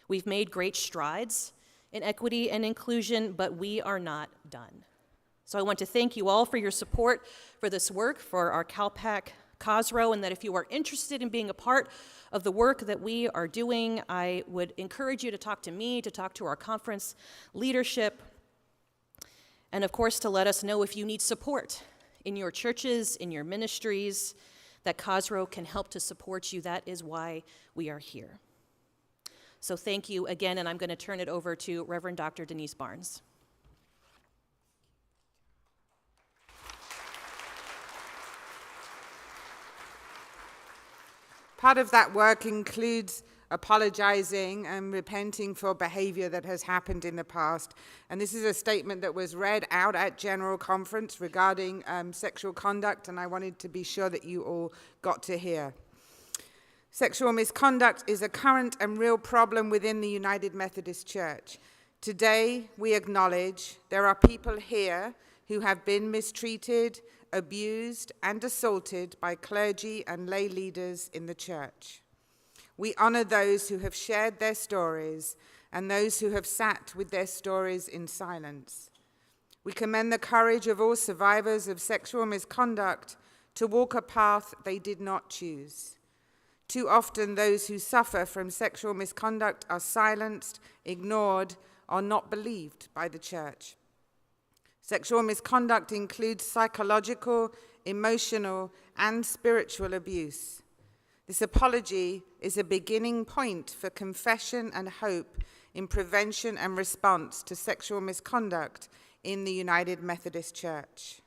We've made great strides in equity and inclusion, but we are not done. So I want to thank you all for your support for this work, for our Cal-Pac COSRO, and that if you are interested in being a part of the work that we are doing, I would encourage you to talk to me, to talk to our conference leadership, and of course to let us know if you need support in your churches, in your ministries, that COSRO can help to support you. That is why we are here. So thank you again, and I'm going to turn it over to Reverend Dr. Denise Barnes. Part of that work includes apologizing and repenting for behavior that has happened in the past. And this is a statement that was read out at General Conference regarding sexual conduct, and I wanted to be sure that you all got to hear. Sexual misconduct is a current and real problem within the United Methodist Church. Today, we acknowledge there are people here who have been mistreated, abused, and assaulted by clergy and lay leaders in the church. We honor those who have shared their stories and those who have sat with their stories in silence. We commend the courage of all survivors of sexual misconduct to walk a path they did not choose. Too often, those who suffer from sexual misconduct are silenced, ignored, or not believed by the church. Sexual misconduct includes psychological, emotional, and spiritual abuse. This apology is a beginning point for confession and hope in prevention and response to sexual misconduct in the United Methodist Church.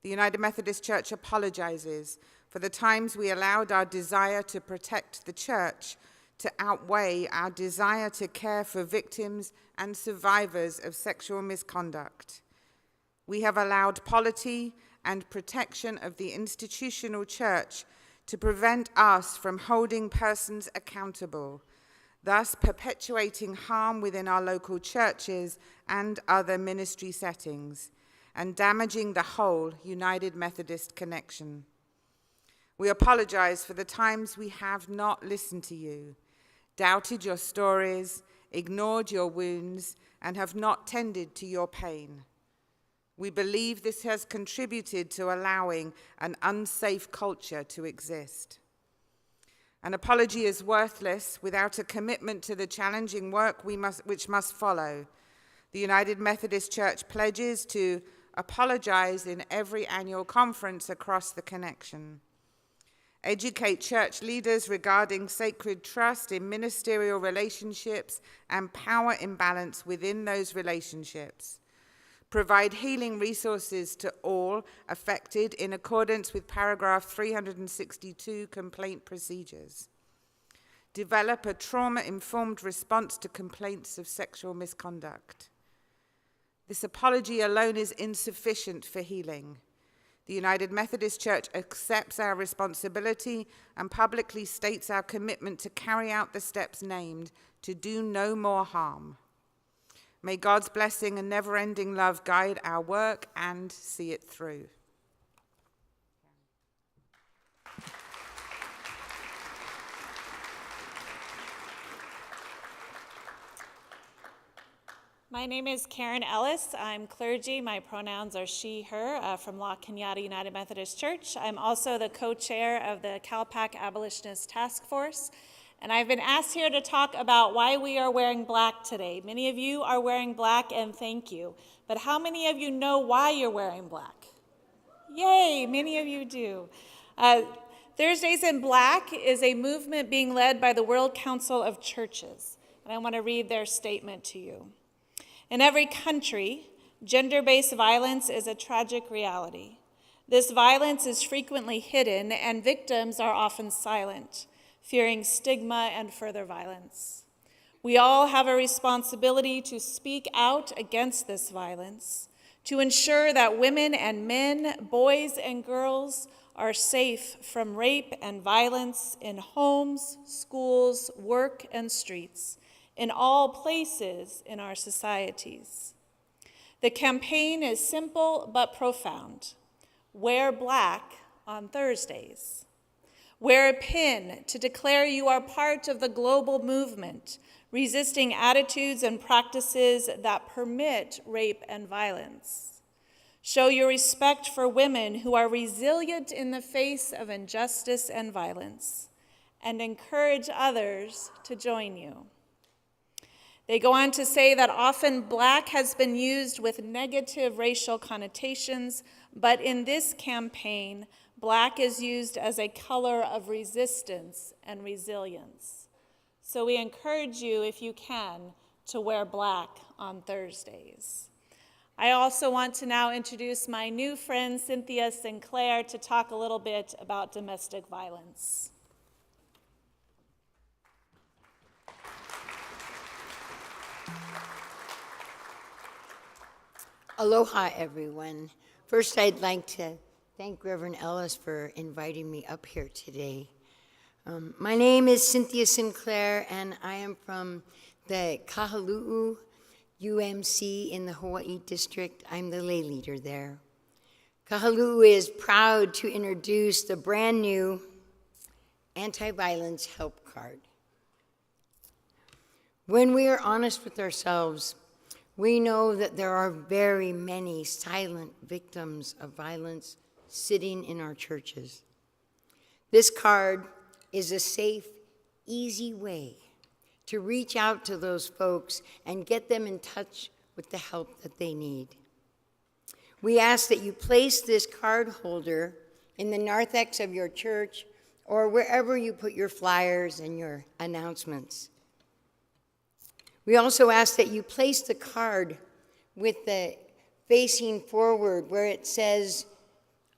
The United Methodist Church apologizes for the times we allowed our desire to protect the church to outweigh our desire to care for victims and survivors of sexual misconduct. We have allowed polity and protection of the institutional church to prevent us from holding persons accountable, thus perpetuating harm within our local churches and other ministry settings, and damaging the whole United Methodist connection. We apologize for the times we have not listened to you, doubted your stories, ignored your wounds, and have not tended to your pain. We believe this has contributed to allowing an unsafe culture to exist. An apology is worthless without a commitment to the challenging work which must follow. The United Methodist Church pledges to apologize in every annual conference across the connection. Educate church leaders regarding sacred trust in ministerial relationships and power imbalance within those relationships. Provide healing resources to all affected in accordance with paragraph 362 complaint procedures. Develop a trauma-informed response to complaints of sexual misconduct. This apology alone is insufficient for healing. The United Methodist Church accepts our responsibility and publicly states our commitment to carry out the steps named to do no more harm. May God's blessing and never-ending love guide our work and see it through. My name is Karen Ellis. I'm clergy. My pronouns are she, her, from La Cañada United Methodist Church. I'm also the co-chair of the Cal-Pac Abolitionist Task Force. And I've been asked here to talk about why we are wearing black today. Many of you are wearing black, and thank you. But how many of you know why you're wearing black? Yay, many of you do. Thursdays in Black is a movement being led by the World Council of Churches. And I want to read their statement to you. In every country, gender-based violence is a tragic reality. This violence is frequently hidden, and victims are often silent, fearing stigma and further violence. We all have a responsibility to speak out against this violence, to ensure that women and men, boys and girls are safe from rape and violence in homes, schools, work, and streets, in all places in our societies. The campaign is simple but profound. Wear black on Thursdays. Wear a pin to declare you are part of the global movement, resisting attitudes and practices that permit rape and violence. Show your respect for women who are resilient in the face of injustice and violence, and encourage others to join you. They go on to say that often black has been used with negative racial connotations, but in this campaign, black is used as a color of resistance and resilience. So we encourage you, if you can, to wear black on Thursdays. I also want to now introduce my new friend, Cynthia Sinclair, to talk a little bit about domestic violence. Aloha, everyone. First, I'd like to thank Reverend Ellis for inviting me up here today. My name is Cynthia Sinclair, and I am from the Kahaluu UMC in the Hawaii district. I'm the lay leader there. Kahaluu is proud to introduce the brand new anti-violence help card. When we are honest with ourselves, we know that there are very many silent victims of violence sitting in our churches. This card is a safe, easy way to reach out to those folks and get them in touch with the help that they need. We ask that you place this card holder in the narthex of your church or wherever you put your flyers and your announcements. We also ask that you place the card with the facing forward where it says,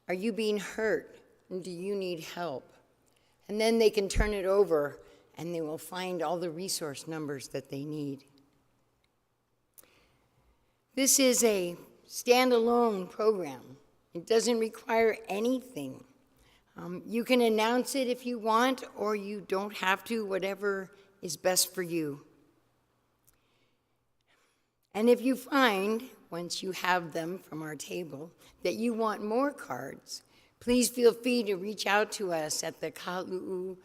"Are you being hurt? And do you need help?" And then they can turn it over and they will find all the resource numbers that they need. This is a standalone program. It doesn't require anything. You can announce it if you want, or you don't have to, whatever is best for you. And if you find, once you have them from our table, that you want more cards, please feel free to reach out to us at the kaluuumc.com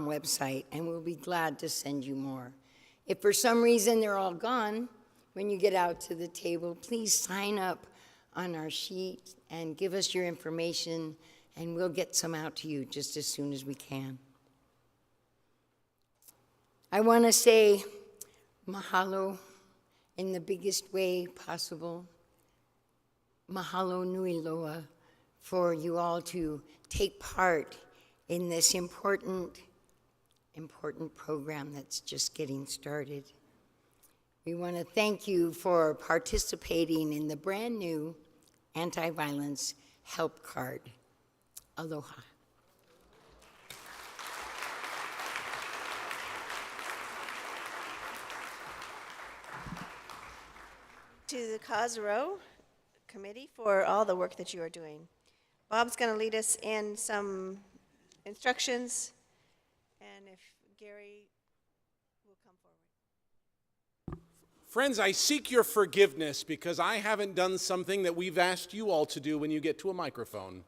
website, and we'll be glad to send you more. If for some reason they're all gone, when you get out to the table, please sign up on our sheet and give us your information, and we'll get some out to you just as soon as we can. I want to say mahalo in the biggest way possible. Mahalo nui loa for you all to take part in this important program that's just getting started. We want to thank you for participating in the brand new anti-violence help card. Aloha. To the Cause Row Committee for all the work that you are doing. Bob's going to lead us in some instructions, and if Gary will come forward. Friends, I seek your forgiveness because I haven't done something that we've asked you all to do when you get to a microphone.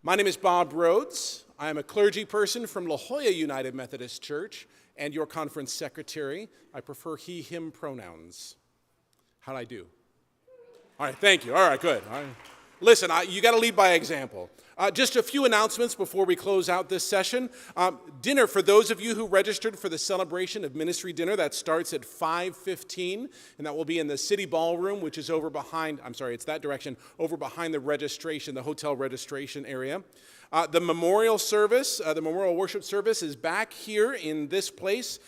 My name is Bob Rhodes. I am a clergy person from La Jolla United Methodist Church and your conference secretary. I prefer he, him pronouns. How'd I do? All right, thank you. All right, good. All right. Listen, you got to lead by example. Just a few announcements before we close out this session. Dinner, for those of you who registered for the celebration of ministry dinner, that starts at 5:15, and that will be in the city ballroom, which is over behind, I'm sorry, it's that direction, over behind the registration, the hotel registration area. The memorial service, the memorial worship service is back here in this place,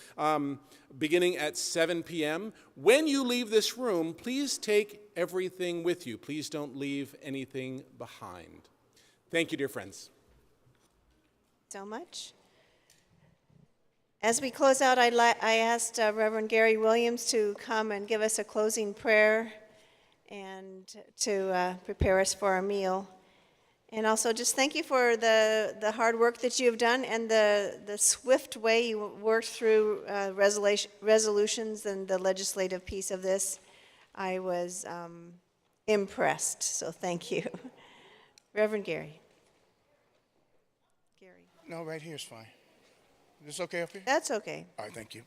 beginning at 7 p.m. When you leave this room, please take everything with you. Please don't leave anything behind. Thank you, dear friends. So much. As we close out, I asked Reverend Gary Williams to come and give us a closing prayer and to prepare us for our meal. And also just thank you for the hard work that you have done and the swift way you worked through resolutions and the legislative piece of this. I was impressed, so thank you. Reverend Gary. Gary. No, right here is fine. Is this okay up here? That's okay. All right, thank you.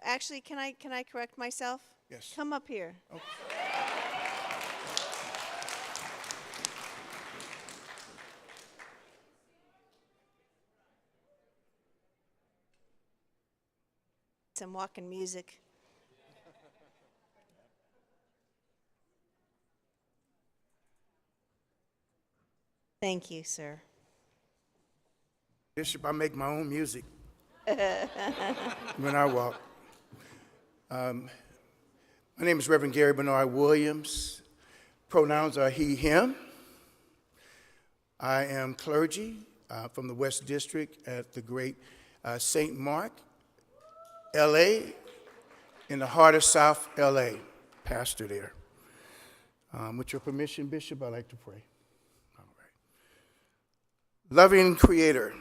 Actually, can I correct myself? Yes. Come up here. Okay. Some walking music. Thank you, sir. Bishop, I make my own music when I walk. My name is Reverend Gary Bernard Williams. Pronouns are he, him. I am clergy from the West District at the great St. Mark, LA, in the heart of South LA. Pastor there. With your permission, Bishop, I'd like to pray. All right. Loving Creator,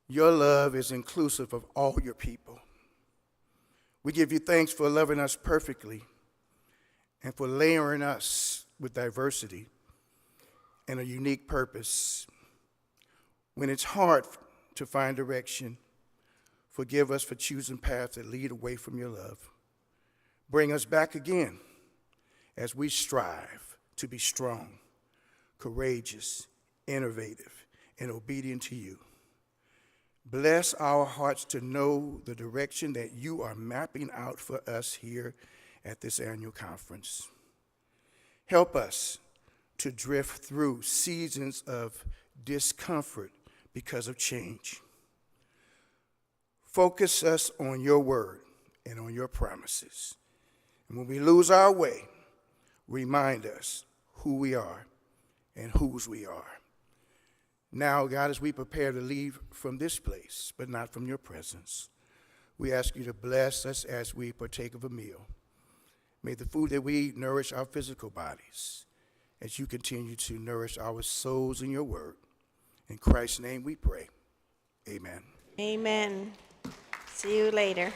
your love is inclusive of all your people. We give you thanks for loving us perfectly and for layering us with diversity and a unique purpose. When it's hard to find direction, forgive us for choosing paths that lead away from your love. Bring us back again as we strive to be strong, courageous, innovative, and obedient to you. Bless our hearts to know the direction that you are mapping out for us here at this annual conference. Help us to drift through seasons of discomfort because of change. Focus us on your word and on your promises. And when we lose our way, remind us who we are and whose we are. Now, God, as we prepare to leave from this place, but not from your presence, we ask you to bless us as we partake of a meal. May the food that we eat nourish our physical bodies as you continue to nourish our souls in your word. In Christ's name we pray. Amen. Amen. See you later.